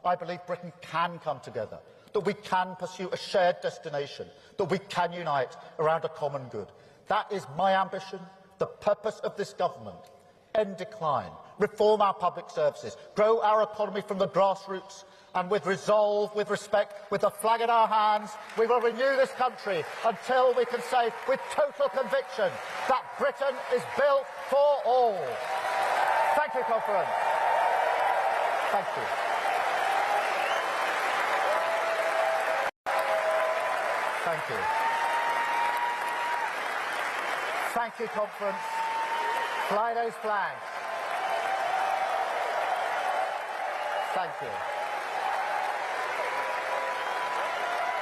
I believe Britain can come together, that we can pursue a shared destination, that we can unite around a common good. That is my ambition, the purpose of this government. End decline, reform our public services, grow our economy from the grassroots, and with resolve, with respect, with the flag in our hands, we will renew this country until we can say with total conviction that Britain is built for all. Thank you, conference. Thank you. Thank you. Thank you, conference. Fly those flags. Thank you.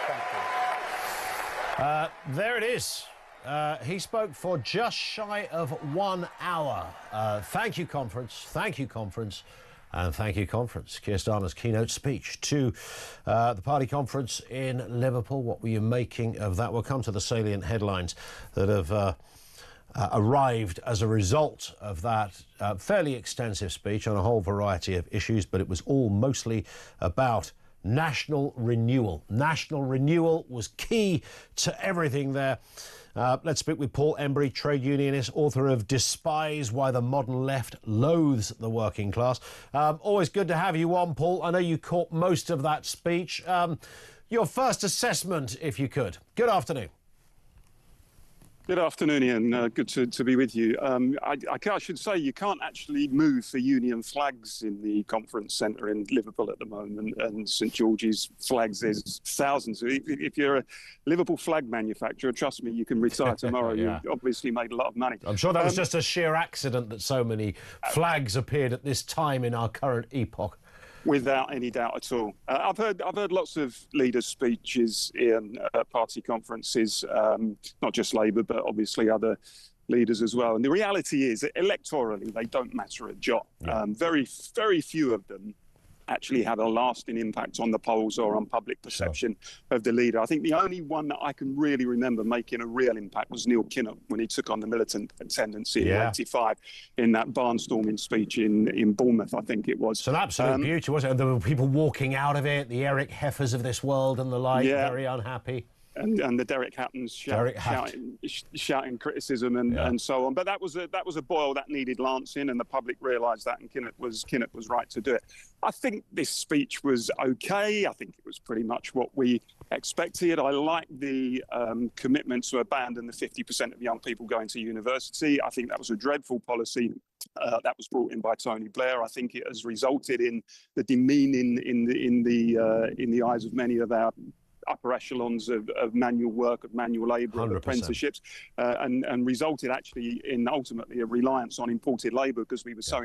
Thank you. There it is. He spoke for just shy of 1 hour. Thank you, conference. Thank you, conference. And thank you, conference. Keir Starmer's keynote speech to the party conference in Liverpool. What were you making of that? We'll come to the salient headlines that have arrived as a result of that fairly extensive speech on a whole variety of issues, but it was all mostly about national renewal. National renewal was key to everything there. Let's speak with Paul Embry, trade unionist, author of Despise Why the Modern Left Loathes the Working Class. Always good to have you on, Paul. I know you caught most of that speech. Your first assessment, if you could. Good afternoon. Good afternoon, Ian. Good to be with you. I should say you can't actually move for union flags in the conference centre in Liverpool at the moment, and St George's flags, there's thousands. If you're a Liverpool flag manufacturer, trust me, you can retire tomorrow. Yeah. You've obviously made a lot of money. I'm sure that was just a sheer accident that so many flags appeared at this time in our current epoch. Without any doubt at all. I've heard lots of leaders' speeches in party conferences, not just Labour, but obviously other leaders as well. And the reality is that electorally, they don't matter a jot. Yeah. Very few of them actually have a lasting impact on the polls or on public perception of the leader. I think the only one that I can really remember making a real impact was Neil Kinnock when he took on the militant tendency in '85 in that barnstorming speech in Bournemouth, I think it was. It's an absolute beauty, wasn't it? There were people walking out of it, the Eric Heffers of this world and the like, very unhappy. And the Derek Hattons shouting criticism and so on. But that was a boil that needed lancing, and the public realised that, and Keynote was right to do it. I think this speech was okay. I think it was pretty much what we expected. I like the commitment to abandon the 50% of young people going to university. I think that was a dreadful policy that was brought in by Tony Blair. I think it has resulted in the demeaning in the eyes of many of our upper echelons of manual work, of manual labour, of apprenticeships, and resulted actually in ultimately a reliance on imported labour because we were so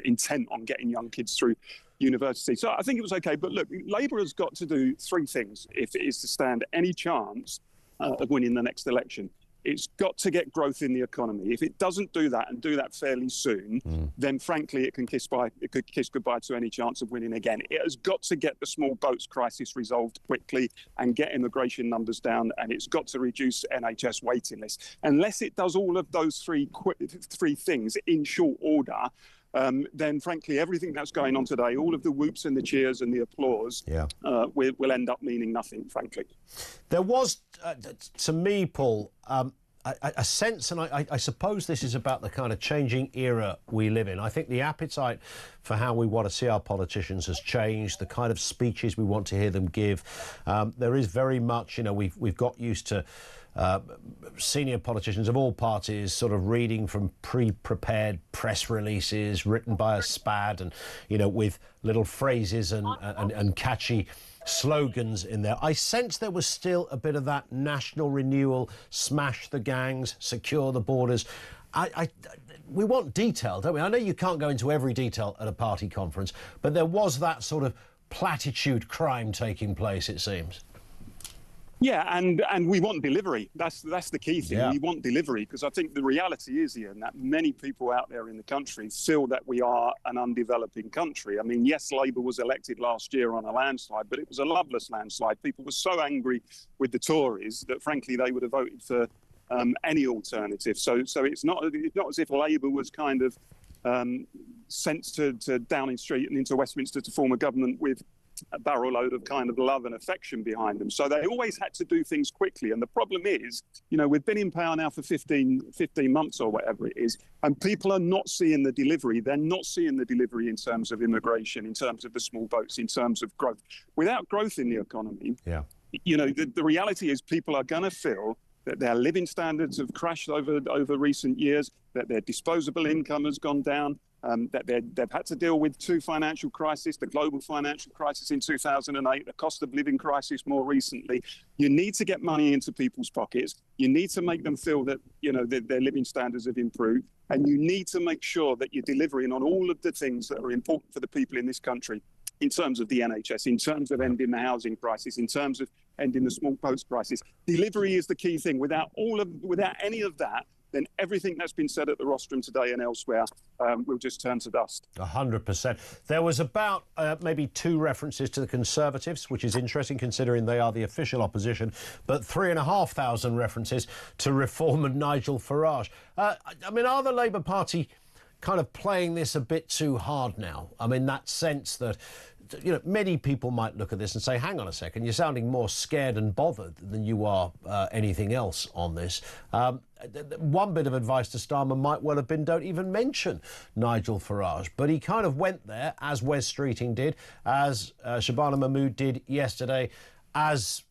intent on getting young kids through university. So I think it was okay. But look, Labour has got to do three things if it is to stand any chance of winning the next election. It's got to get growth in the economy. If it doesn't do that and do that fairly soon, then frankly, it could kiss goodbye to any chance of winning again. It has got to get the small boats crisis resolved quickly and get immigration numbers down, and it's got to reduce NHS waiting lists. Unless it does all of those three things in short order, then frankly, everything that's going on today, all of the whoops and the cheers and the applause, will end up meaning nothing, frankly. There was, to me, Paul, a sense, and I suppose this is about the kind of changing era we live in. I think the appetite for how we want to see our politicians has changed, the kind of speeches we want to hear them give. There is very much, we've got used to senior politicians of all parties sort of reading from pre-prepared press releases written by a spad and, with little phrases and catchy slogans in there. I sense there was still a bit of that national renewal, smash the gangs, secure the borders. We want detail, don't we? I know you can't go into every detail at a party conference, but there was that sort of platitude crime taking place, it seems. Yeah, and we want delivery. That's the key thing. Yeah. We want delivery because I think the reality is, Ian, that many people out there in the country feel that we are an undeveloping country. I mean, yes, Labour was elected last year on a landslide, but it was a loveless landslide. People were so angry with the Tories that, frankly, they would have voted for any alternative. So it's not as if Labour was kind of sent to Downing Street and into Westminster to form a government with a barrel load of kind of love and affection behind them. So they always had to do things quickly. And the problem is, we've been in power now for 15 months or whatever it is, and people are not seeing the delivery. They're not seeing the delivery in terms of immigration, in terms of the small boats, in terms of growth. Without growth in the economy, the reality is people are going to feel that their living standards have crashed over recent years, that their disposable income has gone down, that they've had to deal with two financial crises, the global financial crisis in 2008, the cost of living crisis more recently. You need to get money into people's pockets. You need to make them feel that, their living standards have improved. And you need to make sure that you're delivering on all of the things that are important for the people in this country in terms of the NHS, in terms of ending the housing crisis, in terms of ending the small boats crisis. Delivery is the key thing. Without any of that, then everything that's been said at the rostrum today and elsewhere will just turn to dust. 100%. There was about maybe 2 references to the Conservatives, which is interesting considering they are the official opposition, but 3,500 references to Reform and Nigel Farage. I mean, are the Labour Party kind of playing this a bit too hard now? I mean, that sense that, you know, many people might look at this and say, hang on a second, you're sounding more scared and bothered than you are anything else on this. One bit of advice to Starmer might well have been, don't even mention Nigel Farage. But he kind of went there, as Wes Streeting did, as Shabana Mahmood did yesterday, as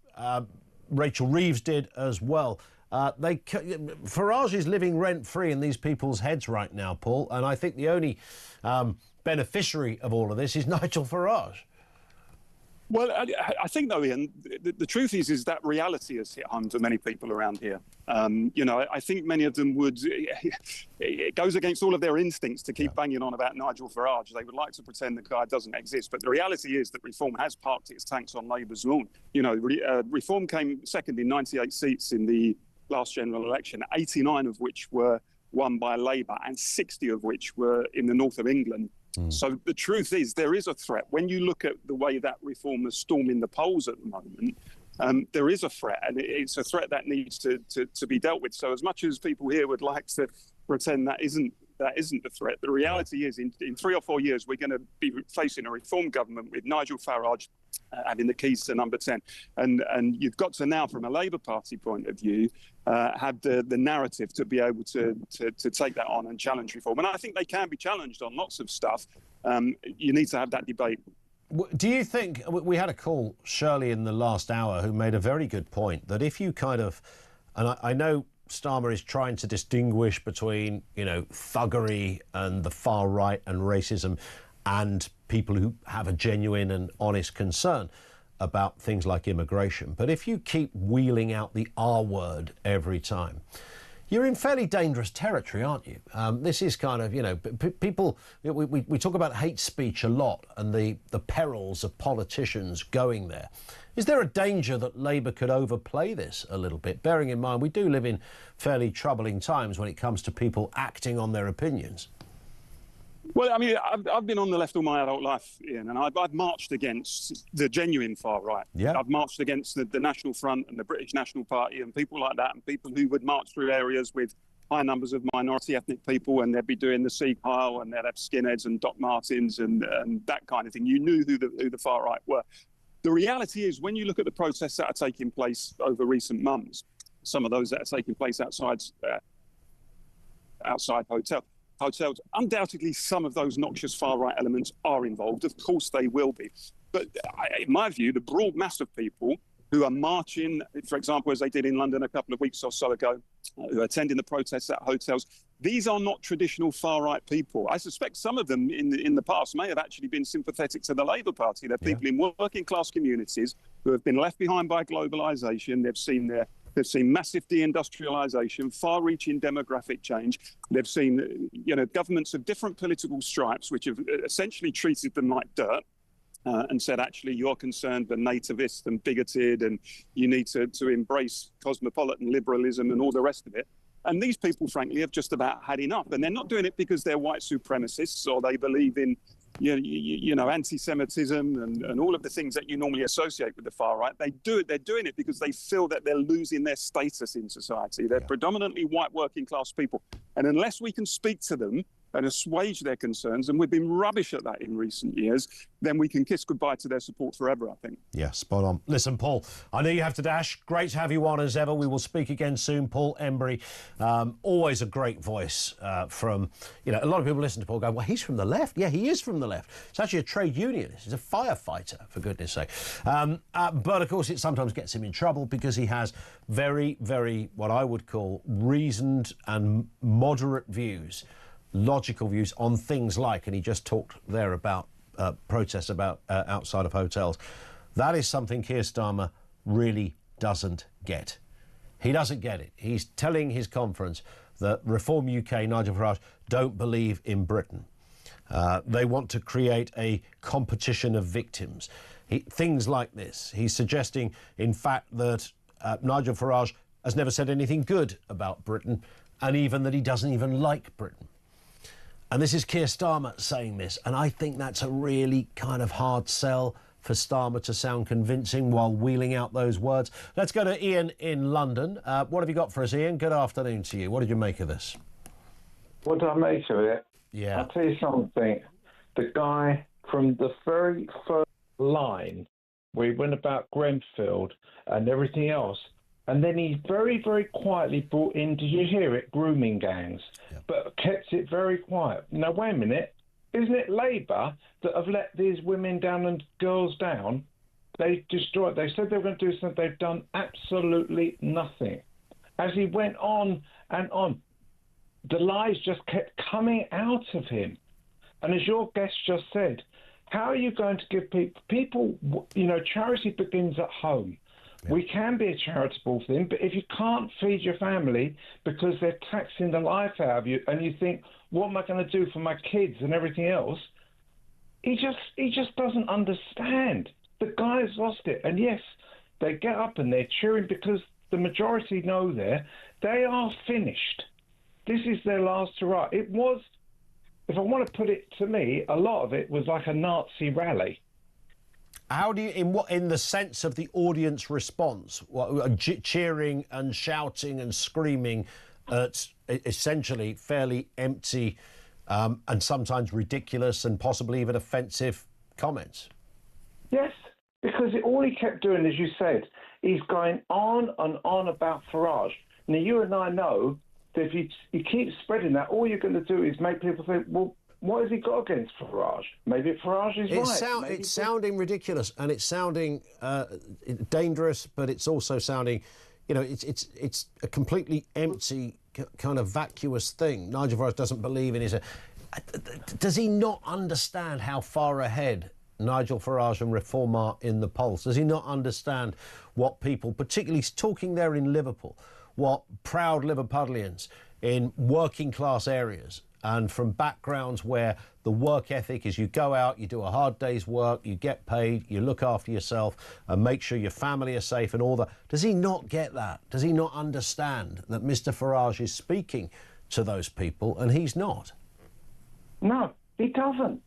Rachel Reeves did as well. Farage is living rent-free in these people's heads right now, Paul, and I think the only beneficiary of all of this is Nigel Farage. Well, I think, though, Ian, the truth is that reality has hit home to many people around here. You know, I think many of them would... It goes against all of their instincts to keep banging on about Nigel Farage. They would like to pretend the guy doesn't exist. But the reality is that Reform has parked its tanks on Labour's lawn. You know, Reform came second in 98 seats in the last general election, 89 of which were won by Labour and 60 of which were in the north of England. So the truth is there is a threat. When you look at the way that Reform is storming the polls at the moment, there is a threat, and it's a threat that needs to be dealt with. So as much as people here would like to pretend that isn't the threat, the reality is in 3 or 4 years we're going to be facing a Reform government with Nigel Farage having the keys to number 10. And you've got to now, from a Labour Party point of view, have the narrative to be able to take that on and challenge Reform. And I think they can be challenged on lots of stuff. You need to have that debate. Do you think, we had a call, Shirley, in the last hour, who made a very good point, that if you kind of, and I know Starmer is trying to distinguish between, you know, thuggery and the far right and racism and people who have a genuine and honest concern about things like immigration. But if you keep wheeling out the R word every time, you're in fairly dangerous territory, aren't you? This is kind of, you know, people, we talk about hate speech a lot and the perils of politicians going there. Is there a danger that Labour could overplay this a little bit, bearing in mind we do live in fairly troubling times when it comes to people acting on their opinions? Well, I mean, I've been on the left all my adult life, Ian, and I've marched against the genuine far right. Yeah. I've marched against the National Front and the British National Party and people like that, and people who would march through areas with high numbers of minority ethnic people, and they'd be doing the Sieg Heil, and they'd have skinheads and Doc Martens and that kind of thing. You knew who the far right were. The reality is, when you look at the protests that are taking place over recent months, some of those that are taking place outside hotels, undoubtedly some of those noxious far-right elements are involved. Of course they will be. But in my view, the broad mass of people who are marching, for example, as they did in London a couple of weeks or so ago, who are attending the protests at hotels, these are not traditional far-right people. I suspect some of them in the past may have actually been sympathetic to the Labour Party. They're people in working-class communities who have been left behind by globalisation. They've seen massive deindustrialisation, far-reaching demographic change. They've seen, you know, governments of different political stripes which have essentially treated them like dirt and said, actually, you're concerned but nativist and bigoted and you need to embrace cosmopolitan liberalism and all the rest of it. And these people, frankly, have just about had enough. And they're not doing it because they're white supremacists or they believe in you know, anti-Semitism and all of the things that you normally associate with the far right. They're doing it because they feel that they're losing their status in society. They're predominantly white working class people. And unless we can speak to them and assuage their concerns, and we've been rubbish at that in recent years, then we can kiss goodbye to their support forever, I think. Yeah, spot on. Listen, Paul, I know you have to dash. Great to have you on as ever. We will speak again soon. Paul Embry, always a great voice from, you know, a lot of people listen to Paul go, well, he's from the left. Yeah, he is from the left. It's actually a trade unionist. He's a firefighter, for goodness sake. But, of course, it sometimes gets him in trouble because he has very, very, what I would call, reasoned and moderate views, logical views on things like, and he just talked there about protests about outside of hotels. That is something Keir Starmer really doesn't get. He doesn't get it. He's telling his conference that Reform UK, Nigel Farage, don't believe in Britain. They want to create a competition of victims. Things like this. He's suggesting, in fact, that Nigel Farage has never said anything good about Britain. and even that he doesn't even like Britain. And this is Keir Starmer saying this, and I think that's a really kind of hard sell for Starmer to sound convincing while wheeling out those words. Let's go to Ian in London. What have you got for us, Ian? Good afternoon to you. What did you make of this? What do I make of it? Yeah. I'll tell you something. The guy from the very first line, where he went about Grenfell and everything else, and then he very, very quietly brought in, did you hear it, grooming gangs, but kept it very quiet. Now, wait a minute. Isn't it Labour that have let these women down and girls down? They destroyed. They said they were going to do something. They've done absolutely nothing. As he went on and on, the lies just kept coming out of him. And as your guest just said, how are you going to give people, you know, charity begins at home. Yeah. We can be a charitable thing, but if you can't feed your family because they're taxing the life out of you and you think, what am I going to do for my kids and everything else? He just doesn't understand. The guy's lost it. And yes, they get up and they're cheering because the majority know they are finished. This is their last hurrah. It was, if I want to put it to me, a lot of it was like a Nazi rally. How do you, in the sense of the audience response, cheering and shouting and screaming at essentially fairly empty and sometimes ridiculous and possibly even offensive comments? Yes, because all he kept doing, as you said, he's going on and on about Farage. Now, you and I know that if you keep spreading that, all you're going to do is make people think, well, what has he got against Farage? Maybe Farage is right. It's sounding ridiculous and it's sounding dangerous, but it's also sounding, you know, it's a completely empty, kind of vacuous thing. Nigel Farage doesn't believe in his... Does he not understand how far ahead Nigel Farage and Reform are in the polls? Does he not understand what people, particularly talking there in Liverpool, what proud Liverpudlians in working class areas and from backgrounds where the work ethic is you go out, you do a hard day's work, you get paid, you look after yourself and make sure your family are safe and all that. Does he not get that? Does he not understand that Mr Farage is speaking to those people and he's not? No, he doesn't.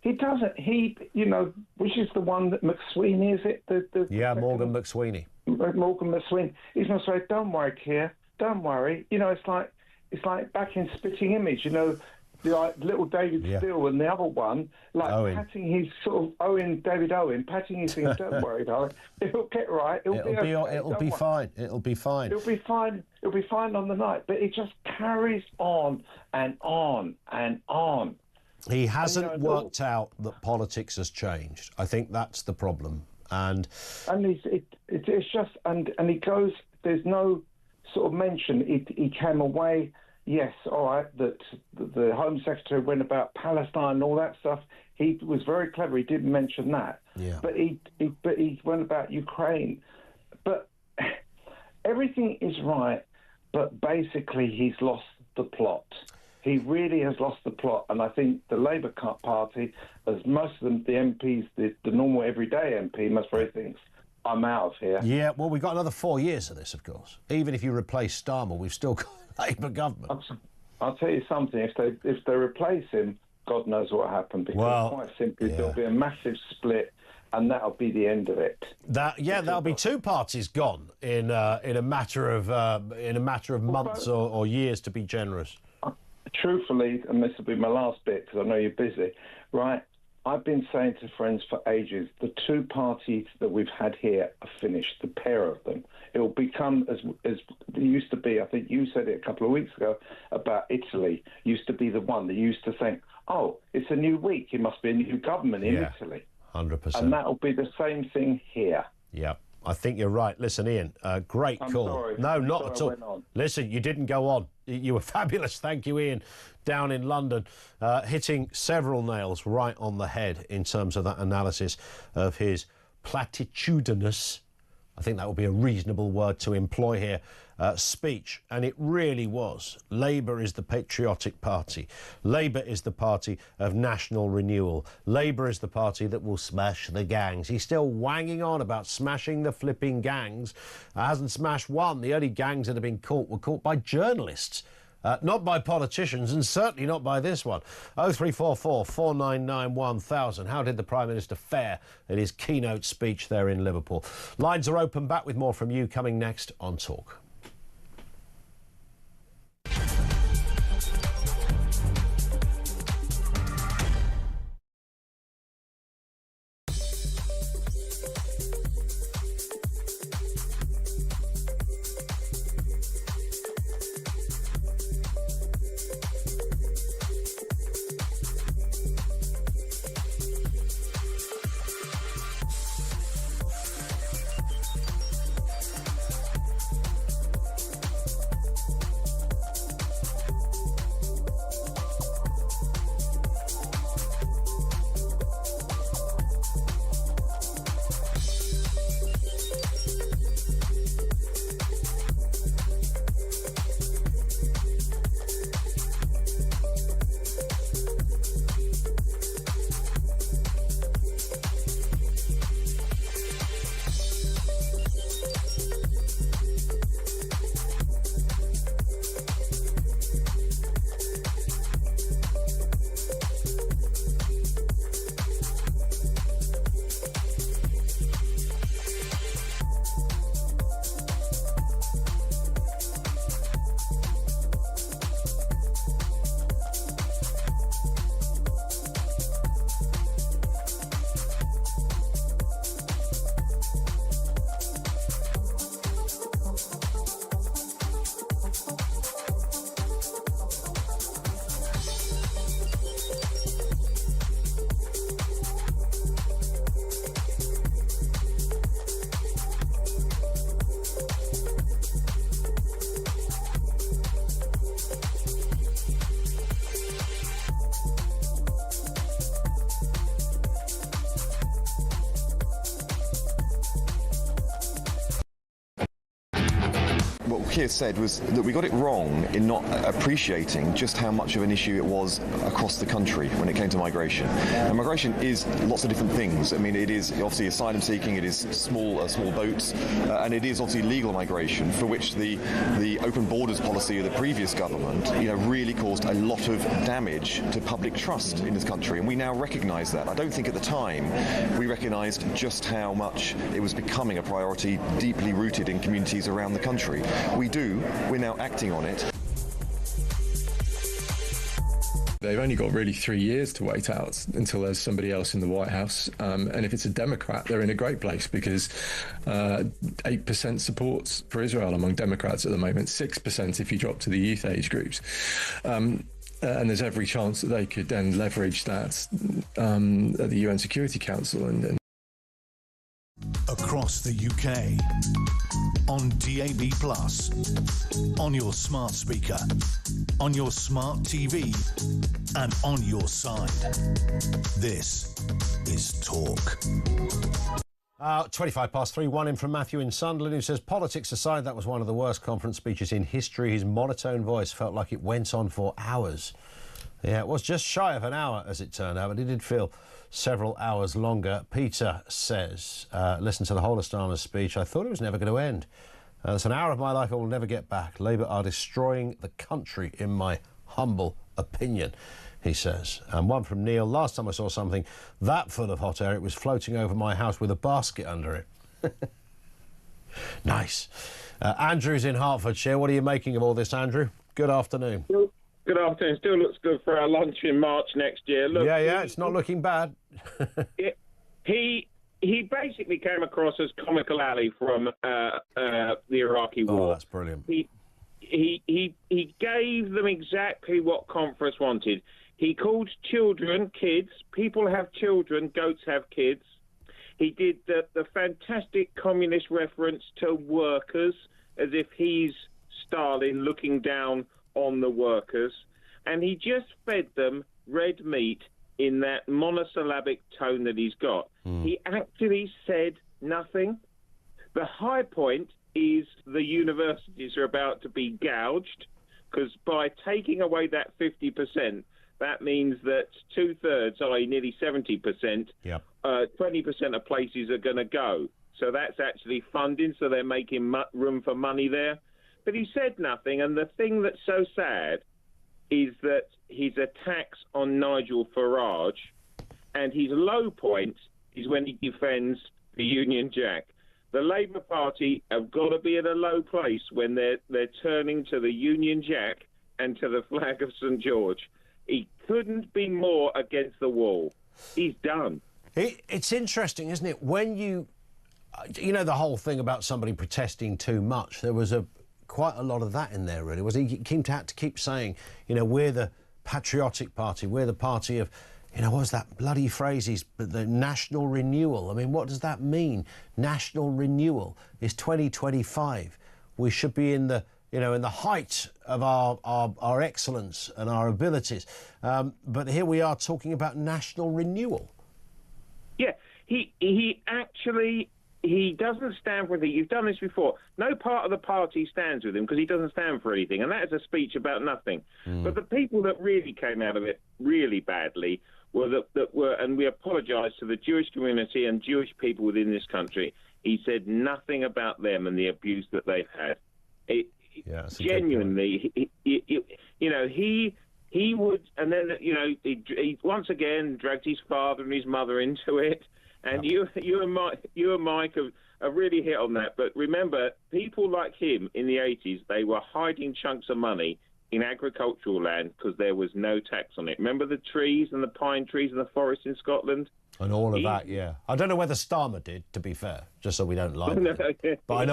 He doesn't. He, you know, which is the one that McSweeney, is it? Yeah, Morgan McSweeney. Morgan McSweeney. He's going to say, don't worry, Keir, don't worry. You know, it's like back in Spitting Image, you know, like little David Steele and the other one, like Owen. patting his sort of David Owen, patting his thing, don't worry, darling, it'll get right, it'll be fine, it'll be fine. It'll be fine on the night, but it just carries on and on and on. He hasn't worked out that politics has changed. I think that's the problem. And it's just, and he goes, there's no sort of mention. He came away, yes, all right, that the Home Secretary went about Palestine and all that stuff. He was very clever. He didn't mention that. Yeah. But he went about Ukraine. But everything is right, but basically he's lost the plot. He really has lost the plot, and I think the Labour Party, as most of them, the MPs, the normal everyday MP, must very thinks, I'm out of here. Yeah, well, we've got another 4 years of this, of course. Even if you replace Starmer, we've still got a Labour government. I'll tell you something. If they replace him, God knows what happened. Because quite simply, there'll be a massive split, and that'll be the end of it. That'll be two parties gone in a matter of months or years, to be generous. Truthfully, and this will be my last bit because I know you're busy, right? I've been saying to friends for ages, the two parties that we've had here are finished, the pair of them. It will become as it used to be. I think you said it a couple of weeks ago about Italy. Used to be the one that used to think, oh, it's a new week. It must be a new government in Italy. 100%. And that will be the same thing here. Yeah. I think you're right. Listen, Ian, great call. Sorry. No, not at all. Listen, you didn't go on. You were fabulous. Thank you, Ian, down in London, hitting several nails right on the head in terms of that analysis of his platitudinous, I think that would be a reasonable word to employ here, speech. And it really was. Labour is the patriotic party. Labour is the party of national renewal. Labour is the party that will smash the gangs. He's still wanging on about smashing the flipping gangs. Hasn't smashed one. The only gangs that have been caught were caught by journalists Not by politicians, and certainly not by this one. 0344 499 1000. How did the Prime Minister fare in his keynote speech there in Liverpool? Lines are open. Back with more from you coming next on Talk. Keir said was that we got it wrong in not appreciating just how much of an issue it was across the country when it came to migration. And migration is lots of different things. I mean, it is obviously asylum seeking, it is small boats, and it is obviously legal migration, for which the open borders policy of the previous government, really caused a lot of damage to public trust in this country. And we now recognise that. I don't think at the time we recognised just how much it was becoming a priority deeply rooted in communities around the country. We do. We're now acting on it. They've only got really 3 years to wait out until there's somebody else in the White House. And if it's a Democrat, they're in a great place because 8% support for Israel among Democrats at the moment, 6% if you drop to the youth age groups. And there's every chance that they could then leverage that at the UN Security Council and across the UK, on DAB+, on your smart speaker, on your smart TV, and on your side. This is Talk. 3:25, 1 in from Matthew in Sunderland, who says, politics aside, that was one of the worst conference speeches in history. His monotone voice felt like it went on for hours. Yeah, it was just shy of an hour, as it turned out, but it did feel several hours longer. Peter says, listen to the whole of Starmer's speech. I thought it was never going to end. It's an hour of my life I will never get back. Labour are destroying the country, in my humble opinion, he says. And one from Neil, last time I saw something that full of hot air, it was floating over my house with a basket under it. Nice. Andrew's in Hertfordshire. What are you making of all this, Andrew? Good afternoon. Good afternoon. Still looks good for our lunch in March next year. Look, yeah, it's not looking bad. He basically came across as comical alley from the Iraqi war. Oh, that's brilliant. He gave them exactly what conference wanted. He called children kids. People have children. Goats have kids. He did the fantastic communist reference to workers as if he's Stalin looking down on the workers, and he just fed them red meat in that monosyllabic tone that he's got. He actually said nothing. The high point is the universities are about to be gouged, because by taking away that 50%, that means that 2/3, i.e. nearly 70%, 20% of places are going to go. So that's actually funding, so they're making room for money there. But he said nothing, and the thing that's so sad is that his attacks on Nigel Farage and his low point is when he defends the Union Jack. The Labour Party have got to be at a low place when they're turning to the Union Jack and to the flag of St George. He couldn't be more against the wall. He's done. It's interesting, isn't it? When you know, the whole thing about somebody protesting too much, there was quite a lot of that in there, really. He had to keep saying, you know, we're the patriotic party, we're the party of, you know, what was that bloody phrase, the national renewal. I mean, what does that mean? National renewal is 2025. We should be in the, you know, in the height of our excellence and our abilities. But here we are talking about national renewal. Yeah, he actually, he doesn't stand for anything. You've done this before. No part of the party stands with him because he doesn't stand for anything, and that is a speech about nothing. But the people that really came out of it really badly were and we apologise to the Jewish community and Jewish people within this country. He said nothing about them and the abuse that they've had. Genuinely, you know, he would, and then, you know, he once again dragged his father and his mother into it. And you and Mike have really hit on that. But remember, people like him in the 80s, they were hiding chunks of money in agricultural land because there was no tax on it. Remember the trees and the pine trees and the forest in Scotland? And all of that, yeah. I don't know whether Starmer did, to be fair, just so we don't lie. But I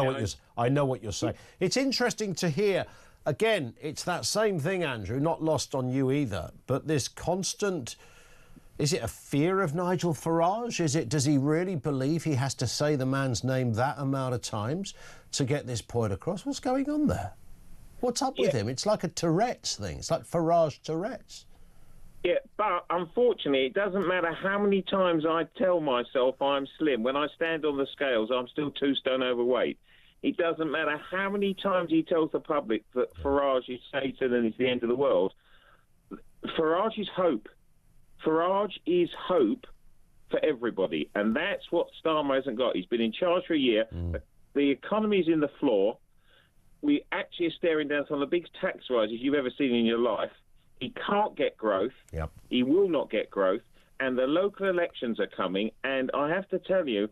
know what you're saying. It's interesting to hear. Again, it's that same thing, Andrew, not lost on you either, but this constant... Is it a fear of Nigel Farage? Does he really believe he has to say the man's name that amount of times to get this point across? What's going on there? What's up with him? It's like a Tourette's thing. It's like Farage Tourette's. Yeah, but unfortunately, it doesn't matter how many times I tell myself I'm slim. When I stand on the scales, I'm still 2 stone overweight. It doesn't matter how many times he tells the public that Farage is Satan and it's the end of the world. Farage is hope. Farage is hope for everybody, and that's what Starmer hasn't got. He's been in charge for a year. The economy is in the floor. We actually are staring down some of the biggest tax rises you've ever seen in your life. He can't get growth. He will not get growth, and the local elections are coming, and I have to tell you,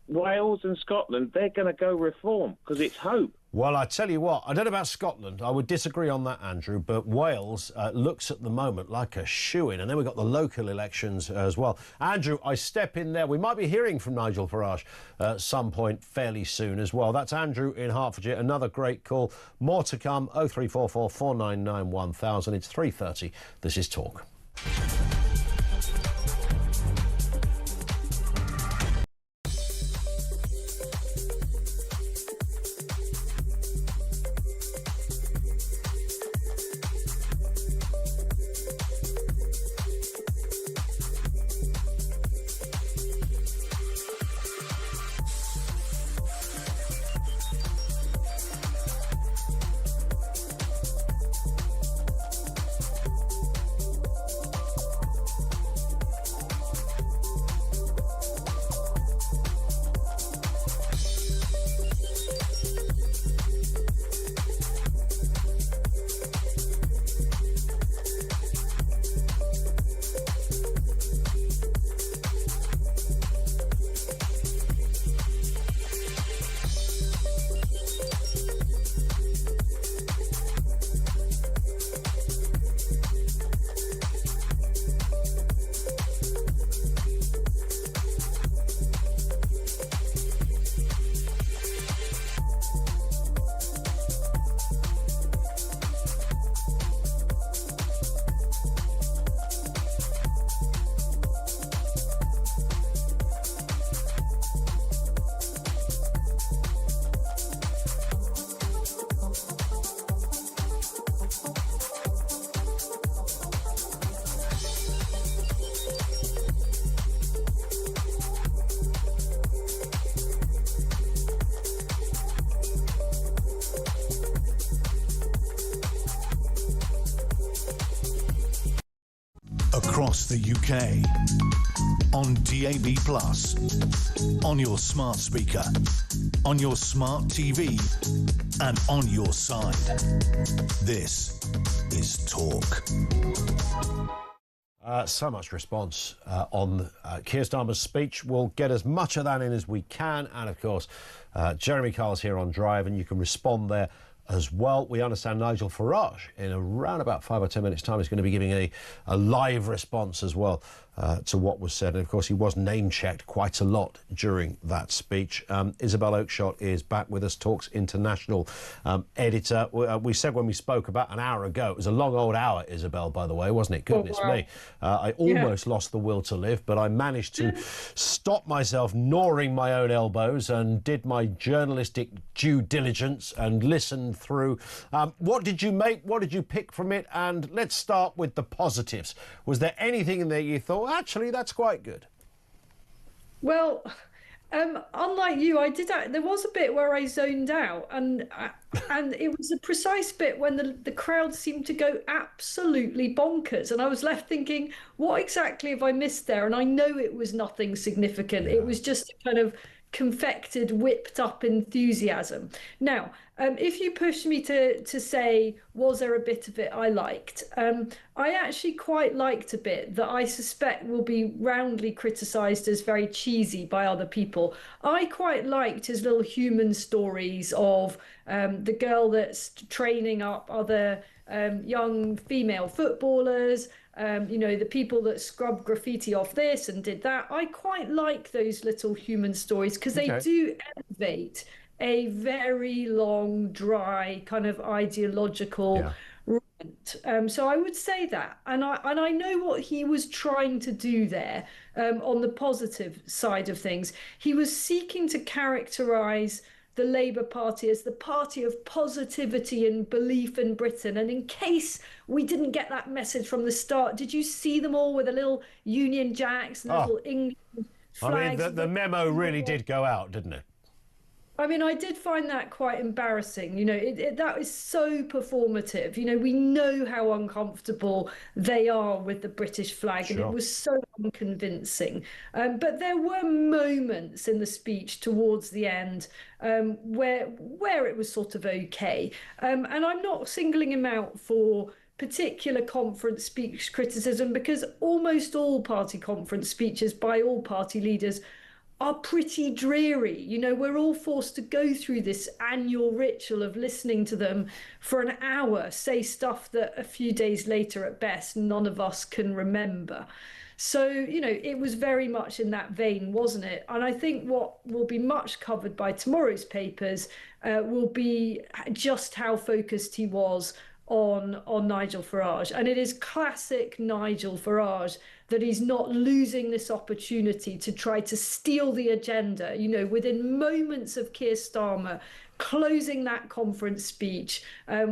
Wales and Scotland, they're going to go reform because it's hope. Well, I tell you what, I don't know about Scotland. I would disagree on that, Andrew, but Wales looks at the moment like a shoo-in, and then we've got the local elections as well. Andrew, I step in there. We might be hearing from Nigel Farage at some point fairly soon as well. That's Andrew in Hertfordshire. Another great call. More to come. 0344 499 1000. It's 3:30. This is Talk. across the UK. On DAB+, on your smart speaker, on your smart TV, and on your side. This is Talk. So much response on Keir Starmer's speech. We'll get as much of that in as we can. And, of course, Jeremy Carl's here on Drive, and you can respond there as well. We understand Nigel Farage, in around about 5 or 10 minutes' time, is going to be giving a live response as well to what was said. And, of course, he was name-checked quite a lot during that speech. Isabel Oakeshott is back with us, Talk's international editor. We said when we spoke about an hour ago, it was a long old hour, Isabel, by the way, wasn't it? Goodness me. I almost lost the will to live, but I managed to stop myself gnawing my own elbows and did my journalistic due diligence and listened through. What did you make? What did you pick from it? And let's start with the positives. Was there anything in there you thought, actually, that's quite good? Well, unlike you, there was a bit where I zoned out, and it was a precise bit when the crowd seemed to go absolutely bonkers, and I was left thinking, what exactly have I missed there? And I know it was nothing significant. It was just a kind of confected, whipped up enthusiasm. Now, if you push me to say, was there a bit of it I liked? I actually quite liked a bit that I suspect will be roundly criticised as very cheesy by other people. I quite liked his little human stories of the girl that's training up other young female footballers, the people that scrubbed graffiti off this and did that. I quite like those little human stories because they do elevate a very long, dry, kind of ideological rant. So I would say that. And I know what he was trying to do there on the positive side of things. He was seeking to characterise the Labour Party as the party of positivity and belief in Britain. And in case we didn't get that message from the start, did you see them all with the little Union Jacks and little England flags? I mean, the memo really did go out, didn't it? I mean, I did find that quite embarrassing. That is so performative. We know how uncomfortable they are with the British flag, and it was so unconvincing. But there were moments in the speech towards the end where it was sort of okay. And I'm not singling him out for particular conference speech criticism, because almost all party conference speeches by all party leaders are pretty dreary. We're all forced to go through this annual ritual of listening to them for an hour say stuff that a few days later at best none of us can remember. So, it was very much in that vein, wasn't it? And I think what will be much covered by tomorrow's papers will be just how focused he was on Nigel Farage. And it is classic Nigel Farage that he's not losing this opportunity to try to steal the agenda. Within moments of Keir Starmer closing that conference speech,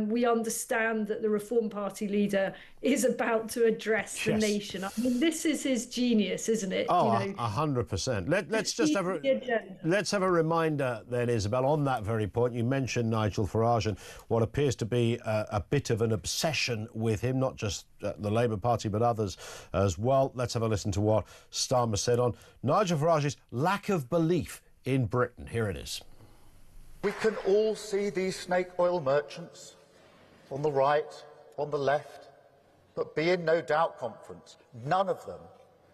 we understand that the Reform Party leader is about to address the nation. I mean, this is his genius, isn't it? 100%. Let's have a reminder then, Isabel, on that very point. You mentioned Nigel Farage and what appears to be a bit of an obsession with him, not just the Labour Party but others as well. Let's have a listen to what Starmer said on Nigel Farage's lack of belief in Britain. Here it is. We can all see these snake oil merchants on the right, on the left, but be in no doubt conference, none of them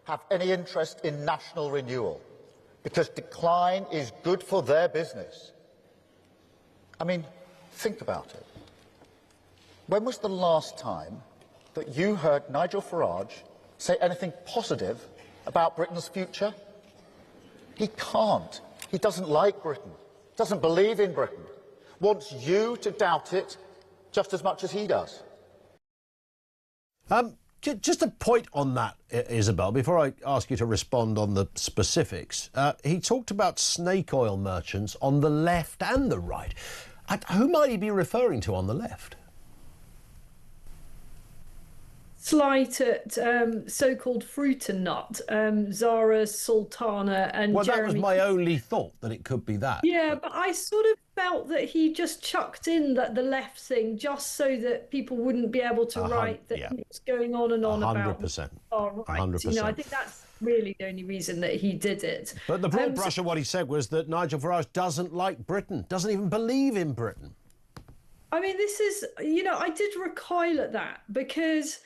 have any interest in national renewal, because decline is good for their business. I mean, think about it. When was the last time that you heard Nigel Farage say anything positive about Britain's future? He can't. He doesn't like Britain. Doesn't believe in Britain, wants you to doubt it just as much as he does. Just a point on that, Isabel, before I ask you to respond on the specifics. He talked about snake oil merchants on the left and the right. Who might he be referring to on the left? slight at so-called fruit and nut, Zara Sultana and Well, Jeremy. that was my only thought, that it could be that. Yeah, but I sort of felt that he just chucked in that the left thing just so that people wouldn't be able to write that he was going on and on about 100%. far right. 100%. You know, I think that's really the only reason that he did it. But the broad brush of what he said was that Nigel Farage doesn't like Britain, doesn't even believe in Britain. I mean, this is, you know, I did recoil at that because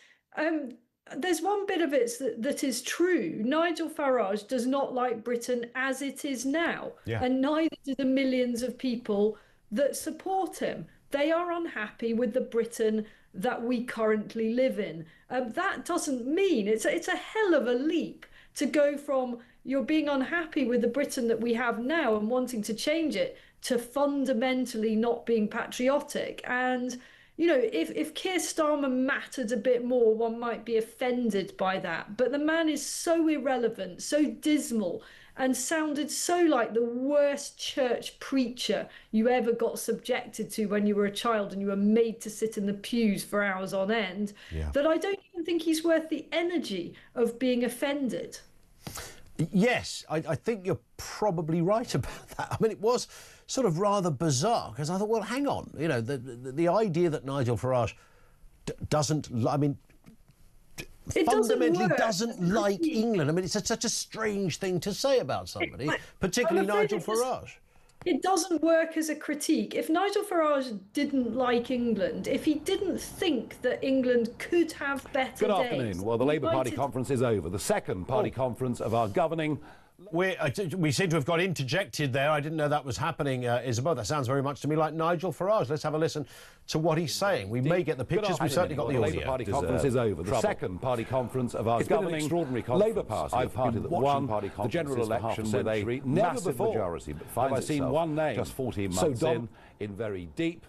there's one bit of it that is true. Nigel Farage does not like Britain as it is now. Yeah. And neither do the millions of people that support him. They are unhappy with the Britain that we currently live in. That doesn't mean, it's a hell of a leap to go from you're being unhappy with the Britain that we have now and wanting to change it to fundamentally not being patriotic. And, you know, if Keir Starmer mattered a bit more, one might be offended by that. But the man is so irrelevant, so dismal, and sounded so like the worst church preacher you ever got subjected to when you were a child and you were made to sit in the pews for hours on end, that I don't even think he's worth the energy of being offended. Yes, I think you're probably right about that. I mean, it was sort of rather bizarre because I thought, well, hang on, you know, the idea that Nigel Farage doesn't, I mean, fundamentally doesn't like England. I mean, it's such a strange thing to say about somebody, particularly Nigel Farage. It doesn't work as a critique. If Nigel Farage didn't like England, if he didn't think that England could have better days... Good afternoon. Well, the Labour Party conference is over. The second party conference of our governing... We seem to have got interjected there. I didn't know that was happening, Isabel. That sounds very much to me like Nigel Farage. Let's have a listen to what he's saying. We may get the pictures. We've certainly got the audio. The Labour Party conference is over. The second party conference of our governing extraordinary Labour Party. I've party that won the general election with a massive majority. But have I seen one name just 14 months in very deep...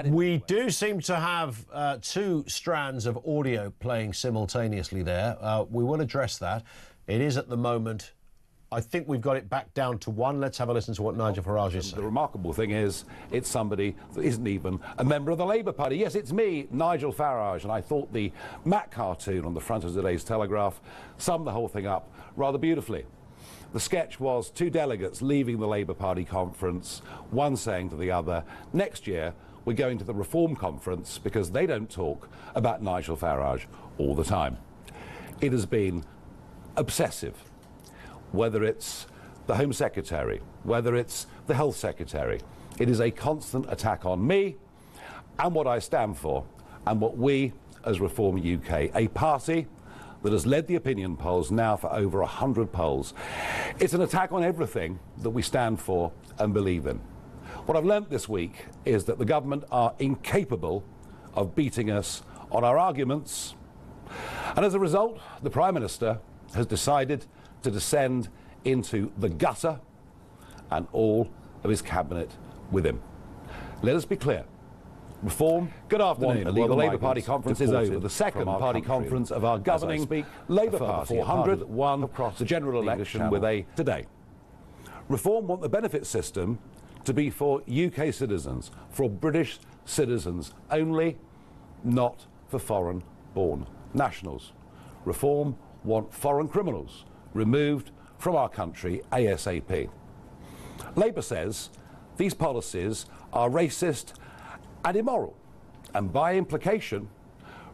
We do seem to have two strands of audio playing simultaneously there. We will address that. It is at the moment... I think we've got it back down to one. Let's have a listen to what Nigel Farage is saying. The remarkable thing is, it's somebody that isn't even a member of the Labour Party. Yes, it's me, Nigel Farage, and I thought the Mac cartoon on the front of today's Telegraph summed the whole thing up rather beautifully. The sketch was two delegates leaving the Labour Party conference, one saying to the other, next year we're going to the Reform conference because they don't talk about Nigel Farage all the time. It has been obsessive. Whether it's the Home Secretary, whether it's the Health Secretary, it is a constant attack on me and what I stand for and what we as Reform UK, a party that has led the opinion polls now for over 100 polls. It's an attack on everything that we stand for and believe in. What I've learnt this week is that the government are incapable of beating us on our arguments. And as a result, the Prime Minister has decided to descend into the gutter and all of his cabinet with him. Let us be clear. Reform. Good afternoon. Well, the Labour Party conference is over. The second party conference of our governing Labour Party 400 won across the general election with a today. Reform want the benefit system to be for UK citizens, for British citizens only, not for foreign-born nationals. Reform want foreign criminals removed from our country ASAP. Labour says these policies are racist and immoral, and by implication,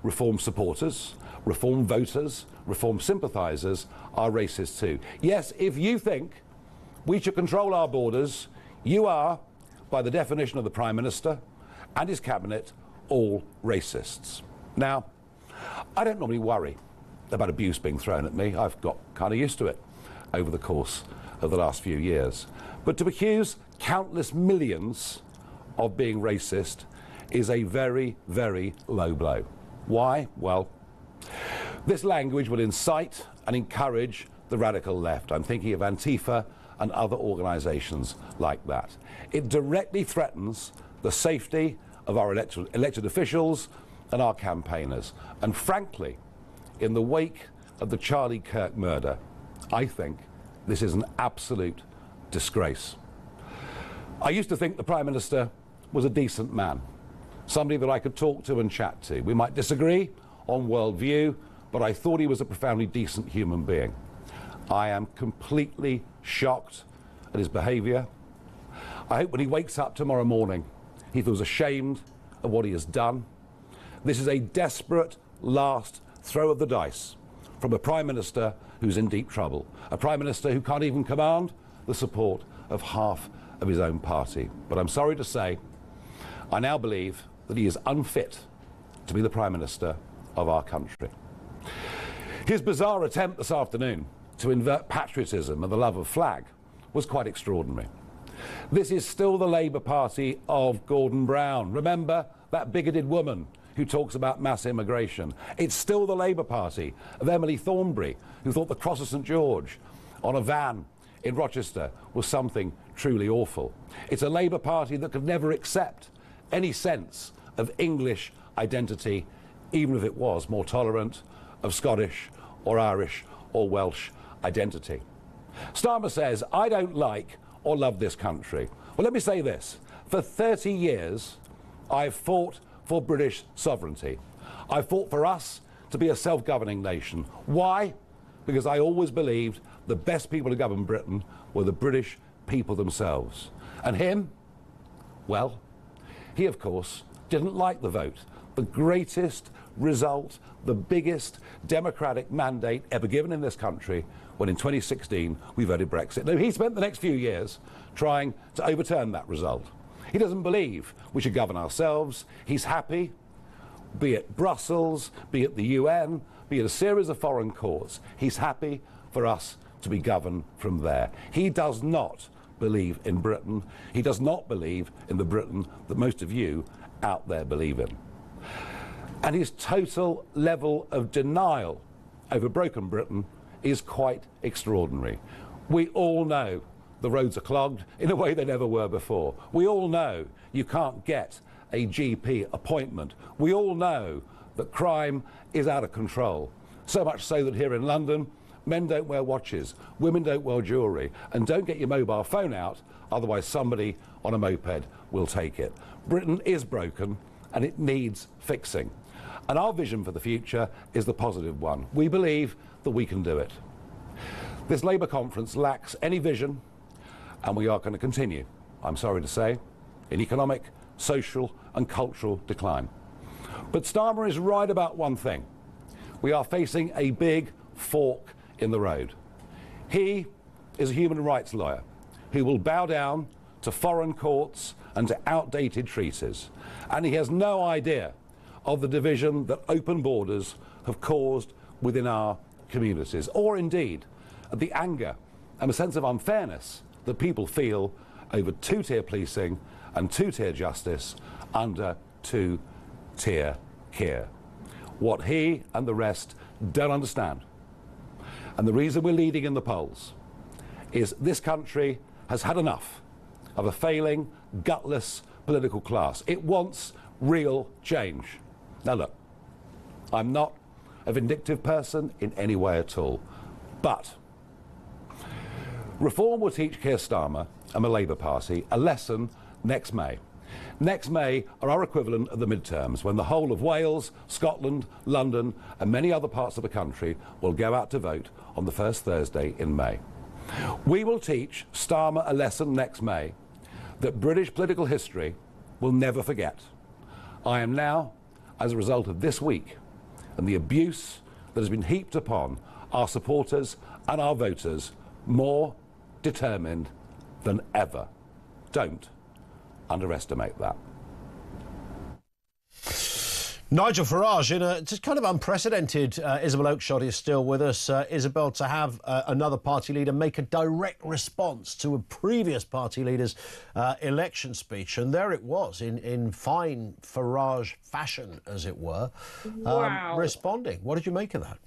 Reform supporters, Reform voters, Reform sympathisers are racist too. Yes, if you think we should control our borders, you are, by the definition of the Prime Minister and his cabinet, all racists. Now, I don't normally worry about abuse being thrown at me. I've got kind of used to it over the course of the last few years. But to accuse countless millions of being racist is a very, very low blow. Why? Well, this language will incite and encourage the radical left. I'm thinking of Antifa and other organisations like that. It directly threatens the safety of our elected officials and our campaigners. And frankly, in the wake of the Charlie Kirk murder, I think this is an absolute disgrace. I used to think the Prime Minister was a decent man, somebody that I could talk to and chat to. We might disagree on worldview, but I thought he was a profoundly decent human being. I am completely shocked at his behaviour. I hope when he wakes up tomorrow morning, he feels ashamed of what he has done. This is a desperate last throw of the dice from a Prime Minister who's in deep trouble, a Prime Minister who can't even command the support of half of his own party. But I'm sorry to say, I now believe that he is unfit to be the Prime Minister of our country. His bizarre attempt this afternoon to invert patriotism and the love of flag was quite extraordinary. This is still the Labour Party of Gordon Brown. Remember that bigoted woman who talks about mass immigration? It's still the Labour Party of Emily Thornberry, who thought the Cross of St George on a van in Rochester was something truly awful. It's a Labour Party that could never accept any sense of English identity, even if it was more tolerant of Scottish or Irish or Welsh identity. Starmer says, I don't like or love this country. Well, let me say this. For 30 years, I've fought for British sovereignty. I fought for us to be a self-governing nation. Why? Because I always believed the best people to govern Britain were the British people themselves. And him, well, he, of course, didn't like the vote. The greatest result, the biggest democratic mandate ever given in this country, when in 2016 we voted Brexit. Now, he spent the next few years trying to overturn that result. He doesn't believe we should govern ourselves. He's happy, be it Brussels, be it the UN, be it a series of foreign courts. He's happy for us to be governed from there. He does not believe in Britain. He does not believe in the Britain that most of you out there believe in. And his total level of denial over broken Britain is quite extraordinary. We all know the roads are clogged in a way they never were before. We all know you can't get a GP appointment. We all know that crime is out of control. So much so that here in London, men don't wear watches, women don't wear jewellery, and don't get your mobile phone out, otherwise somebody on a moped will take it. Britain is broken and it needs fixing. And our vision for the future is the positive one. We believe that we can do it. This Labour conference lacks any vision, and we are going to continue, I'm sorry to say, in economic, social and cultural decline. But Starmer is right about one thing. We are facing a big fork in the road. He is a human rights lawyer who will bow down to foreign courts and to outdated treaties. And he has no idea of the division that open borders have caused within our communities, or indeed the anger and a sense of unfairness that people feel over two-tier policing and two-tier justice under two-tier care. What he and the rest don't understand, and the reason we're leading in the polls, is this country has had enough of a failing, gutless political class. It wants real change. Now look, I'm not a vindictive person in any way at all, but reform will teach Keir Starmer and the Labour Party a lesson next May. Next May are our equivalent of the midterms, when the whole of Wales, Scotland, London and many other parts of the country will go out to vote on the first Thursday in May. We will teach Starmer a lesson next May that British political history will never forget. I am now, as a result of this week and the abuse that has been heaped upon our supporters and our voters, more determined than ever. Don't underestimate that. Nigel Farage, in a just kind of unprecedented, Isabel Oakeshott is still with us. Isabel, to have another party leader make a direct response to a previous party leader's election speech, and there it was, in fine Farage fashion, as it were, wow. Responding. What did you make of that?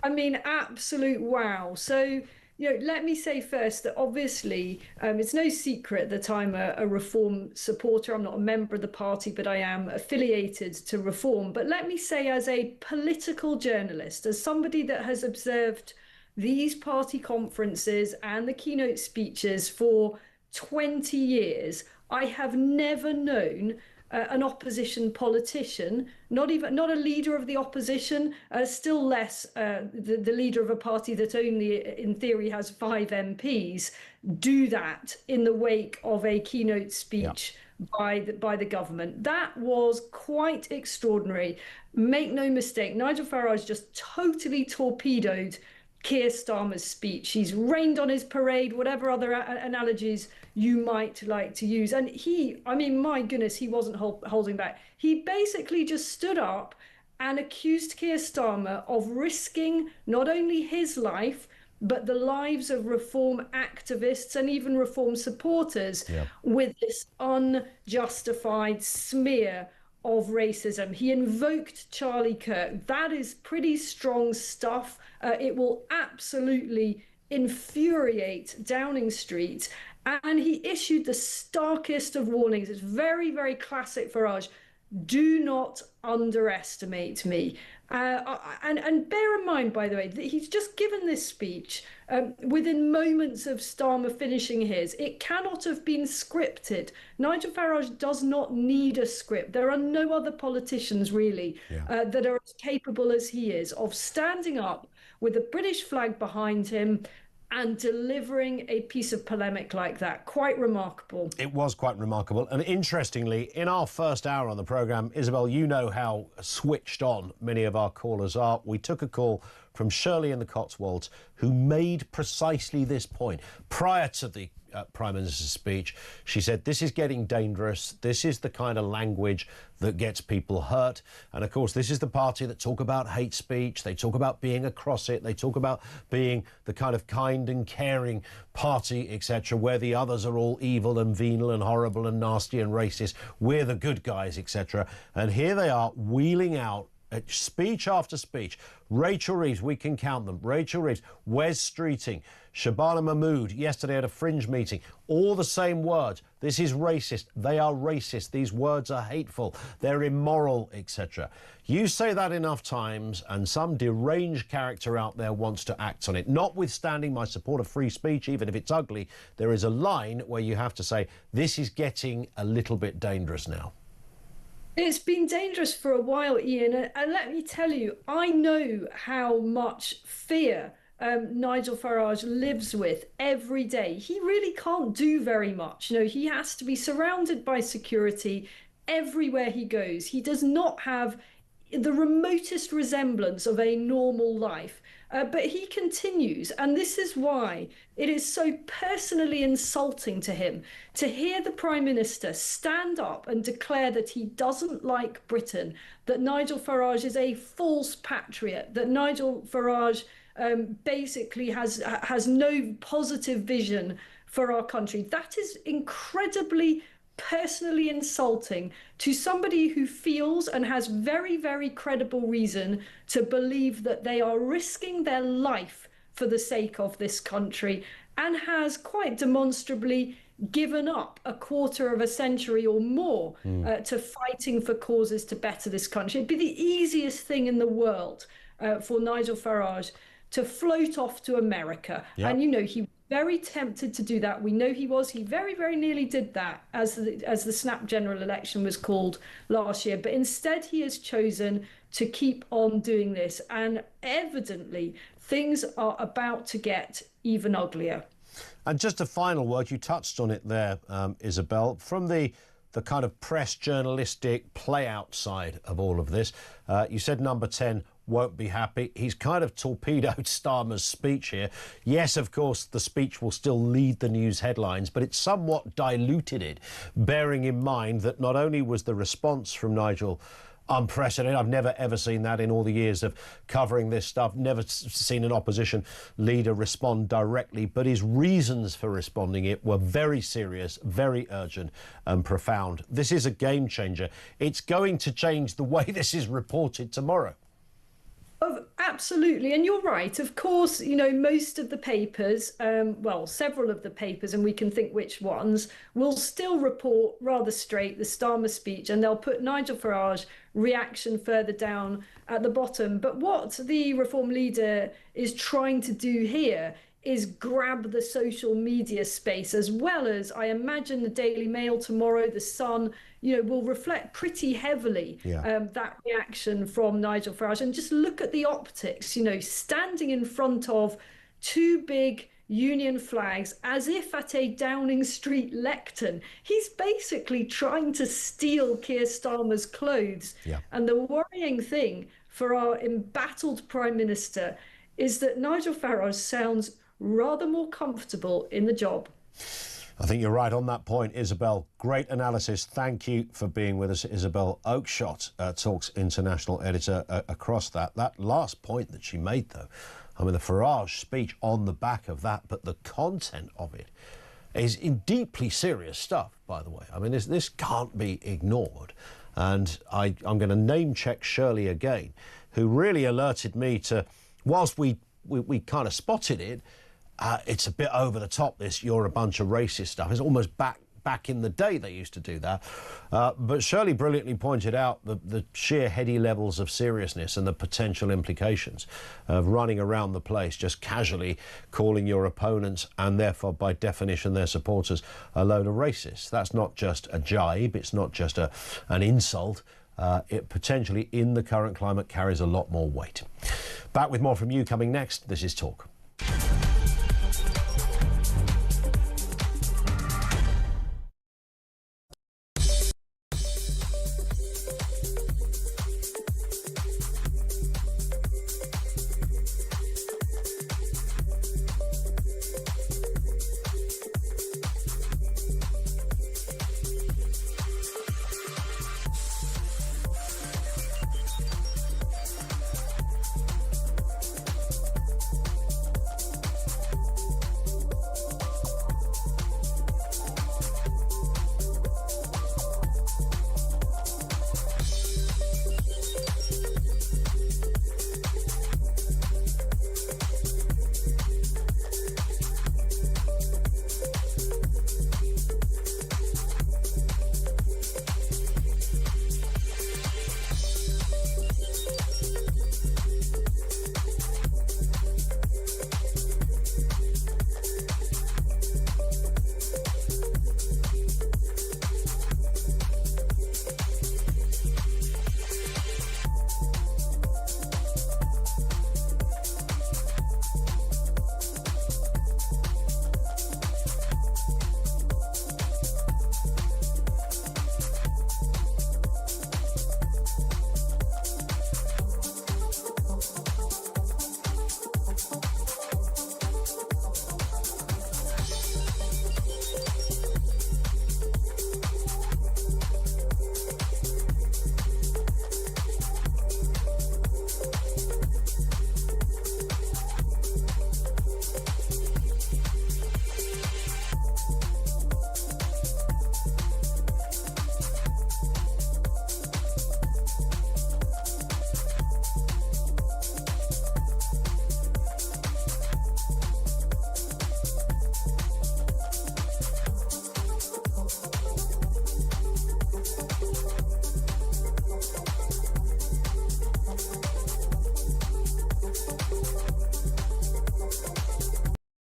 I mean, absolute wow. So, you know, let me say first that obviously it's no secret that I'm a Reform supporter. I'm not a member of the party, but I am affiliated to Reform. But let me say, as a political journalist, as somebody that has observed these party conferences and the keynote speeches for 20 years, I have never known an opposition politician, not a leader of the opposition, still less the leader of a party that only in theory has 5 MPs, do that in the wake of a keynote speech by the government. That was quite extraordinary. Make no mistake, Nigel Farage just totally torpedoed Keir Starmer's speech. He's rained on his parade, whatever other analogies you might like to use. And I mean, my goodness, he wasn't holding back. He basically just stood up and accused Keir Starmer of risking not only his life, but the lives of reform activists and even reform supporters with this unjustified smear of racism. He invoked Charlie Kirk. That is pretty strong stuff. It will absolutely infuriate Downing Street. And he issued the starkest of warnings. It's very, very classic Farage. Do not underestimate me. And bear in mind, by the way, that he's just given this speech within moments of Starmer finishing his. It cannot have been scripted. Nigel Farage does not need a script. There are no other politicians, really, that are as capable as he is of standing up with a British flag behind him and delivering a piece of polemic like that. Quite remarkable. It was quite remarkable. And interestingly, in our first hour on the programme, Isabel, you know how switched on many of our callers are. We took a call from Shirley in the Cotswolds, who made precisely this point. Prior to the Prime Minister's speech, she said, this is getting dangerous. This is the kind of language that gets people hurt. And of course, this is the party that talk about hate speech. They talk about being across it. They talk about being the kind of kind and caring party, etc., where the others are all evil and venal and horrible and nasty and racist. We're the good guys, etc. And here they are wheeling out speech after speech. Rachel Reeves, we can count them. Rachel Reeves, Wes Streeting, Shabana Mahmood, yesterday at a Fringe meeting. All the same words. This is racist. They are racist. These words are hateful. They're immoral, etc. You say that enough times and some deranged character out there wants to act on it. Notwithstanding my support of free speech, even if it's ugly, there is a line where you have to say, this is getting a little bit dangerous now. It's been dangerous for a while, Ian, and let me tell you, I know how much fear Nigel Farage lives with every day. He really can't do very much. You know, he has to be surrounded by security everywhere he goes. He does not have the remotest resemblance of a normal life. But he continues, and this is why it is so personally insulting to him to hear the Prime Minister stand up and declare that he doesn't like Britain, that Nigel Farage is a false patriot, that Nigel Farage basically has no positive vision for our country. That is incredibly personally insulting to somebody who feels and has very, very credible reason to believe that they are risking their life for the sake of this country and has quite demonstrably given up a quarter of a century or more to fighting for causes to better this country. It'd be the easiest thing in the world for Nigel Farage to float off to America. Yep. And, you know, he very tempted to do that. We know he was. He very, very nearly did that as the snap general election was called last year. But instead, he has chosen to keep on doing this. And evidently, things are about to get even uglier. And just a final word, you touched on it there, Isabel, from the kind of press journalistic play out side of all of this. You said number 10 won't be happy. He's kind of torpedoed Starmer's speech here. Yes, of course, the speech will still lead the news headlines, but it's somewhat diluted it, bearing in mind that not only was the response from Nigel unprecedented. I've never, ever seen that in all the years of covering this stuff. Never seen an opposition leader respond directly, but his reasons for responding it were very serious, very urgent and profound. This is a game changer. It's going to change the way this is reported tomorrow. Absolutely, and you're right. Of course, you know, most of the papers, well, several of the papers, and we can think which ones, will still report rather straight the Starmer speech, and they'll put Nigel Farage reaction further down at the bottom. But what the Reform leader is trying to do here is grab the social media space, as well as, I imagine, the Daily Mail tomorrow, the Sun, will reflect pretty heavily that reaction from Nigel Farage. And just look at the optics, standing in front of two big union flags as if at a Downing Street lectern. He's basically trying to steal Keir Starmer's clothes. And the worrying thing for our embattled Prime Minister is that Nigel Farage sounds rather more comfortable in the job. I think you're right on that point, Isabel. Great analysis. Thank you for being with us, Isabel Oakeshott, Talk's international editor, across that. That last point that she made, though, I mean, the Farage speech on the back of that, but the content of it is in deeply serious stuff, by the way. I mean, this can't be ignored. And I'm going to name-check Shirley again, who really alerted me to, whilst we kind of spotted it, it's a bit over the top, this "you're a bunch of racist" stuff. It's almost back in the day they used to do that. But Shirley brilliantly pointed out the sheer heady levels of seriousness and the potential implications of running around the place just casually calling your opponents, and therefore by definition their supporters, a load of racists. That's not just a jibe, it's not just an insult. It potentially, in the current climate, carries a lot more weight. Back with more from you coming next. This is Talk.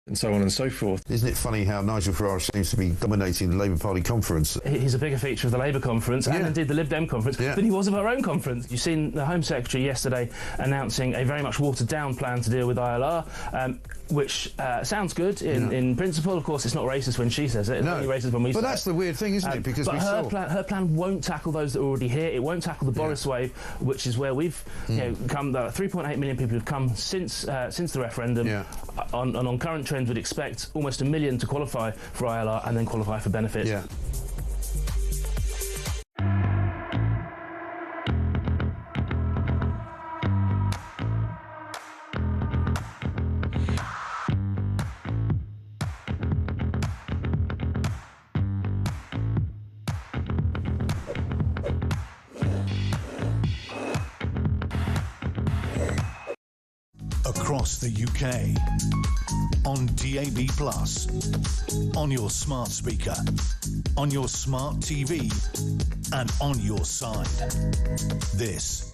and so on and so forth. Isn't it funny how Nigel Farage seems to be dominating the Labour Party conference? He's a bigger feature of the Labour conference and indeed the Lib Dem conference than he was of our own conference. You've seen the Home Secretary yesterday announcing a very much watered-down plan to deal with ILR, which sounds good in principle. Of course, it's not racist when she says it. It's only racist when we say it. But that's the weird thing, isn't it? Because her plan won't tackle those that are already here. It won't tackle the Boris wave, which is where we've come. 3.8 million people have come since the referendum. On current trends, we'd expect almost 1 million to qualify for ILR and then qualify for benefits. Across the UK, on DAB+, on your smart speaker, on your smart TV, and on your side. This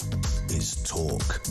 is Talk.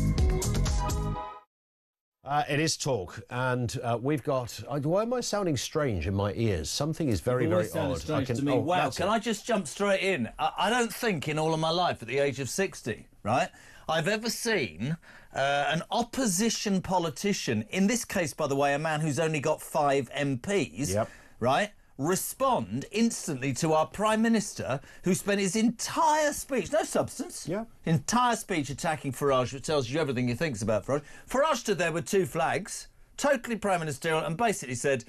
It is Talk, and we've got... why am I sounding strange in my ears? Something is very, very odd. Strange to me. Wow, can I just jump straight in? I don't think in all of my life, at the age of 60, right, I've ever seen an opposition politician, in this case, by the way, a man who's only got 5 MPs, right, respond instantly to our Prime Minister, who spent his entire speech, no substance, entire speech attacking Farage, which tells you everything he thinks about Farage. Farage stood there with 2 flags, totally Prime Ministerial, and basically said,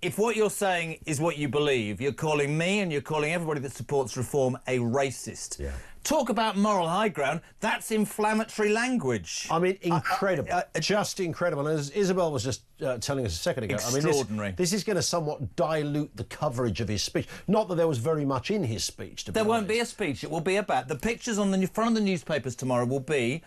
if what you're saying is what you believe, you're calling me and you're calling everybody that supports reform a racist. Talk about moral high ground, that's inflammatory language. I mean, incredible. Just incredible. And as Isabel was just telling us a second ago, extraordinary. I mean, this is going to somewhat dilute the coverage of his speech. Not that there was very much in his speech, to be honest. There won't be a speech. It will be about... The pictures on the front of the newspapers tomorrow will be...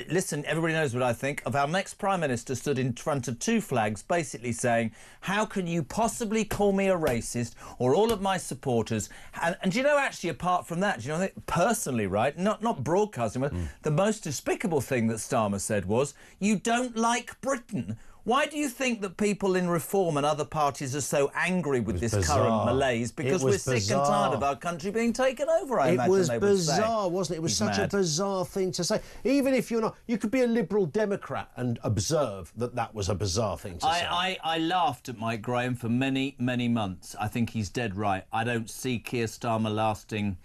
listen, everybody knows what I think of our next Prime Minister stood in front of 2 flags basically saying, how can you possibly call me a racist or all of my supporters? And do you know, actually, apart from that, do you know, personally, right, not broadcasting, but the most despicable thing that Starmer said was, you don't like Britain. Why do you think that people in Reform and other parties are so angry with this current malaise? Because we're sick and tired of our country being taken over, I imagine they would say. It was bizarre, wasn't it? It was such a bizarre thing to say. Even if you're not... You could be a Liberal Democrat and observe that that was a bizarre thing to say. I laughed at Mike Graham for many, many months. I think he's dead right. I don't see Keir Starmer lasting...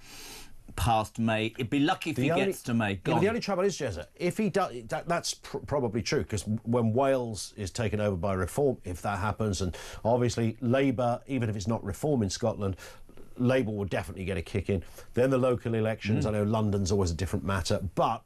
past May. It'd be lucky if he gets to May. The only trouble is, Jezza, if he does, that's probably true, because when Wales is taken over by Reform, if that happens, and obviously Labour, even if it's not Reform in Scotland, Labour will definitely get a kick in. Then the local elections, I know London's always a different matter, but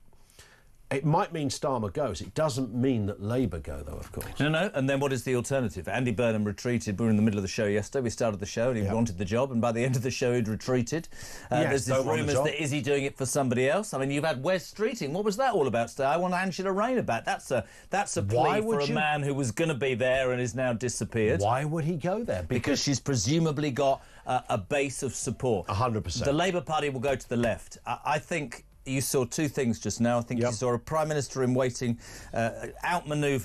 it might mean Starmer goes. It doesn't mean that Labour go, though, of course. No, and then what is the alternative? Andy Burnham retreated. We were in the middle of the show yesterday. We started the show and he wanted the job, and by the end of the show he'd retreated. There's this rumours that is he doing it for somebody else? I mean, you've had Wes Streeting. What was that all about today? I want Angela Rayner back. That's a plea for a man who was going to be there and is now disappeared. Why would he go there? Because she's presumably got a base of support. 100%. The Labour Party will go to the left. I think... You saw 2 things just now. I think you saw a Prime Minister in waiting outmanoeuvre